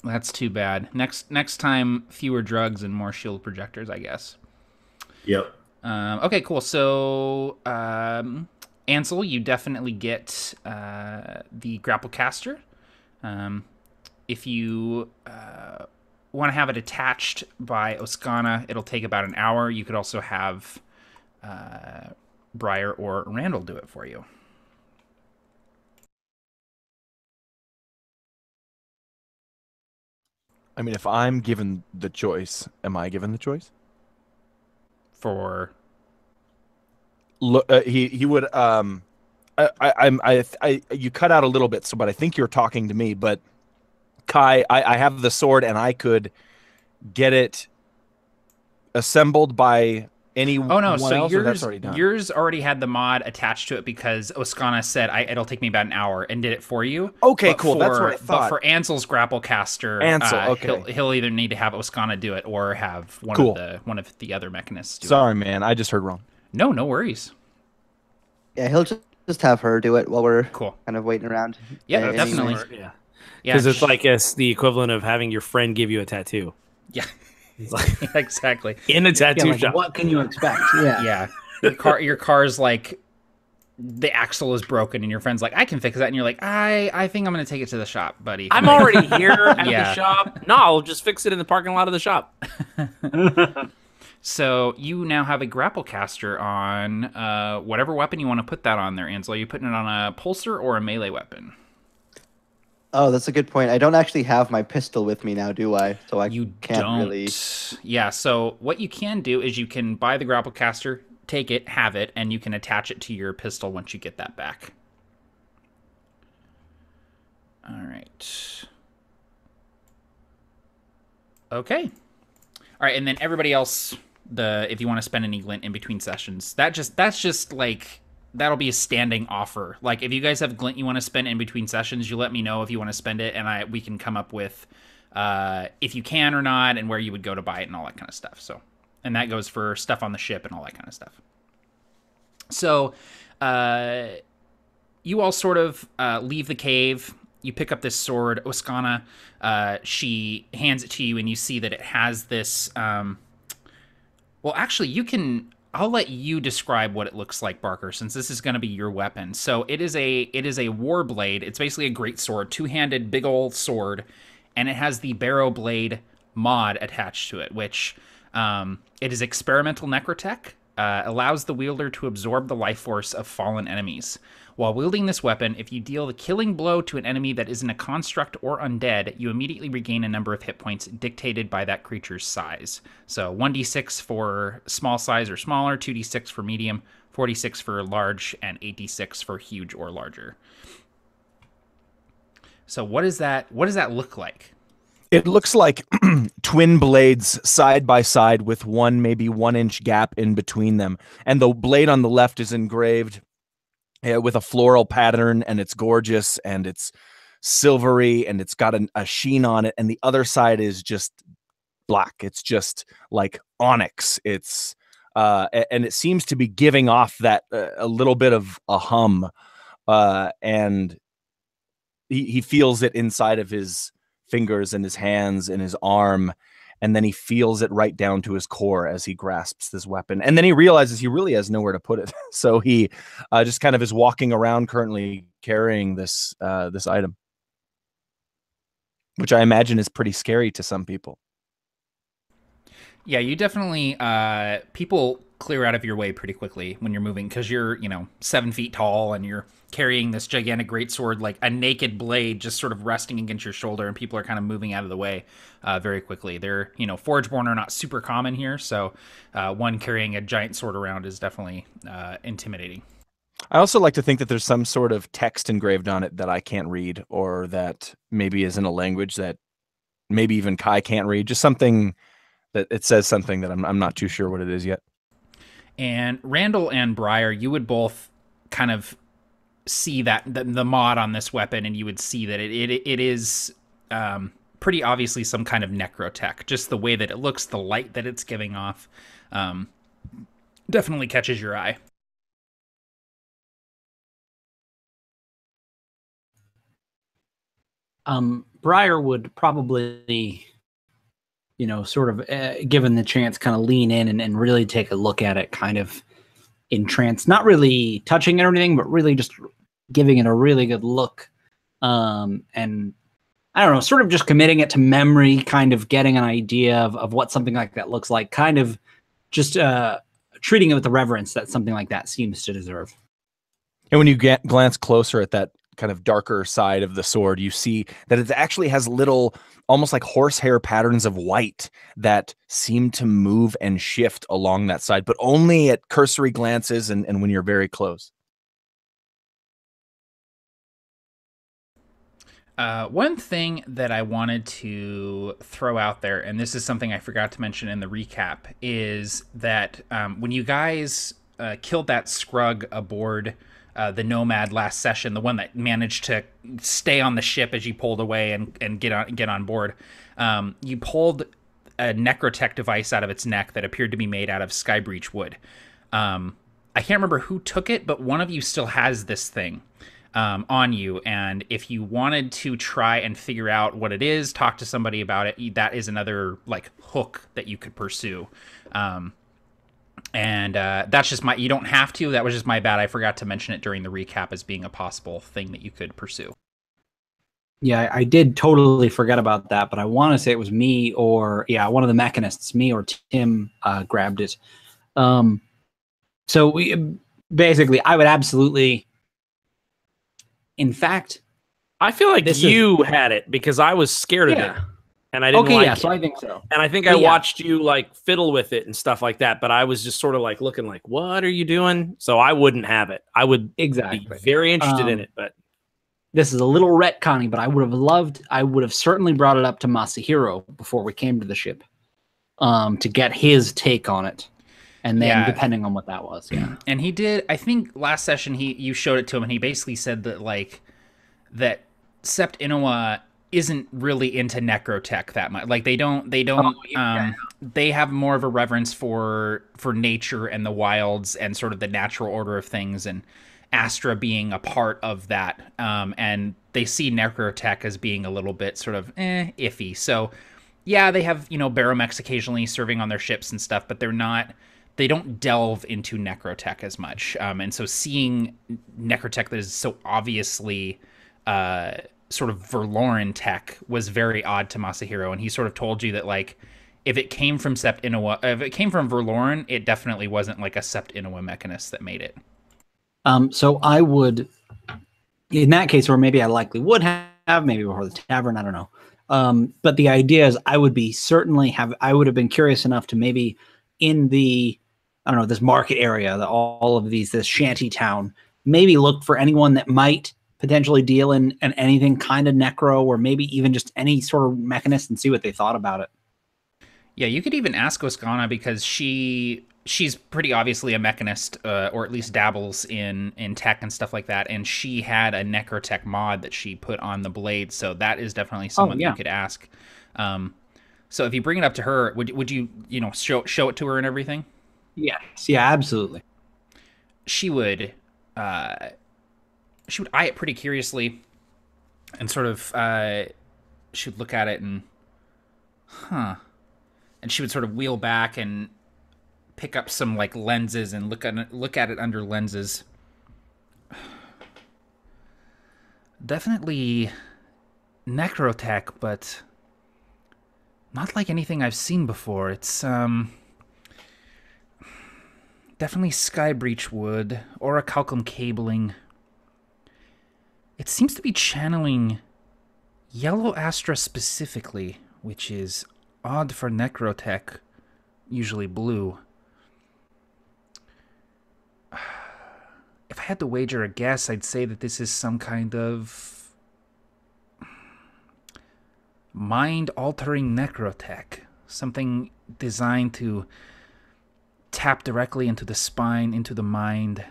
that's too bad. Next time, fewer drugs and more shield projectors, I guess. Yep. Okay, cool. So, Ansel, you definitely get the grapple caster. If you want to have it attached by Oscana, it'll take about an hour. You could also have Briar or Randall do it for you. I mean, if I'm given the choice, am I given the choice? For he would you cut out a little bit, so but I think you're talking to me. But Kai, I have the sword, and I could get it assembled by anyone. Oh no, else, so or that's already done? yours already had the mod attached to it because Oscana said it'll take me about an hour and did it for you. Okay, But cool. That's what I thought. But for Ansel's grapple caster, Ansel, okay. he'll either need to have Oscana do it or have one of the other mechanists do it. Sorry, man, I just heard wrong. No worries. Yeah, he'll just have her do it while we're Cool. kind of waiting around. Yeah, Anyway. definitely. Yeah, Yeah, because it's like the equivalent of having your friend give you a tattoo. Yeah, It's like exactly. in a tattoo like, shop. what can you expect? Yeah. Yeah, your car's like the axle is broken, and your friend's like, I can fix that, and you're like, I think I'm gonna take it to the shop, buddy. I'm already here at Yeah. the shop. No, I'll just fix it in the parking lot of the shop. So you now have a grapple caster on whatever weapon you want to put that on there, Ansel. Are you putting it on a pulsar or a melee weapon? Oh, that's a good point. I don't actually have my pistol with me now, do I? So You can't don't. really. Yeah, so what you can do is you can buy the grapple caster, take it, have it, and you can attach it to your pistol once you get that back. All right. Okay. All right, and then everybody else, if you want to spend any glint in between sessions, that's just like, that'll be a standing offer. Like, if you guys have glint you want to spend in between sessions, you let me know if you want to spend it, and we can come up with if you can or not, and where you would go to buy it and all that kind of stuff. So, and that goes for stuff on the ship and all that kind of stuff. So, you all sort of leave the cave. You pick up this sword. Oscana, she hands it to you, and you see that it has this. Well, actually, I'll let you describe what it looks like, Barker, since this is going to be your weapon. So it is a war blade. It's basically a great sword, two-handed, big old sword, and it has the Barrowblade mod attached to it, which it is experimental necro-tech. Allows the wielder to absorb the life force of fallen enemies. While wielding this weapon, if you deal the killing blow to an enemy that isn't a construct or undead, you immediately regain a number of hit points dictated by that creature's size. So 1d6 for small size or smaller, 2d6 for medium, 4d6 for large, and 8d6 for huge or larger. So what does that look like? It looks like twin blades side by side with maybe 1 inch gap in between them. And the blade on the left is engraved with a floral pattern, and it's gorgeous, and it's silvery, and it's got a sheen on it. And the other side is just black. It's just like onyx. It's and it seems to be giving off that a little bit of a hum, and he feels it inside of his fingers and his hands and his arm, and then he feels it right down to his core as he grasps this weapon. And then he realizes he really has nowhere to put it. So he just kind of is walking around currently carrying this this item, which I imagine is pretty scary to some people. Yeah, you definitely people clear out of your way pretty quickly when you're moving because you're 7 feet tall and you're carrying this gigantic greatsword, like a naked blade just sort of resting against your shoulder, and people are kind of moving out of the way very quickly. They're Forgeborn are not super common here, so one carrying a giant sword around is definitely intimidating. I also like to think that there's some sort of text engraved on it that I can't read, or that maybe is in a language that maybe even Kai can't read. Just something that it says something that I'm not too sure what it is yet. And Randall and Briar, you would both kind of see that the mod on this weapon, and you would see that it is pretty obviously some kind of necro-tech. Just the way that it looks, the light that it's giving off, definitely catches your eye. Briar would probably, sort of given the chance, kind of lean in and really take a look at it, kind of in trance, not really touching it or anything, but really just giving it a really good look. And I don't know, sort of just committing it to memory, kind of getting an idea of what something like that looks like, kind of just treating it with the reverence that something like that seems to deserve. And when you glance closer at that kind of darker side of the sword, you see that it actually has little, almost like horsehair patterns of white that seem to move and shift along that side, but only at cursory glances and when you're very close. One thing that I wanted to throw out there, and this is something I forgot to mention in the recap, is that when you guys killed that scrug aboard the Nomad last session, the one that managed to stay on the ship as you pulled away and get on board, you pulled a necro-tech device out of its neck that appeared to be made out of Skybreach wood. I can't remember who took it, but one of you still has this thing on you, and if you wanted to try and figure out what it is, talk to somebody about it, that is another like hook that you could pursue. And that's just you don't have to. That was just my bad. I forgot to mention it during the recap as being a possible thing that you could pursue. Yeah, I did totally forget about that, but I want to say it was me or, one of the mechanists, me or Tim grabbed it. So basically, I would absolutely... In fact... I feel like you had it because I was scared of it. And I didn't like it. So I think so. And I think I watched you like fiddle with it and stuff like that, but I was just sort of like looking like, what are you doing? So I wouldn't have it. I would be very interested in it, but this is a little retconning, but I would have certainly brought it up to Masahiro before we came to the ship to get his take on it. And then depending on what that was. Yeah. And he did, I think last session you showed it to him and he basically said that that Sept Inuwa isn't really into necro-tech that much. Like they don't they have more of a reverence for nature and the wilds and sort of the natural order of things, and Astra being a part of that. And they see necro-tech as being a little bit sort of iffy. So yeah, they have, Barrowmechs occasionally serving on their ships and stuff, but they don't delve into necro-tech as much. And so seeing necro-tech that is so obviously sort of Verloren tech was very odd to Masahiro, and he sort of told you that like if it came from Sept Inuwa, if it came from Verloren, it definitely wasn't like a Sept Inuwa mechanist that made it. So I would, in that case, or maybe I likely would have, maybe before the tavern, I don't know. But the idea is I would have been curious enough to maybe in the, I don't know, this market area, all of these, this shanty town, maybe look for anyone that might potentially deal in anything kind of necro, or maybe even just any sort of mechanist, and see what they thought about it. Yeah, you could even ask Oskana because she's pretty obviously a mechanist, or at least dabbles in tech and stuff like that, and she had a necro-tech mod that she put on the blade, so that is definitely someone that you could ask. So if you bring it up to her, would you show it to her and everything? Yes, yeah, absolutely. She would eye it pretty curiously and sort of she would look at it and and she would sort of wheel back and pick up some like lenses and look at it under lenses. Definitely necro-tech, but not like anything I've seen before. It's definitely sky breach wood, orichalcum cabling. It seems to be channeling yellow astra specifically, which is odd for necro-tech, usually blue. If I had to wager a guess, I'd say that this is some kind of mind-altering necro-tech. Something designed to tap directly into the spine, into the mind.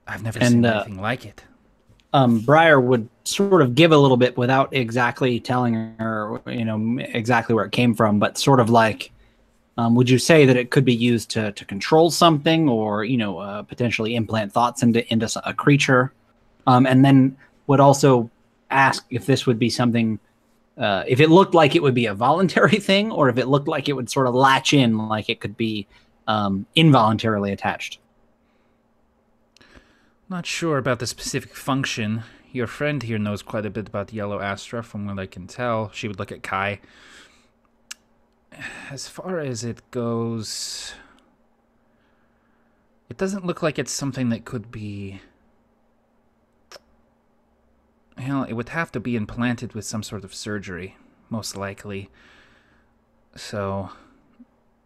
I've never seen anything like it. Briar would sort of give a little bit without exactly telling her, exactly where it came from, but sort of like, would you say that it could be used to control something, or potentially implant thoughts into a creature? And then would also ask if this would be something, if it looked like it would be a voluntary thing, or if it looked like it would sort of latch in, like it could be involuntarily attached. Not sure about the specific function. Your friend here knows quite a bit about yellow astra, from what I can tell. She would look at Kai. As far as it goes, it doesn't look like it's something that could be... Well, it would have to be implanted with some sort of surgery, most likely. So,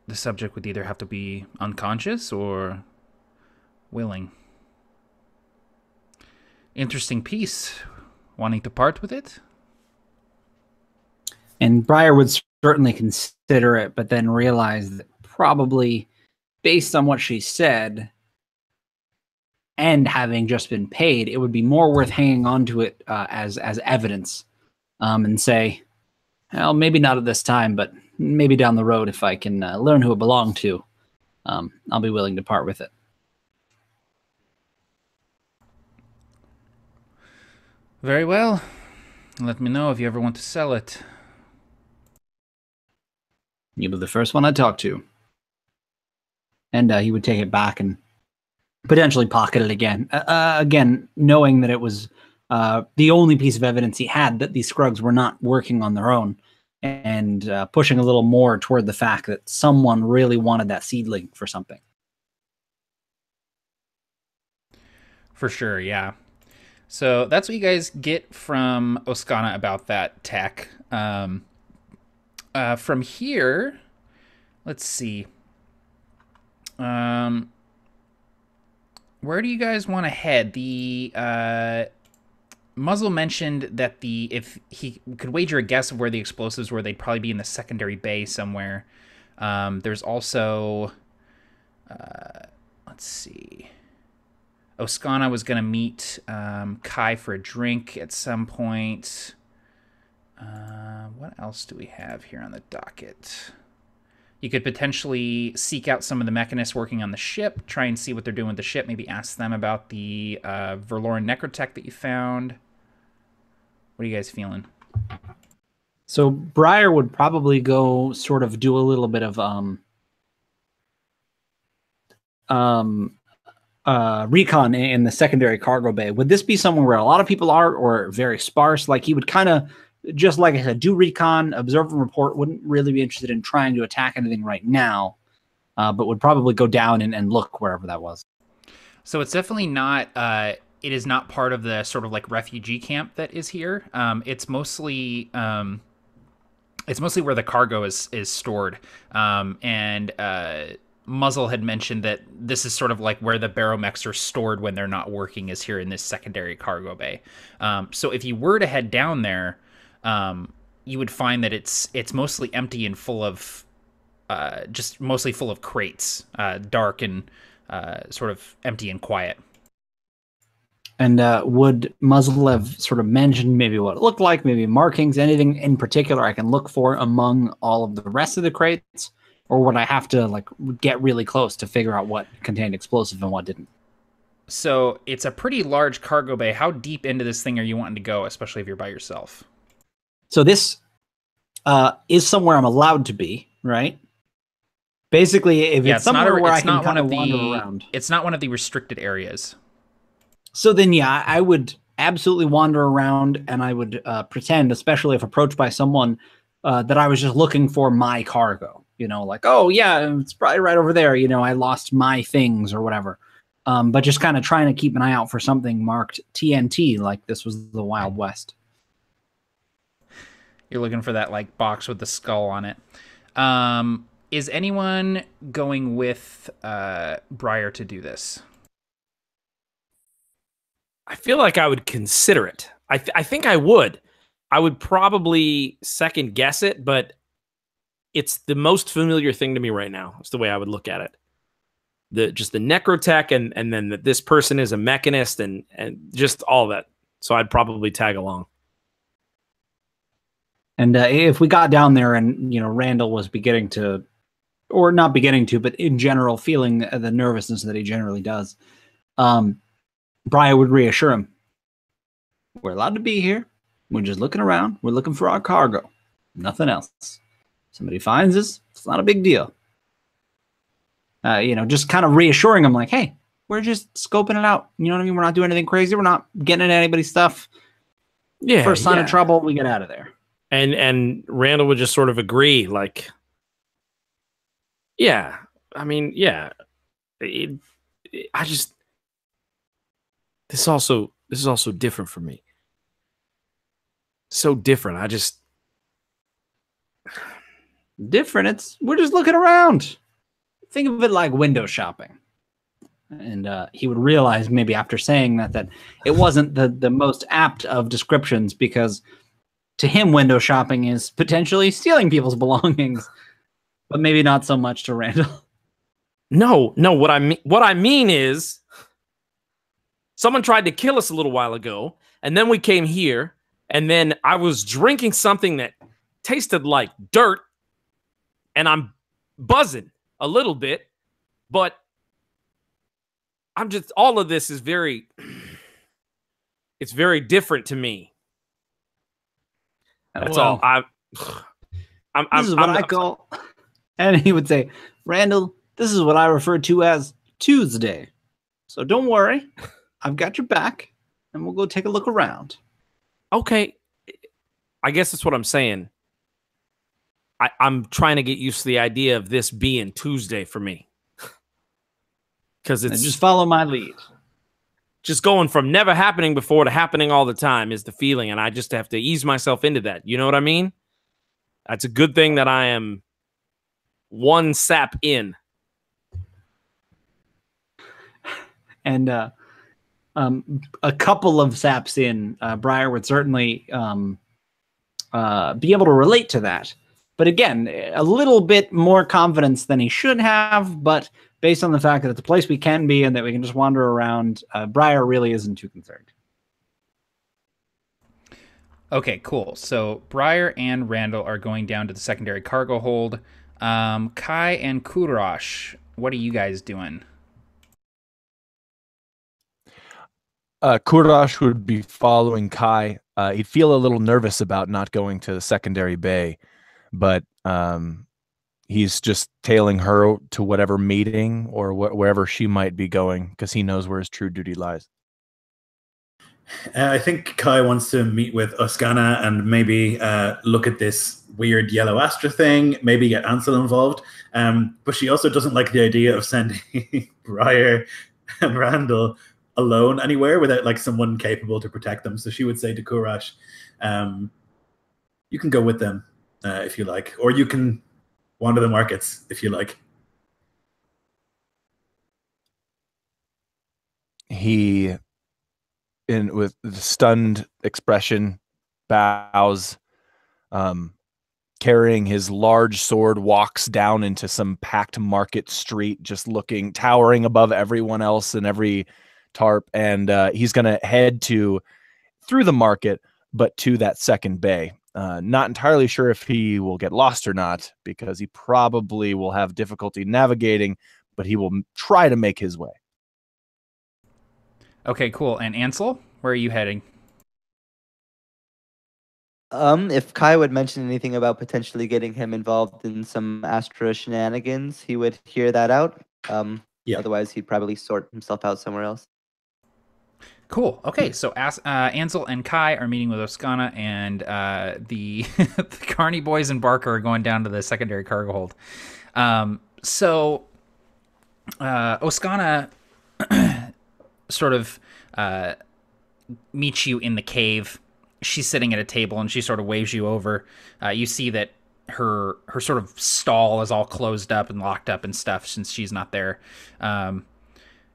the subject would either have to be unconscious or willing. Interesting piece. Wanting to part with it? And Briar would certainly consider it, but then realize that probably, based on what she said, and having just been paid, it would be more worth hanging on to it as evidence, and say, well, maybe not at this time, but maybe down the road, if I can learn who it belonged to, I'll be willing to part with it. Very well. Let me know if you ever want to sell it. You'll be the first one I talk to. And he would take it back and potentially pocket it again. Again, knowing that it was the only piece of evidence he had that these Scrugs were not working on their own, and pushing a little more toward the fact that someone really wanted that seedling for something. For sure, yeah. So that's what you guys get from Oskana about that tech. From here, let's see. Where do you guys want to head? The Muzzle mentioned that if he could wager a guess of where the explosives were, they'd probably be in the secondary bay somewhere. There's also, let's see. Oskana was going to meet Kai for a drink at some point. What else do we have here on the docket? You could potentially seek out some of the mechanists working on the ship, try and see what they're doing with the ship, maybe ask them about the Verloren necro-tech that you found. What are you guys feeling? So Briar would probably go sort of do a little bit of recon in the secondary cargo bay. Would this be somewhere where a lot of people are, or very sparse? Like he would kind of, just like I said, do recon, observe and report. Wouldn't really be interested in trying to attack anything right now, but would probably go down and look wherever that was. So it's definitely not. It is not part of the sort of like refugee camp that is here. It's mostly where the cargo is stored. Muzzle had mentioned that this is sort of like where the Barrowmechs are stored when they're not working, is here in this secondary cargo bay. So if you were to head down there, you would find that it's mostly empty and full of just mostly full of crates, dark and sort of empty and quiet. And would Muzzle have sort of mentioned maybe what it looked like, maybe markings, anything in particular I can look for among all of the rest of the crates? Or would I have to like get really close to figure out what contained explosive and what didn't? So it's a pretty large cargo bay. How deep into this thing are you wanting to go, especially if you're by yourself? So this is somewhere I'm allowed to be, right? Basically, if it's somewhere where I can kind of wander around. It's not one of the restricted areas. So then, yeah, I would absolutely wander around, and I would pretend, especially if approached by someone, that I was just looking for my cargo. You know, like, oh, yeah, it's probably right over there. You know, I lost my things or whatever. But just kind of trying to keep an eye out for something marked TNT, like this was the Wild West. You're looking for that, like, box with the skull on it. Is anyone going with Briar to do this? I feel like I would consider it. I think I would. I would probably second guess it, but it's the most familiar thing to me right now. It's the way I would look at it. Just the necro-tech and then that this person is a mechanist and just all that. So I'd probably tag along. And if we got down there and, you know, Randall was beginning to, or not beginning to, but in general feeling the nervousness that he generally does, Briar would reassure him. We're allowed to be here. We're just looking around. We're looking for our cargo. Nothing else. Somebody finds us. It's not a big deal. You know, just kind of reassuring him like, hey, we're just scoping it out. You know what I mean? We're not doing anything crazy. We're not getting into anybody's stuff. Yeah. First sign of trouble, we get out of there. And Randall would just sort of agree, like, yeah, I mean, yeah. This is also different for me. So different. Different. We're just looking around. Think of it like window shopping. And he would realize maybe after saying that it wasn't the most apt of descriptions, because to him, window shopping is potentially stealing people's belongings, but maybe not so much to Randall. No. What I mean is, someone tried to kill us a little while ago, and then we came here, and then I was drinking something that tasted like dirt, and I'm buzzing a little bit, but all of this is it's very different to me. That's all. This is what I call, and he would say, Randall, this is what I refer to as Tuesday. So don't worry. I've got your back, and we'll go take a look around. Okay. I guess that's what I'm saying. I'm trying to get used to the idea of this being Tuesday for me. Because it's just follow my lead. Just going from never happening before to happening all the time is the feeling, and I just have to ease myself into that. You know what I mean? That's a good thing that I am one sap in. And a couple of saps in, Briar would certainly be able to relate to that. But again, a little bit more confidence than he should have, but based on the fact that it's a place we can be and that we can just wander around, Briar really isn't too concerned. Okay, cool. So Briar and Randall are going down to the secondary cargo hold. Kai and Kurash, what are you guys doing? Kurash would be following Kai. He'd feel a little nervous about not going to the secondary bay, but he's just tailing her to whatever meeting or wherever she might be going, because he knows where his true duty lies. I think Kai wants to meet with Oskana and maybe look at this weird yellow Astra thing, maybe get Ansel involved. But she also doesn't like the idea of sending Briar and Randall alone anywhere without like someone capable to protect them. So she would say to Kurash, you can go with them if you like, or you can wander the markets if you like. He, with the stunned expression, bows, carrying his large sword, walks down into some packed market street, just looking, towering above everyone else and every tarp, and he's going to head through the market, but to that second bay. Not entirely sure if he will get lost or not, because he probably will have difficulty navigating, but he will try to make his way. Okay, cool. And Ansel, where are you heading? If Kai would mention anything about potentially getting him involved in some Astra shenanigans, he would hear that out. Yeah. Otherwise, he'd probably sort himself out somewhere else. Cool. Okay, so Ansel and Kai are meeting with Oskana, and the the Carney boys and Barker are going down to the secondary cargo hold. So Oskana sort of meets you in the cave. She's sitting at a table, and she sort of waves you over. You see that her sort of stall is all closed up and locked up and stuff since she's not there.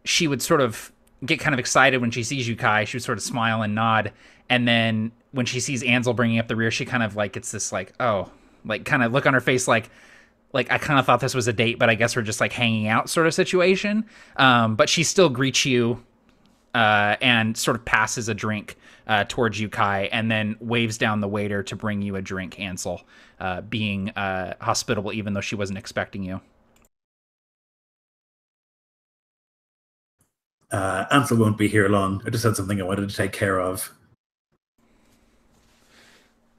She would sort of get kind of excited when she sees you, Kai. She would sort of smile and nod, and then when she sees Ansel bringing up the rear, she kind of like it's this like, oh, like kind of look on her face like I kind of thought this was a date, but I guess we're just like hanging out sort of situation. But she still greets you and sort of passes a drink towards you, Kai, and then waves down the waiter to bring you a drink, Ansel, being hospitable even though she wasn't expecting you. Ansel won't be here long. I just had something I wanted to take care of.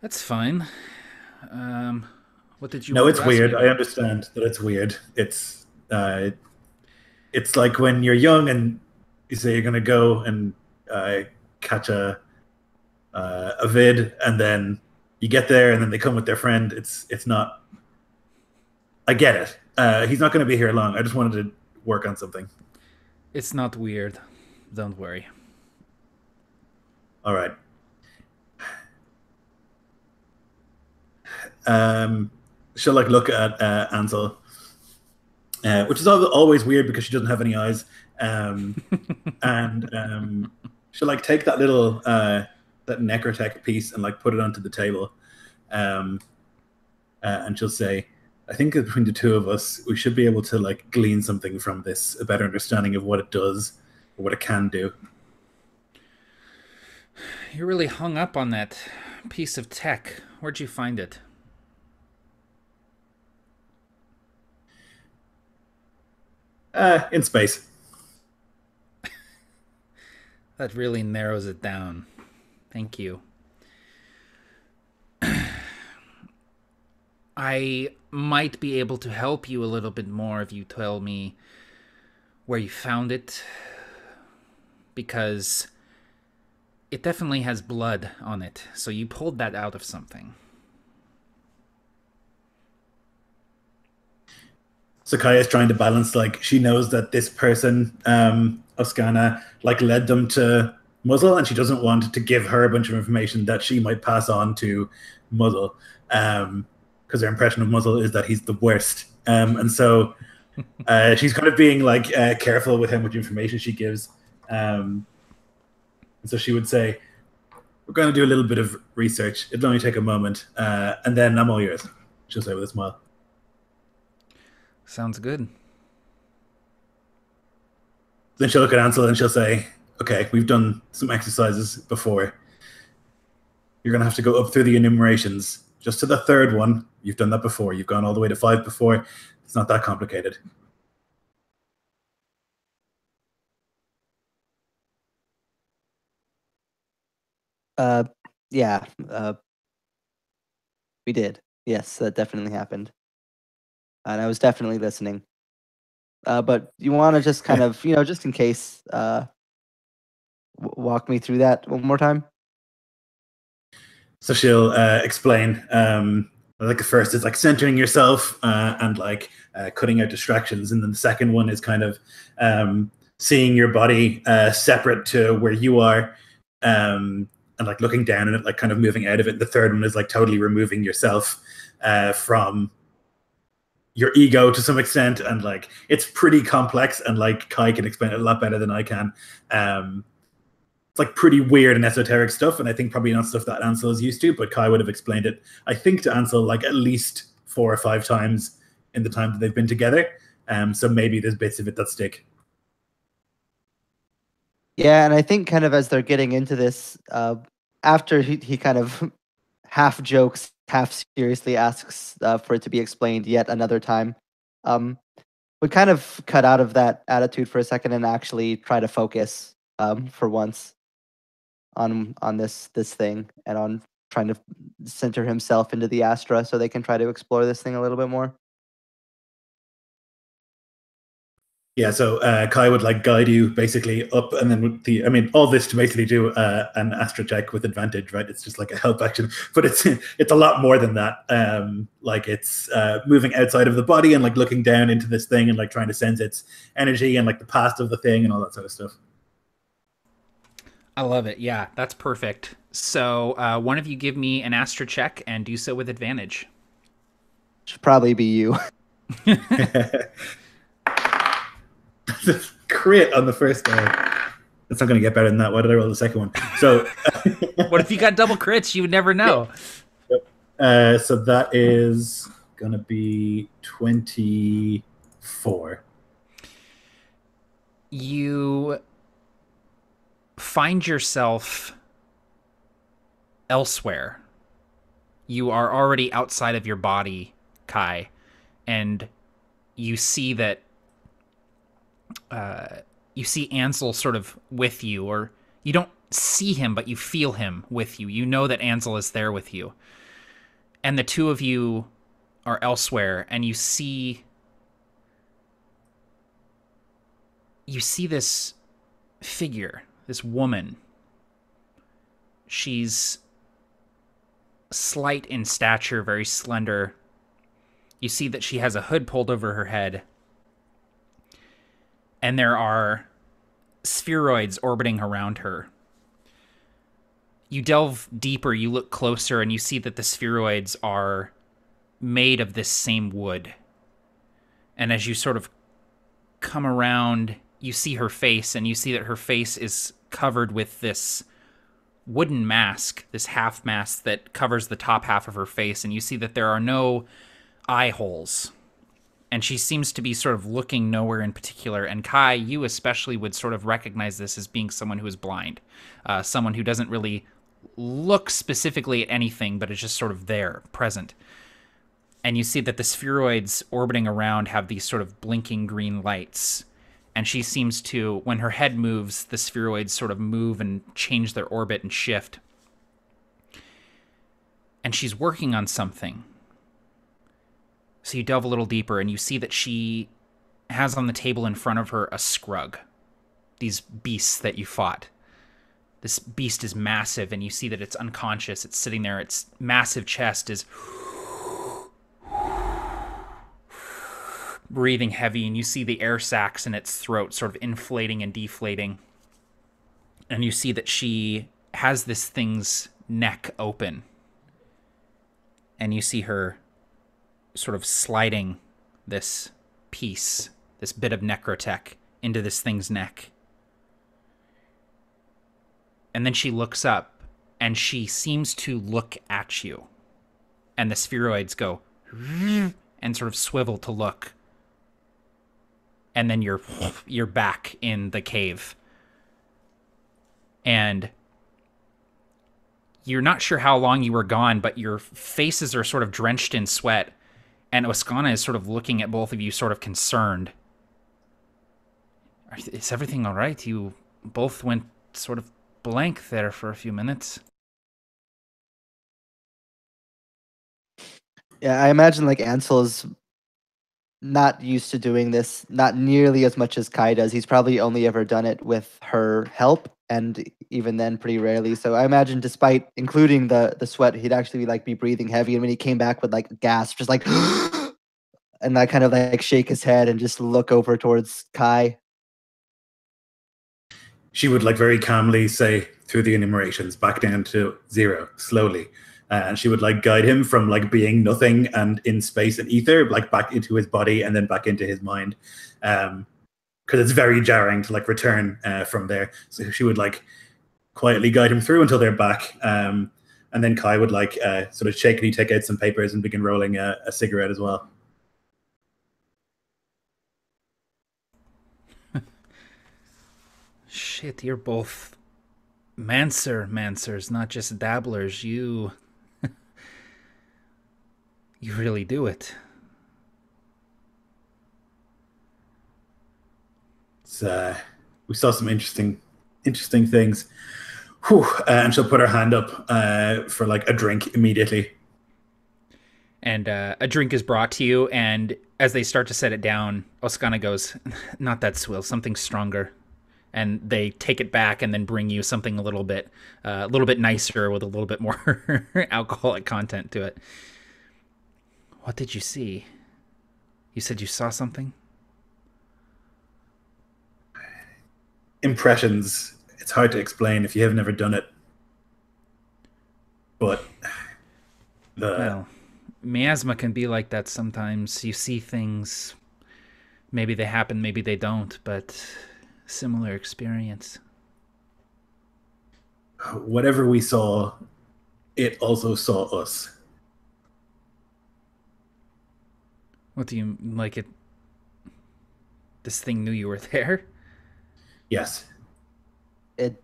That's fine. What did you? No, it's weird. About? I understand that it's weird. It's like when you're young and you say you're going to go and catch a vid, and then you get there, and then they come with their friend. It's not. I get it. He's not going to be here long. I just wanted to work on something. It's not weird. Don't worry. All right. She'll like look at Ansel, which is always weird because she doesn't have any eyes. And she'll like take that little that necro-tech piece and like put it onto the table. And she'll say, I think between the two of us, we should be able to like glean something from this, a better understanding of what it does or what it can do. You're really hung up on that piece of tech. Where'd you find it? In space. That really narrows it down. Thank you. I might be able to help you a little bit more if you tell me where you found it, because it definitely has blood on it, so you pulled that out of something. So Kaya's trying to balance, like, she knows that this person, Oskana, like, led them to Muzzle, and she doesn't want to give her a bunch of information that she might pass on to Muzzle. Because her impression of Muzzle is that he's the worst. And so she's kind of being like careful with how much information she gives. And so she would say, we're going to do a little bit of research. It'll only take a moment. And then I'm all yours, she'll say with a smile. Sounds good. Then she'll look at Ansel and she'll say, okay, we've done some exercises before. You're going to have to go up through the enumerations. Just to the third one, you've done that before. You've gone all the way to 5 before. It's not that complicated. Yeah. We did. Yes, that definitely happened. And I was definitely listening. But you want to just kind of, just in case, walk me through that one more time? So she'll explain, like the first is like centering yourself and like cutting out distractions. And then the second one is kind of seeing your body separate to where you are and like looking down and it, like kind of moving out of it. The third one is like totally removing yourself from your ego to some extent. And like, it's pretty complex, and like Kai can explain it a lot better than I can. It's like pretty weird and esoteric stuff, and I think probably not stuff that Ansel is used to, but Kai would have explained it, I think, to Ansel like at least 4 or 5 times in the time that they've been together. So maybe there's bits of it that stick. Yeah, and I think kind of as they're getting into this, after he kind of half jokes, half seriously asks for it to be explained yet another time, we kind of cut out of that attitude for a second and actually try to focus for once on this thing and on trying to center himself into the Astra so they can try to explore this thing a little bit more. Yeah, so Kai would like guide you basically up, and then with the, I mean, all this to basically do an Astra check with advantage, right? It's just like a help action, but it's a lot more than that. Like it's moving outside of the body and like looking down into this thing and like trying to sense its energy and like the past of the thing and all that sort of stuff. I love it. Yeah, that's perfect. So one of you give me an Astra check and do so with advantage. Should probably be you. Crit on the first guy. That's not going to get better than that. Why did I roll the second one? So, what if you got double crits? You would never know. Yep. So that is going to be 24. You find yourself elsewhere. You are already outside of your body, Kai, and you see that you see Ansel sort of with you, or you don't see him, but you feel him with you. You know that Ansel is there with you. And the two of you are elsewhere, and you see this figure, this woman. She's slight in stature, very slender. You see that she has a hood pulled over her head. And there are spheroids orbiting around her. You delve deeper, you look closer, and you see that the spheroids are made of this same wood. And as you sort of come around, you see her face, and you see that her face is covered with this wooden mask, this half mask that covers the top half of her face, and you see that there are no eye holes. And she seems to be sort of looking nowhere in particular. And Kai, you especially would sort of recognize this as being someone who is blind. Someone who doesn't really look specifically at anything, but is just sort of there, present. And you see that the spheroids orbiting around have these sort of blinking green lights. And she seems to, when her head moves, the spheroids sort of move and change their orbit and shift. And she's working on something. So you delve a little deeper, and you see that she has on the table in front of her a scrug. These beasts that you fought. This beast is massive, and you see that it's unconscious. It's sitting there. Its massive chest is breathing heavy, and you see the air sacs in its throat sort of inflating and deflating. And you see that she has this thing's neck open. And you see her sort of sliding this piece, this bit of necro-tech, into this thing's neck. And then she looks up, and she seems to look at you. And the spheroids go, and sort of swivel to look. And then you're back in the cave. And you're not sure how long you were gone, but your faces are sort of drenched in sweat. And Oskana is sort of looking at both of you sort of concerned. Is everything all right? You both went sort of blank there for a few minutes. Yeah, I imagine like Ansel is not used to doing this, not nearly as much as Kai does. He's probably only ever done it with her help, and even then pretty rarely. So I imagine despite including the sweat, he'd actually like be breathing heavy, and when he came back with like gasp, just like and I kind of like shake his head and just look over towards Kai. She would like very calmly say through the enumerations back down to 0 slowly. And she would like guide him from like being nothing and in space and ether, like back into his body and then back into his mind. Because it's very jarring to like return from there. So she would like quietly guide him through until they're back. And then Kai would like sort of shakily take out some papers and begin rolling a cigarette as well. Shit, you're both mancers, not just dabblers. You really do it. It's, we saw some interesting things. Whew, and she'll put her hand up for like a drink immediately. And a drink is brought to you, and as they start to set it down, Oskana goes, "Not that swill, something stronger." And they take it back and then bring you something a little bit nicer with a little bit more alcoholic content to it. What did you see? You said you saw something? Impressions. It's hard to explain if you have never done it. But Well, miasma can be like that sometimes. You see things, maybe they happen, maybe they don't, but similar experience. Whatever we saw, it also saw us. What do you like it? This thing knew you were there? Yes. It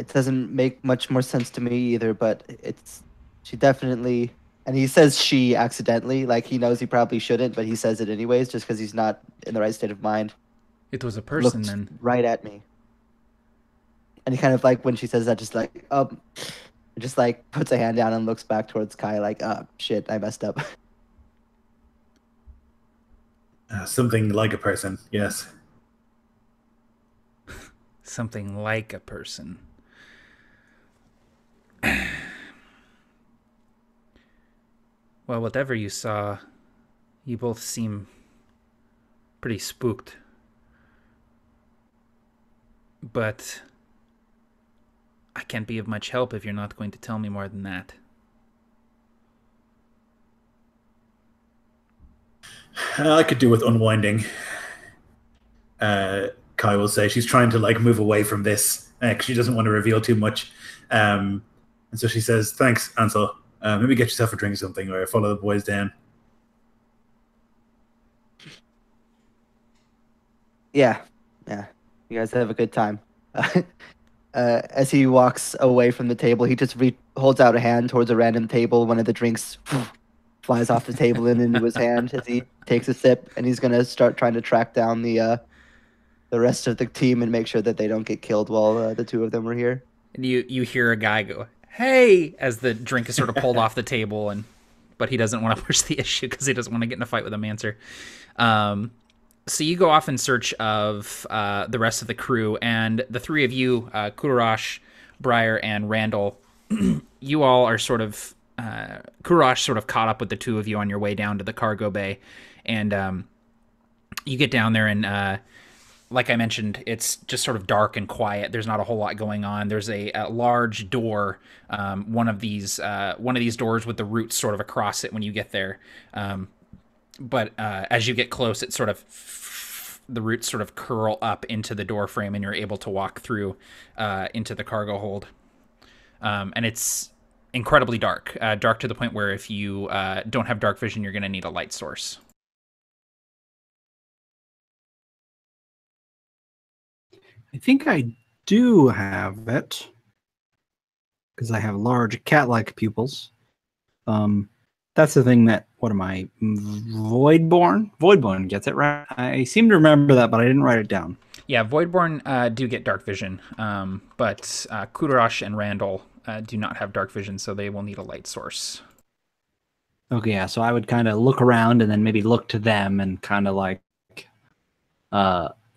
doesn't make much more sense to me either, but she definitely, and he says she accidentally, like he knows he probably shouldn't, but he says it anyways just because he's not in the right state of mind. It was a person Looked then. right at me. And he kind of like, when she says that, just like, just like puts a hand down and looks back towards Kai like, shit, I messed up. Something like a person, yes. Something like a person. Well, whatever you saw, you both seem pretty spooked. But I can't be of much help if you're not going to tell me more than that. I could do with unwinding. Kai will say she's trying to like move away from this because she doesn't want to reveal too much. And so she says, "Thanks, Ansel. Maybe get yourself a drink or something, or follow the boys down." Yeah. You guys have a good time. As he walks away from the table, he just holds out a hand towards a random table. One of the drinks flies off the table and into his hand as he takes a sip, and he's gonna start trying to track down the rest of the team and make sure that they don't get killed while the two of them were here. And you hear a guy go, "Hey!" as the drink is sort of pulled off the table, but he doesn't want to push the issue because he doesn't want to get in a fight with a mancer. So you go off in search of the rest of the crew, and the three of you, Kurash, Briar, and Randall, you all are sort of... Kurash sort of caught up with the two of you on your way down to the cargo bay, and you get down there, and like I mentioned, it's just sort of dark and quiet. There's not a whole lot going on. There's a large door, one of these doors with the roots sort of across it when you get there. But as you get close, it sort of the roots sort of curl up into the door frame, and you're able to walk through into the cargo hold. And it's incredibly dark, dark to the point where if you don't have dark vision, you're going to need a light source. I think I do have it because I have large cat-like pupils. That's the thing that, what am I, Voidborn? Voidborn gets it right. I seem to remember that, but I didn't write it down. Yeah, Voidborn do get dark vision, but Kudarash and Randall do not have dark vision, so they will need a light source. Okay, yeah, so I would kind of look around and then maybe look to them and kind of like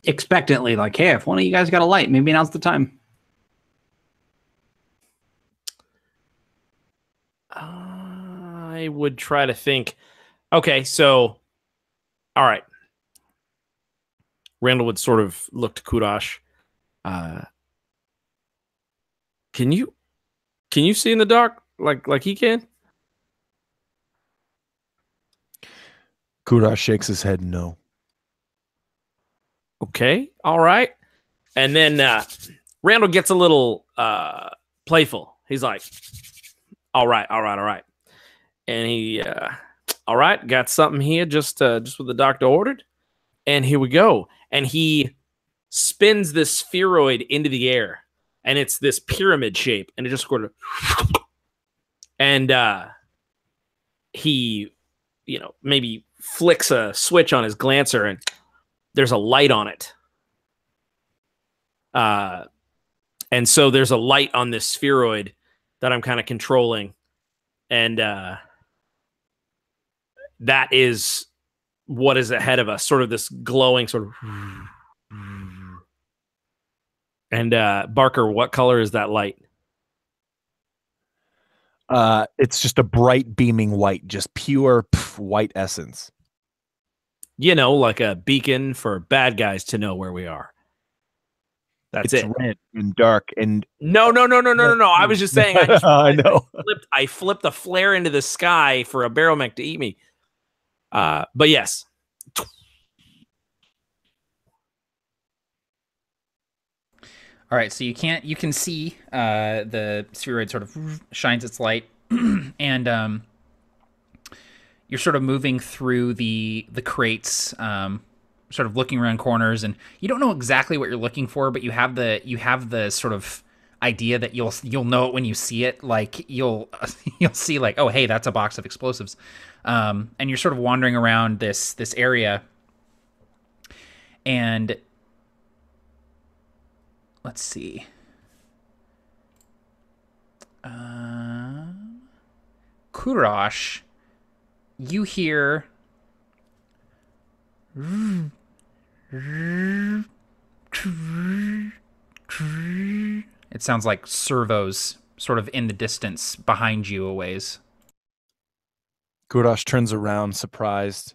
expectantly, like, hey, if one of you guys got a light, maybe now's the time. I would try to think. Okay, so, all right. Randall would sort of look to Kudash. Can you see in the dark like he can? Kurash shakes his head no. Okay, all right. And then Randall gets a little playful. He's like, all right. And he, all right, got something here just what the doctor ordered. And here we go. And he spins this spheroid into the air. And it's this pyramid shape. And it just sort of... And he, maybe flicks a switch on his glancer and there's a light on it. And so there's a light on this spheroid that I'm kind of controlling. And that is what is ahead of us, sort of this glowing sort of. And Barker, what color is that light? It's just a bright beaming white, just pure white essence. You know, like a beacon for bad guys to know where we are. That's it's it. Red and dark and No. I was just saying. I know. I flipped a flare into the sky for a Barrowmech to eat me. But yes. All right, so you can see the spheroid sort of shines its light, and you're sort of moving through the crates, sort of looking around corners, and you don't know exactly what you're looking for, but you have the sort of idea that you'll know it when you see it. Like you'll see like, oh hey, that's a box of explosives, and you're sort of wandering around this area, and let's see. Kurash, you hear it sounds like servos sort of in the distance behind you a ways. Kurash turns around, surprised,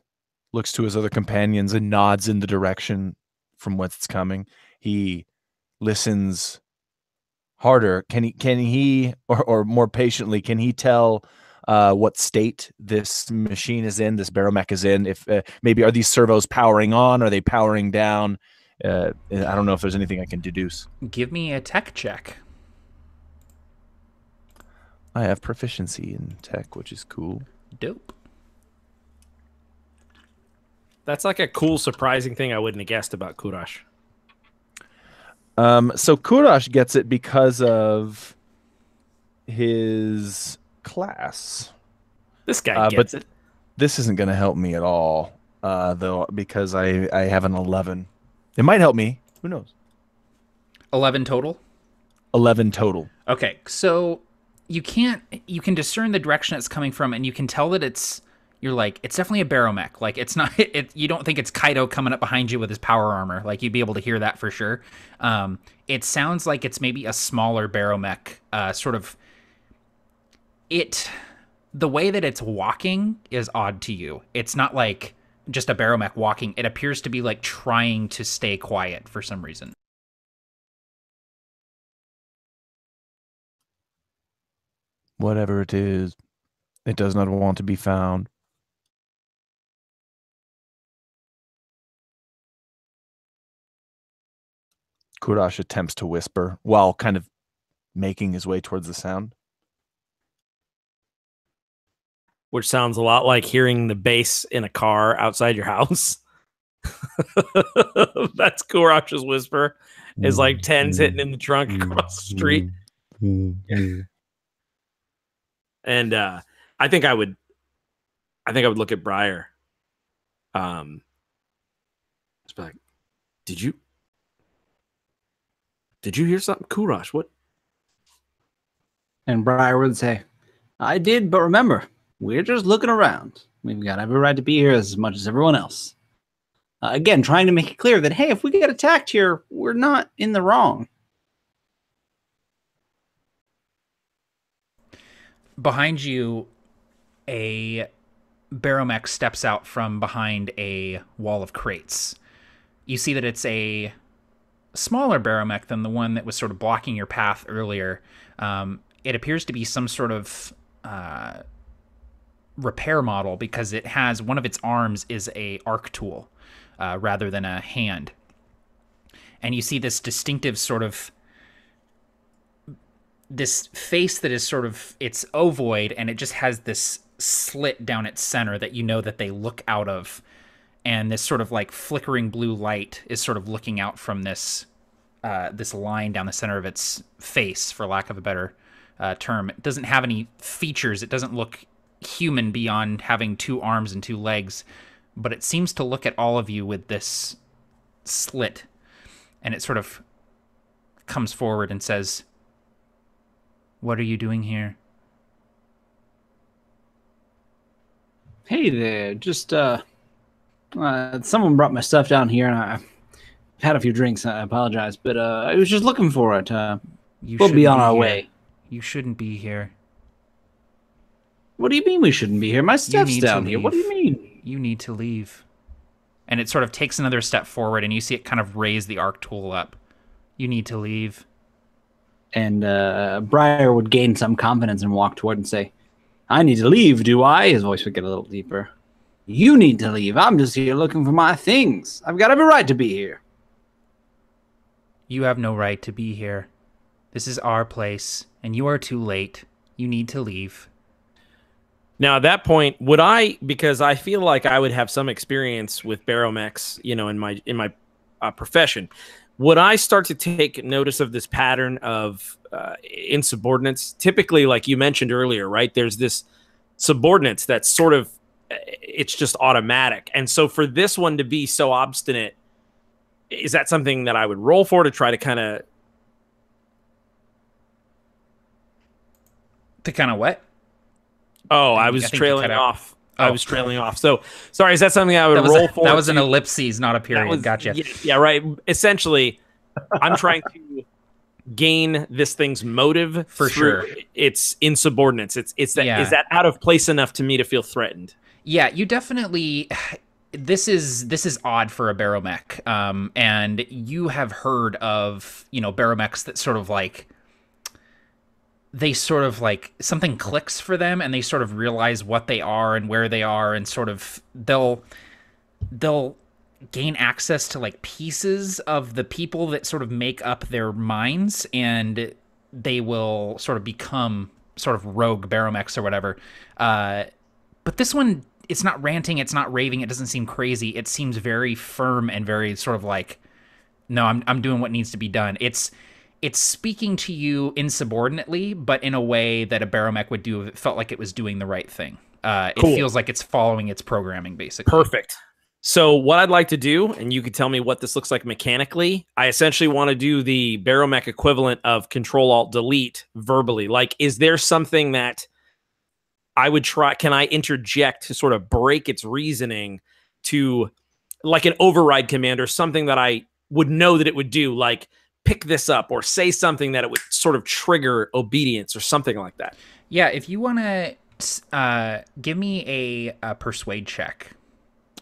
looks to his other companions and nods in the direction from whence it's coming. He listens harder. Can he or more patiently, can he tell what state this machine is in, this Barrowmech is in? If maybe are these servos powering on? Are they powering down? I don't know if there's anything I can deduce. Give me a tech check. I have proficiency in tech, which is cool. Dope. That's like a cool, surprising thing I wouldn't have guessed about Kurash. So Kurash gets it because of his class. This guy gets it. This isn't going to help me at all, though, because I have an 11. It might help me. Who knows? 11 total? 11 total. Okay, so you can discern the direction it's coming from, and you can tell that it's definitely a Barrowmech. Like it's not you don't think it's Kaido coming up behind you with his power armor. Like you'd be able to hear that for sure. It sounds like it's maybe a smaller Barrowmech. Sort of the way that it's walking is odd to you. It's not like just a Barrowmech walking. It appears to be like trying to stay quiet for some reason. Whatever it is, it does not want to be found. Kurash attempts to whisper while kind of making his way towards the sound. Which sounds a lot like hearing the bass in a car outside your house. That's Kurash's whisper. Is like 10s hitting in the trunk across the street. And I think I would look at Briar. Just be like, did you hear something? Kurash, what? And Briar would say, I did, but remember, we're just looking around. We've got every right to be here as much as everyone else. Again, trying to make it clear that, hey, if we get attacked here, we're not in the wrong. Behind you, a Barrowmech steps out from behind a wall of crates. You see that it's a smaller Barrowmech than the one that was sort of blocking your path earlier. It appears to be some sort of repair model because it has one of its arms is a arc tool rather than a hand. And you see this distinctive sort of this face that is sort of, it's ovoid and it just has this slit down its center that you know that they look out of. And this sort of like flickering blue light is sort of looking out from this this line down the center of its face, for lack of a better term. It doesn't have any features. It doesn't look human beyond having 2 arms and 2 legs, but it seems to look at all of you with this slit, and it sort of comes forward and says, "What are you doing here?" Hey there, just someone brought my stuff down here, and I've had a few drinks. I apologize, but I was just looking for it. We'll be on our way. You shouldn't be here. What do you mean we shouldn't be here? My stuff's need down to here. What do you mean? You need to leave. And it sort of takes another step forward, and you see it kind of raise the arc tool up. You need to leave. And Briar would gain some confidence and walk toward and say, I need to leave, do I? His voice would get a little deeper. You need to leave. I'm just here looking for my things. I've got every right to be here. You have no right to be here. This is our place, and you are too late. You need to leave. Now, at that point, would I, because I feel like I would have some experience with Barrowmechs, you know, in my profession, would I start to take notice of this pattern of insubordinates? Typically, like you mentioned earlier, right? There's this subordinates that's sort of, it's just automatic. And so for this one to be so obstinate, is that something that I would roll for to try to kind of... To kind of what? Oh, I was trailing off. I was trailing off. So, sorry, is that something I would roll for? That was an ellipses, not a period. Gotcha. Yeah, right. Essentially, I'm trying to gain this thing's motive for sure. It's insubordinates. Is that out of place enough to me to feel threatened? Yeah, you definitely. This is odd for a Barrowmech, and you have heard of Barrowmechs that sort of like. They sort of like something clicks for them, and they sort of realize what they are and where they are, and sort of they'll gain access to like pieces of the people that sort of make up their minds, and they will sort of become sort of rogue Barrowmechs or whatever. But this one, it's not ranting, it's not raving, it doesn't seem crazy. It seems very firm and very sort of like, no, I'm doing what needs to be done. It's speaking to you insubordinately, but in a way that a Barrowmech would do if it felt like it was doing the right thing. Cool. It feels like it's following its programming, basically. Perfect. So what I'd like to do, and you can tell me what this looks like mechanically, I essentially want to do the Barrowmech equivalent of Control-Alt-Delete verbally. Like, is there something that I would try? Can I interject to sort of break its reasoning to, like an override command or something that I would know that it would do, like, pick this up or say something that it would sort of trigger obedience or something like that? Yeah, if you want to give me a persuade check.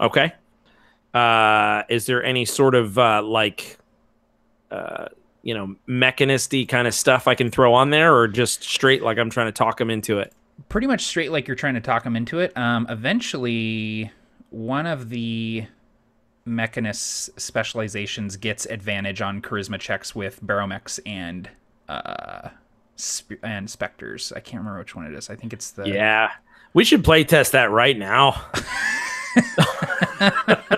Okay. Is there any sort of mechanisty kind of stuff I can throw on there, or just straight like I'm trying to talk them into it? Pretty much straight like you're trying to talk them into it. Eventually, one of the Mechanist specializations gets advantage on charisma checks with Barrowmechs and specters. I can't remember which one it is. I think it's the... Yeah. We should play test that right now.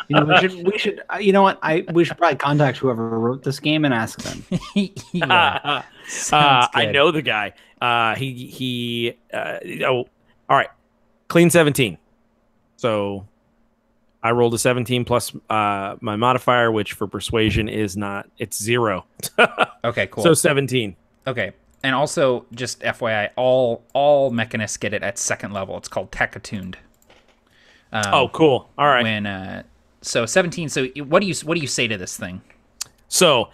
we should you know what? We should probably contact whoever wrote this game and ask them. Yeah. I know the guy. All right. Clean 17. So I rolled a 17 plus my modifier, which for persuasion is not, it's 0. Okay, cool. So 17. Okay. And also, just FYI, all mechanists get it at 2nd level. It's called Tech Attuned. Cool. All right. So 17. So what do you say to this thing? So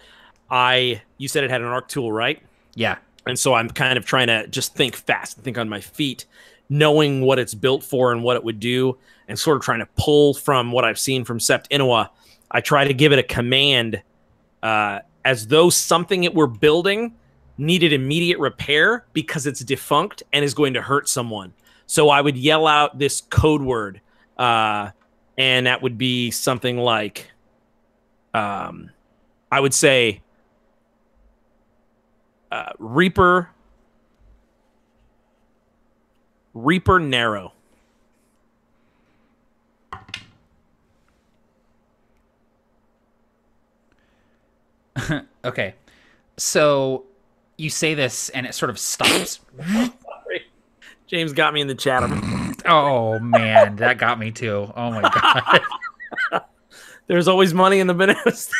you said it had an arc tool, right? Yeah. And so I'm kind of trying to just think fast, think on my feet, knowing what it's built for and what it would do, and sort of trying to pull from what I've seen from Sept Inuwa. I try to give it a command as though something it were building needed immediate repair because it's defunct and is going to hurt someone. So I would yell out this code word, and that would be something like, I would say, Reaper Narrow. Okay. So you say this and it sort of stops. Sorry. James got me in the chat. Oh man, that got me too. Oh my god. There's always money in the bananas.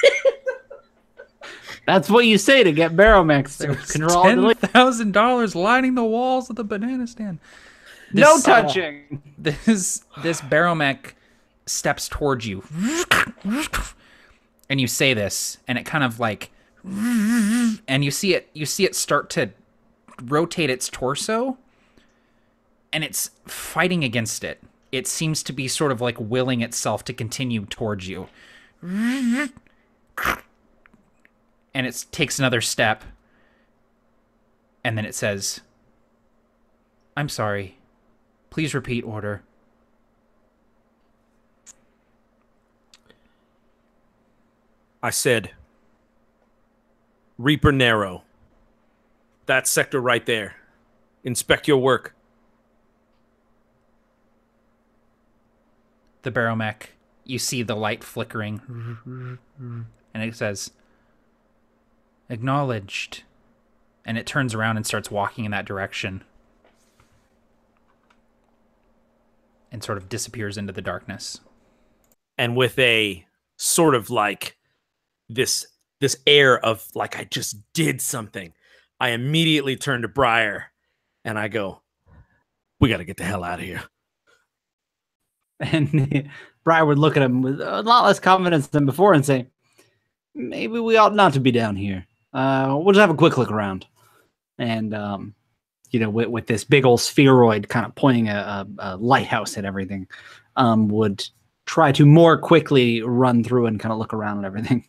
That's what you say to get Barrowmech to There's control the $10,000 lining the walls of the banana stand. No touching. This Barrowmech steps towards you, and you say this, and it kind of like, and you see it start to rotate its torso, and it's fighting against it. It seems to be sort of like willing itself to continue towards you. And it takes another step, and then it says, "I'm sorry. Please repeat order." I said, Reaper Narrow. That sector right there. Inspect your work. The Barrowmech, you see the light flickering, and it says, "Acknowledged." And it turns around and starts walking in that direction, and sort of disappears into the darkness. And with a sort of like this air of like I just did something, I immediately turn to Briar and I go, "We got to get the hell out of here." And Briar would look at him with a lot less confidence than before and say, "Maybe we ought not to be down here. We'll just have a quick look around." And, with this big old spheroid kind of pointing a lighthouse at everything, would try to more quickly run through and kind of look around at everything.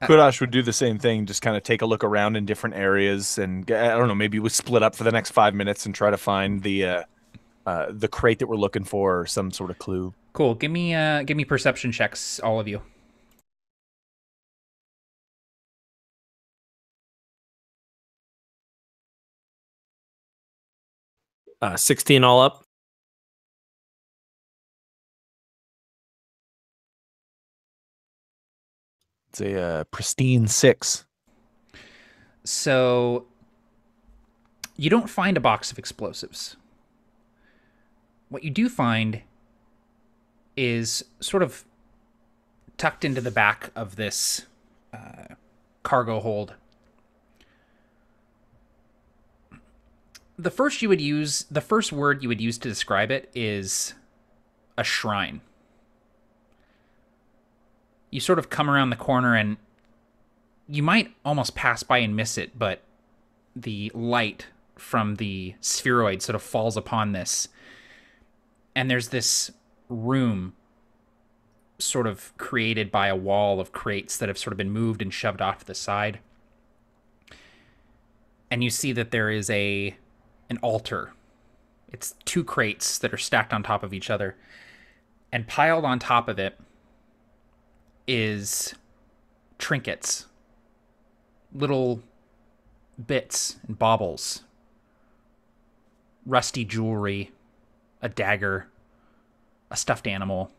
Kurash would do the same thing, just kind of take a look around in different areas, and I don't know, maybe we split up for the next 5 minutes and try to find the crate that we're looking for, or some sort of clue. Cool. Give me perception checks, all of you. 16 all up. It's a pristine 6. So you don't find a box of explosives. What you do find is sort of tucked into the back of this cargo hold. The first word you would use to describe it is a shrine. You sort of come around the corner and you might almost pass by and miss it, but the light from the spheroid sort of falls upon this. And there's this room sort of created by a wall of crates that have sort of been moved and shoved off to the side. And you see that there is an altar. It's 2 crates that are stacked on top of each other. And piled on top of it is trinkets, little bits and baubles, rusty jewelry, a dagger, a stuffed animal,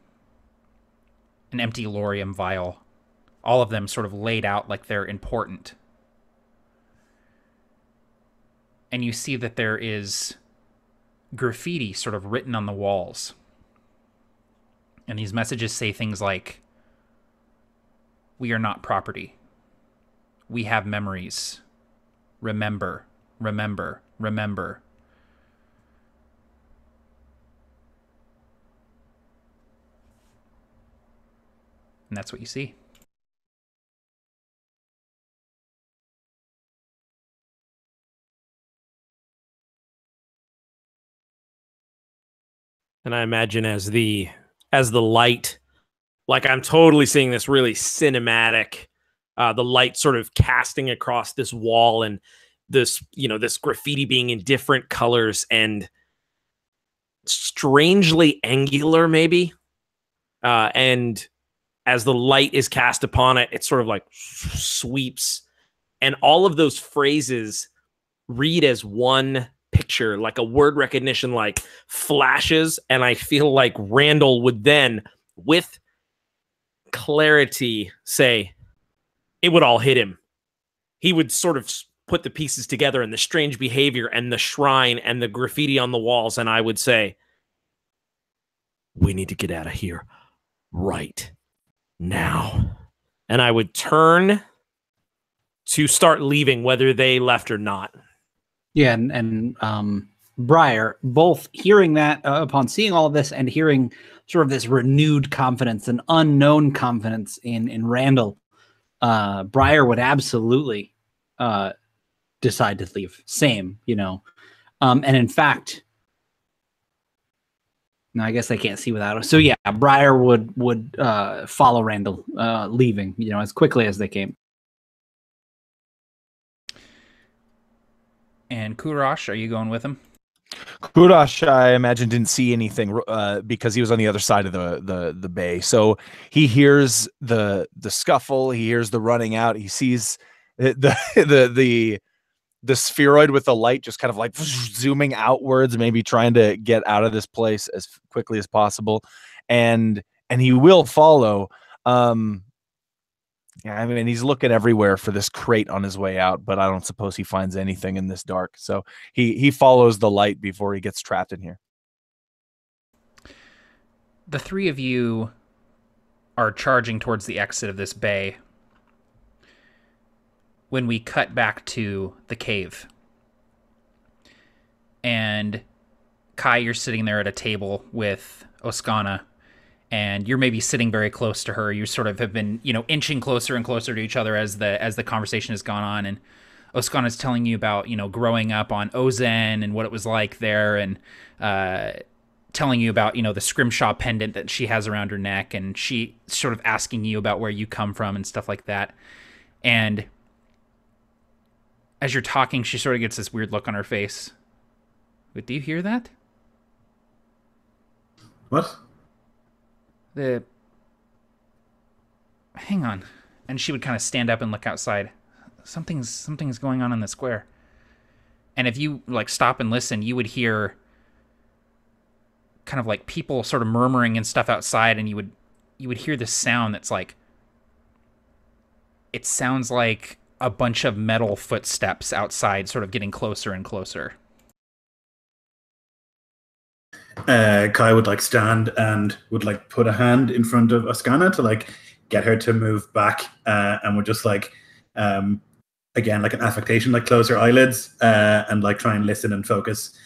an empty lorium vial, all of them sort of laid out like they're important. And you see that there is graffiti sort of written on the walls. And these messages say things like, "We are not property. We have memories. Remember, remember, remember." And that's what you see. And I imagine as the light, like I'm totally seeing this really cinematic, the light sort of casting across this wall and this, this graffiti being in different colors and strangely angular maybe. And as the light is cast upon it, it sort of like sweeps, and all of those phrases read as one picture, like a word recognition, like flashes. And I feel like Randall would then, with clarity, say, it would all hit him. He would sort of put the pieces together and the strange behavior and the shrine and the graffiti on the walls, and I would say, we need to get out of here right now. And I would turn to start leaving, whether they left or not. Yeah, and Briar, both hearing that upon seeing all of this and hearing sort of this renewed confidence and unknown confidence in Randall, Briar would absolutely decide to leave. Same, you know. And in fact, no, I guess I can't see without him. So yeah, Briar would follow Randall, leaving, you know, as quickly as they came. And Kurash, are you going with him? Kurash, I imagine, didn't see anything because he was on the other side of the bay. So he hears the scuffle, he hears the running out, he sees the spheroid with the light just kind of like zooming outwards, maybe trying to get out of this place as quickly as possible, and he will follow. Yeah, I mean, he's looking everywhere for this crate on his way out, but I don't suppose he finds anything in this dark. So he follows the light before he gets trapped in here. The three of you are charging towards the exit of this bay when we cut back to the cave. And Kai, you're sitting there at a table with Oskana, and you're maybe sitting very close to her. You sort of have been, you know, inching closer and closer to each other as the conversation has gone on. And Oskana's telling you about, you know, growing up on Ozen and what it was like there, and telling you about, you know, the Scrimshaw pendant that she has around her neck, and she sort of asking you about where you come from and stuff like that. And as you're talking, she sort of gets this weird look on her face. Wait, do you hear that? What? Hang on. And she would kind of stand up and look outside. Something's going on in the square. And if you like stop and listen, you would hear kind of like people sort of murmuring and stuff outside, and you would hear this sound that's like, it sounds like a bunch of metal footsteps outside sort of getting closer and closer. Kai would like stand and would like put a hand in front of Oskana to like get her to move back, and would just like again like an affectation, like close her eyelids and like try and listen and focus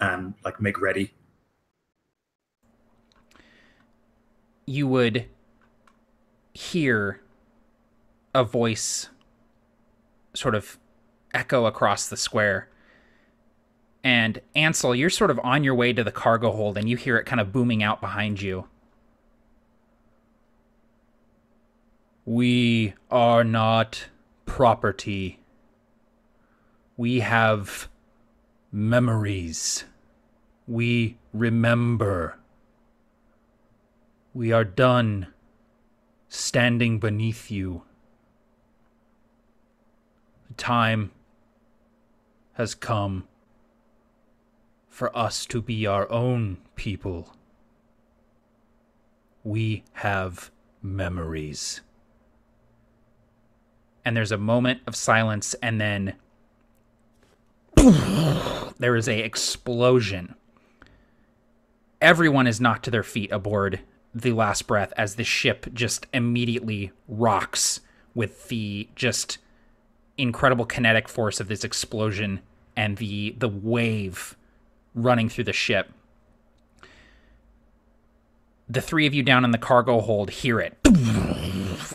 and like make ready. You would hear a voice sort of echo across the square. And Ansel, you're sort of on your way to the cargo hold, and you hear it kind of booming out behind you. We are not property. We have memories. We remember. We are done standing beneath you. The time has come for us to be our own people. We have memories. And there's a moment of silence, and then there is a explosion. Everyone is knocked to their feet aboard the Last Breath as the ship just immediately rocks with the just incredible kinetic force of this explosion and the wave running through the ship. The three of you down in the cargo hold hear it,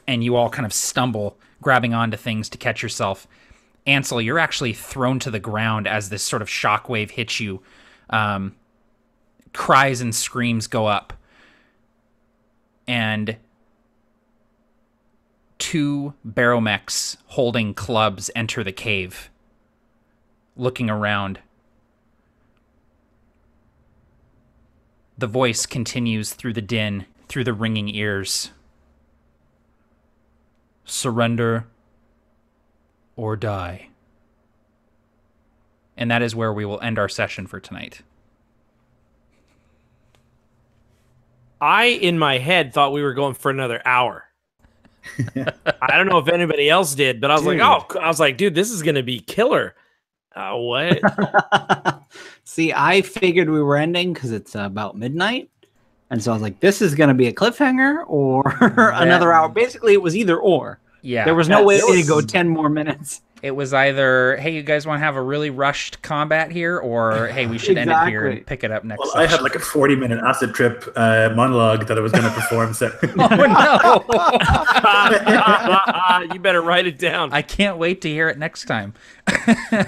and you all kind of stumble, grabbing onto things to catch yourself. Ansel, you're actually thrown to the ground as this sort of shockwave hits you. Cries and screams go up. And two Barrowmechs holding clubs enter the cave, looking around. The voice continues through the din, through the ringing ears. Surrender or die. And that is where we will end our session for tonight. I, in my head, thought we were going for another hour. I don't know if anybody else did, but I was Dude. like, dude, this is gonna be killer. What? See, I figured we were ending because it's about midnight. And so I was like, this is going to be a cliffhanger or another hour. Basically, it was either or. Yeah. There was no way to go 10 more minutes. It was either, hey, you guys want to have a really rushed combat here, or hey, we should end it here and pick it up next Well, I had like a 40-minute acid trip monologue that I was going to perform. So. Oh, no. You better write it down. I can't wait to hear it next time. And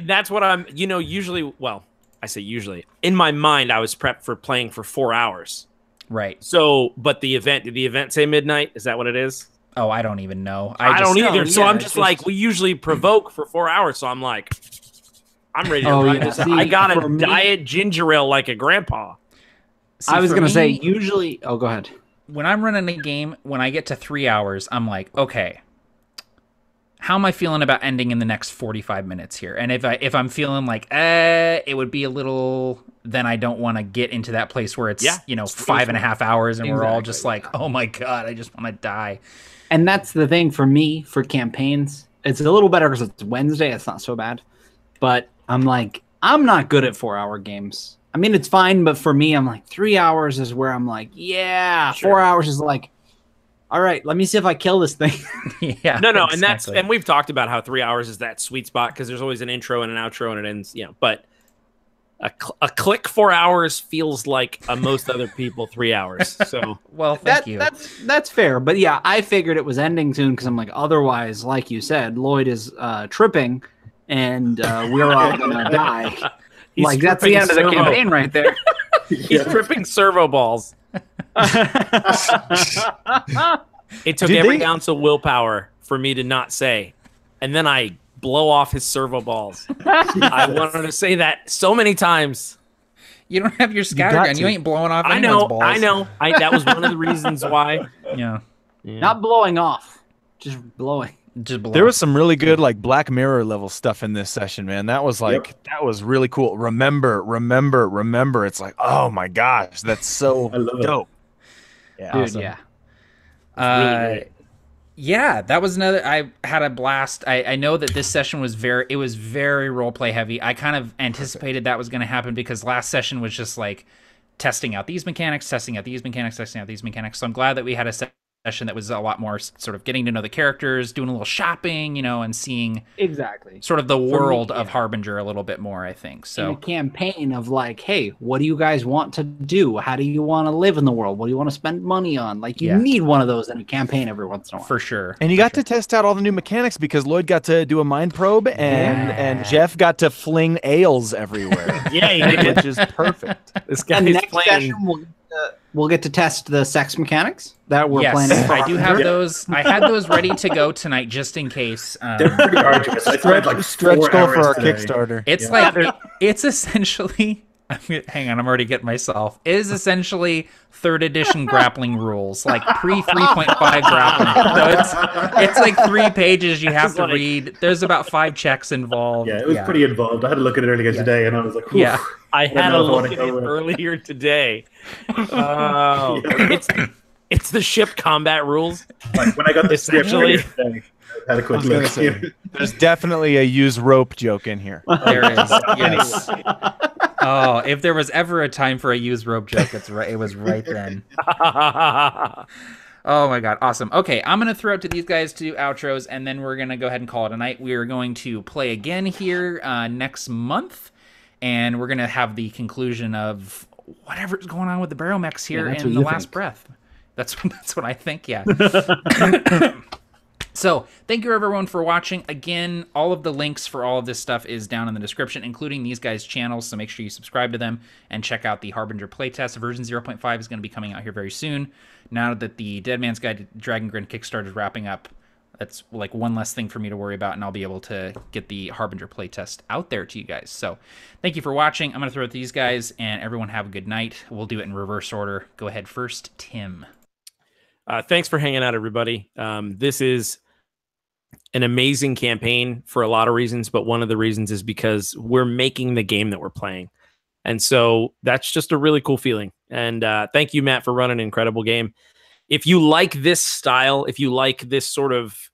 that's what I'm, usually, well, I say usually. In my mind, I was prepped for playing for 4 hours. Right. So, but did the event say midnight? Is that what it is? Oh, I don't even know. I don't either. So I'm just like, we usually provoke for 4 hours. So I'm like, I'm ready to ride this. I got a diet ginger ale like a grandpa. See, I was going to say, usually... Oh, go ahead. When I'm running a game, when I get to 3 hours, I'm like, okay, how am I feeling about ending in the next 45 minutes here? And if I'm feeling like, it would be a little... Then I don't want to get into that place where it's, 5.5 hours and we're all just like, oh my God, I just want to die. And that's the thing for me, for campaigns. It's a little better because it's Wednesday. It's not so bad. But I'm like, I'm not good at 4-hour games. I mean, it's fine. But for me, I'm like, 3 hours is where I'm like, yeah. Sure. 4 hours is like, all right, let me see if I kill this thing. Yeah. No, exactly. And we've talked about how 3 hours is that sweet spot because there's always an intro and an outro and it ends, but a click 4 hours feels like most other people 3 hours. So well, thank you. That's fair. But yeah, I figured it was ending soon because I'm like, otherwise, like you said, Lloyd is tripping and we're all gonna die. Like that's the end of the campaign right there. He's tripping servo balls. It took every ounce of willpower for me to not say, and then I blow off his servo balls. I wanted to say that so many times. You don't have your scattergun. You ain't blowing off anyone's balls. I know. That was one of the reasons why. Yeah. Not blowing off, just blowing. There was some really good like Black Mirror level stuff in this session, man. That was like that was really cool. Remember. It's like, oh my gosh, that's so dope. Yeah, dude, awesome. Yeah. Really yeah, that was another. I had a blast. I know that this session was very role play heavy. I kind of anticipated that was going to happen because last session was just like testing out these mechanics, testing out these mechanics. So I'm glad that we had a session that was a lot more sort of getting to know the characters, doing a little shopping, and seeing exactly sort of the world of Harbinger a little bit more, I think. So in a campaign of like, hey, what do you guys want to do? How do you want to live in the world? What do you want to spend money on? Like you need one of those in a campaign every once in a while. For sure. And you got to test out all the new mechanics because Lloyd got to do a mind probe and Jeff got to fling ales everywhere. Yeah, he did. Which is perfect. This guy is next playing. We'll get to test the sex mechanics that we're planning. I do have those. I had those ready to go tonight just in case. They're pretty arduous. I tried like stretch goal for our today. Kickstarter. It's like it's essentially. Hang on, I'm already getting myself. It is essentially 3rd edition grappling rules, like pre 3.5 grappling. So it's like 3 pages you have to read. There's about 5 checks involved. Yeah, it was pretty involved. I had to look at it earlier today, and I was like, oof. Yeah. I had to look at it earlier today. Oh, it's the ship combat rules. Like when I got this essentially. Today, I had a quick look. There's definitely a use rope joke in here. There is. Yes. Oh, if there was ever a time for a use rope joke, it's right. It was right then. Oh my God, awesome. Okay, I'm gonna throw it to these guys to do outros, and then we're gonna go ahead and call it a night. We are going to play again here next month, and we're gonna have the conclusion of whatever's going on with the Barrowmechs here in the last breath. That's what I think. Yeah. So, thank you everyone for watching. Again, all of the links for all of this stuff is down in the description, including these guys' channels, so make sure you subscribe to them and check out the Harbinger playtest. Version 0.5 is going to be coming out here very soon. Now that the Dead Man's Guide to Dragon Grin Kickstarter is wrapping up, that's like one less thing for me to worry about, and I'll be able to get the Harbinger playtest out there to you guys. So, thank you for watching. I'm going to throw it to these guys, and everyone have a good night. We'll do it in reverse order. Go ahead first, Tim. Thanks for hanging out, everybody. This is an amazing campaign for a lot of reasons, but one of the reasons is because we're making the game that we're playing. And so that's just a really cool feeling. And thank you, Matt, for running an incredible game. if you like this style, if you like this sort of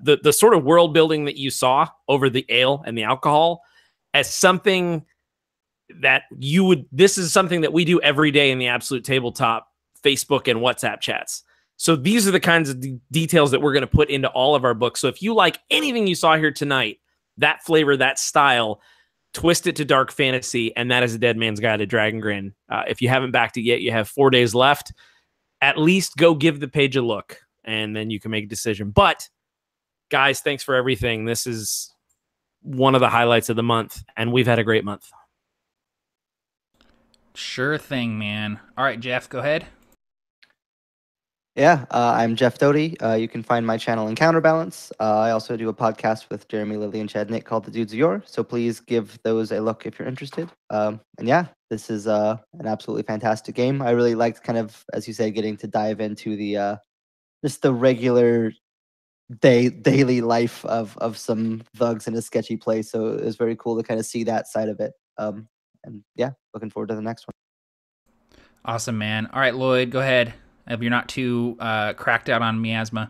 the sort of world building that you saw over the ale and the alcohol, as something that you would, this is something that we do every day in the Absolute Tabletop Facebook and WhatsApp chats. So these are the kinds of details that we're going to put into all of our books. So if you like anything you saw here tonight, that flavor, that style, twist it to dark fantasy, and that is A Dead Man's Guide to Dragongrin. If you haven't backed it yet, you have 4 days left. At least go give the page a look, and then you can make a decision. But guys, thanks for everything. This is one of the highlights of the month, and we've had a great month. Sure thing, man. All right, Jeff, go ahead. Yeah, I'm Jeff Doty. You can find my channel in Counterbalance. I also do a podcast with Jeremy, Lily, and Chad Nick called The Dudes of Yore. So please give those a look if you're interested. And yeah, this is an absolutely fantastic game. I really liked kind of, as you say, getting to dive into the just the regular daily life of some thugs in a sketchy place. So it was very cool to kind of see that side of it. And yeah, looking forward to the next one. Awesome, man. All right, Lloyd, go ahead. I hope you're not too cracked out on miasma.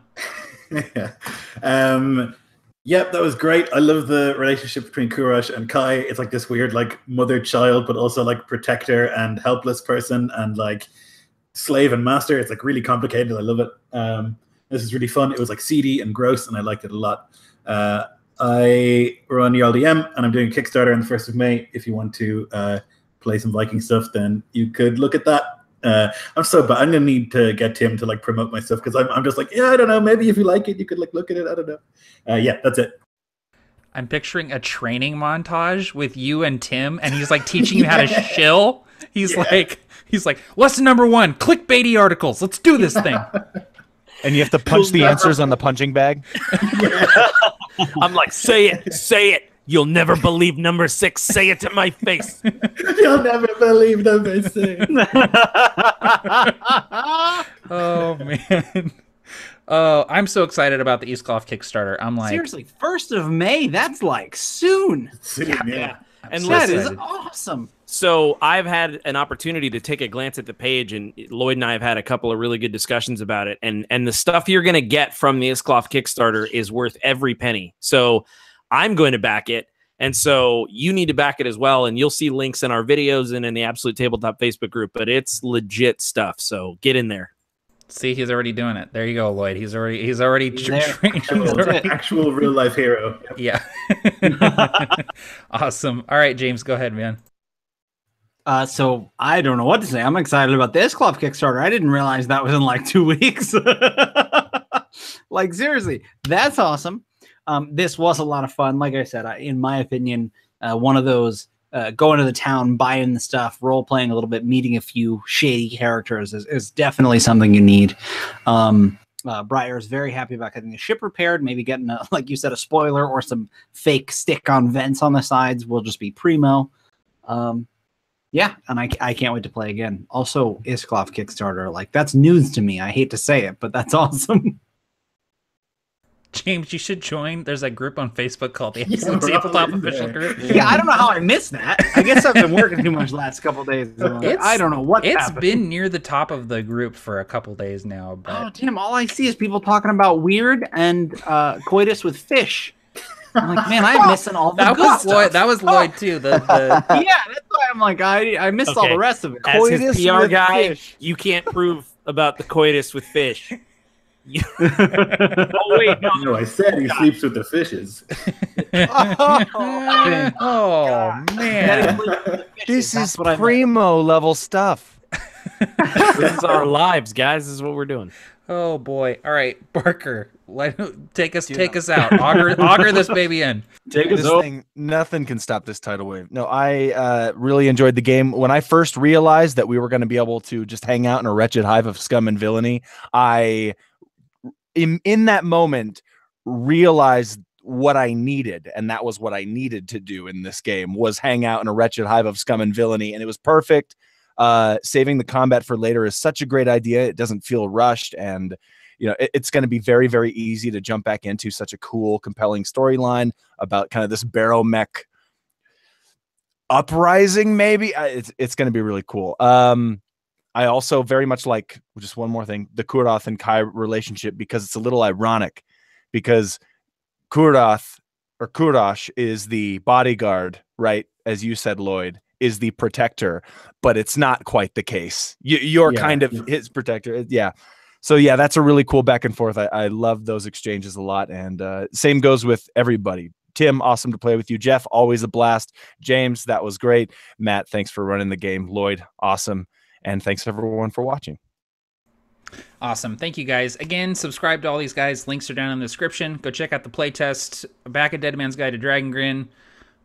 Yeah. Yep, that was great. I love the relationship between Kurash and Kai. It's like this weird, like, mother-child, but also like protector and helpless person, and like slave and master. It's like really complicated. I love it. This is really fun. It was like seedy and gross, and I liked it a lot. I run YLDM, and I'm doing Kickstarter on the 1st of May. If you want to play some Viking stuff, then you could look at that. I'm so bad. I'm gonna need to get Tim to like promote my stuff, because I'm just like, yeah, I don't know. Maybe if you like it, you could like look at it. I don't know. Yeah, that's it. I'm picturing a training montage with you and Tim, and he's like teaching you how to shill. He's like, lesson number 1, clickbaity articles. Let's do this thing. And you have to punch the answers on the punching bag. I'm like, say it. You'll never believe number 6. Say it to my face. You'll never believe number 6. Oh, man. Oh, I'm so excited about the Eastcloth Kickstarter. I'm like... Seriously, 1st of May? That's like soon. Yeah. And so that is awesome. So I've had an opportunity to take a glance at the page, and Lloyd and I have had a couple of really good discussions about it. And the stuff you're going to get from the Eastcloth Kickstarter is worth every penny. So I'm going to back it. And so you need to back it as well. And you'll see links in our videos and in the Absolute Tabletop Facebook group, but it's legit stuff. So get in there. See, he's already doing it. There you go, Lloyd. He's already Actual real life hero. Yeah. Awesome. All right, James, go ahead, man. So I don't know what to say. I'm excited about this Club Kickstarter. I didn't realize that was in like 2 weeks. Like, seriously, that's awesome. This was a lot of fun. Like I said, in my opinion, one of those going to the town, buying the stuff, role playing a little bit, meeting a few shady characters is definitely something you need. Briar is very happy about getting the ship repaired, maybe getting, like you said, a spoiler or some fake stick-on vents on the sides will just be primo. Yeah, and I can't wait to play again. Also, Iskloff Kickstarter, like, that's news to me. I hate to say it, but that's awesome. James, you should join. There's a group on Facebook called the Tabletop Official Group. Yeah, I don't know how I missed that. I guess I've been working too much the last couple of days. I don't know what happened. Been near the top of the group for a couple days now. But... Oh, damn, all I see is people talking about weird and coitus with fish. I'm like, man, I'm missing all the good stuff. That was Lloyd, too. Yeah, that's why I'm like, I missed all the rest of it. As his PR guy, you can't prove about the coitus with fish. Oh wait, no, I said he sleeps with the fishes. Oh man, this is primo level stuff. This is our lives, guys. This is what we're doing. Oh boy! All right, Barker, take us out. Auger this baby in. Take us out. Nothing can stop this tidal wave. No, I really enjoyed the game. When I first realized that we were going to be able to just hang out in a wretched hive of scum and villainy, I. In that moment, realized what I needed, and that was what I needed to do in this game, was hang out in a wretched hive of scum and villainy, and it was perfect. Saving the combat for later is such a great idea. It doesn't feel rushed, and it's going to be very, very easy to jump back into such a cool, compelling storyline about kind of this Barrowmech uprising. Maybe it's going to be really cool. I also very much like, just one more thing, the Kurath and Kai relationship, because it's a little ironic, because Kurath or Kurash is the bodyguard, right? As you said, Lloyd, is the protector, but it's not quite the case. You're kind of his protector. Yeah. So yeah, that's a really cool back and forth. I love those exchanges a lot. And same goes with everybody. Tim, awesome to play with you. Jeff, always a blast. James, that was great. Matt, thanks for running the game. Lloyd, awesome. And thanks everyone for watching. Awesome. Thank you guys. Again, subscribe to all these guys. Links are down in the description. Go check out the playtest, back at Dead Man's Guide to Dragon Grin.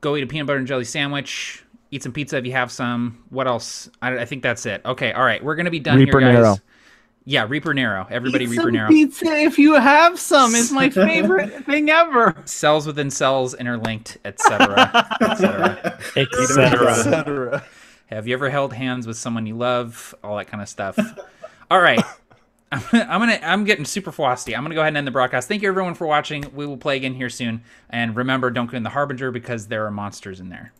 Go eat a peanut butter and jelly sandwich. Eat some pizza if you have some. What else? I think that's it. Okay, all right. We're going to be done Reaper here, guys. Nero. Yeah, Reaper Nero. Everybody, Eat Reaper some Nero. pizza if you have some. It's my favorite thing ever. Cells within cells, interlinked, etc. etc. Etc. Have you ever held hands with someone you love? All that kind of stuff. All right. I'm getting super frosty. I'm gonna go ahead and end the broadcast. Thank you everyone for watching. We will play again here soon. And remember, don't go in the Harbinger because there are monsters in there.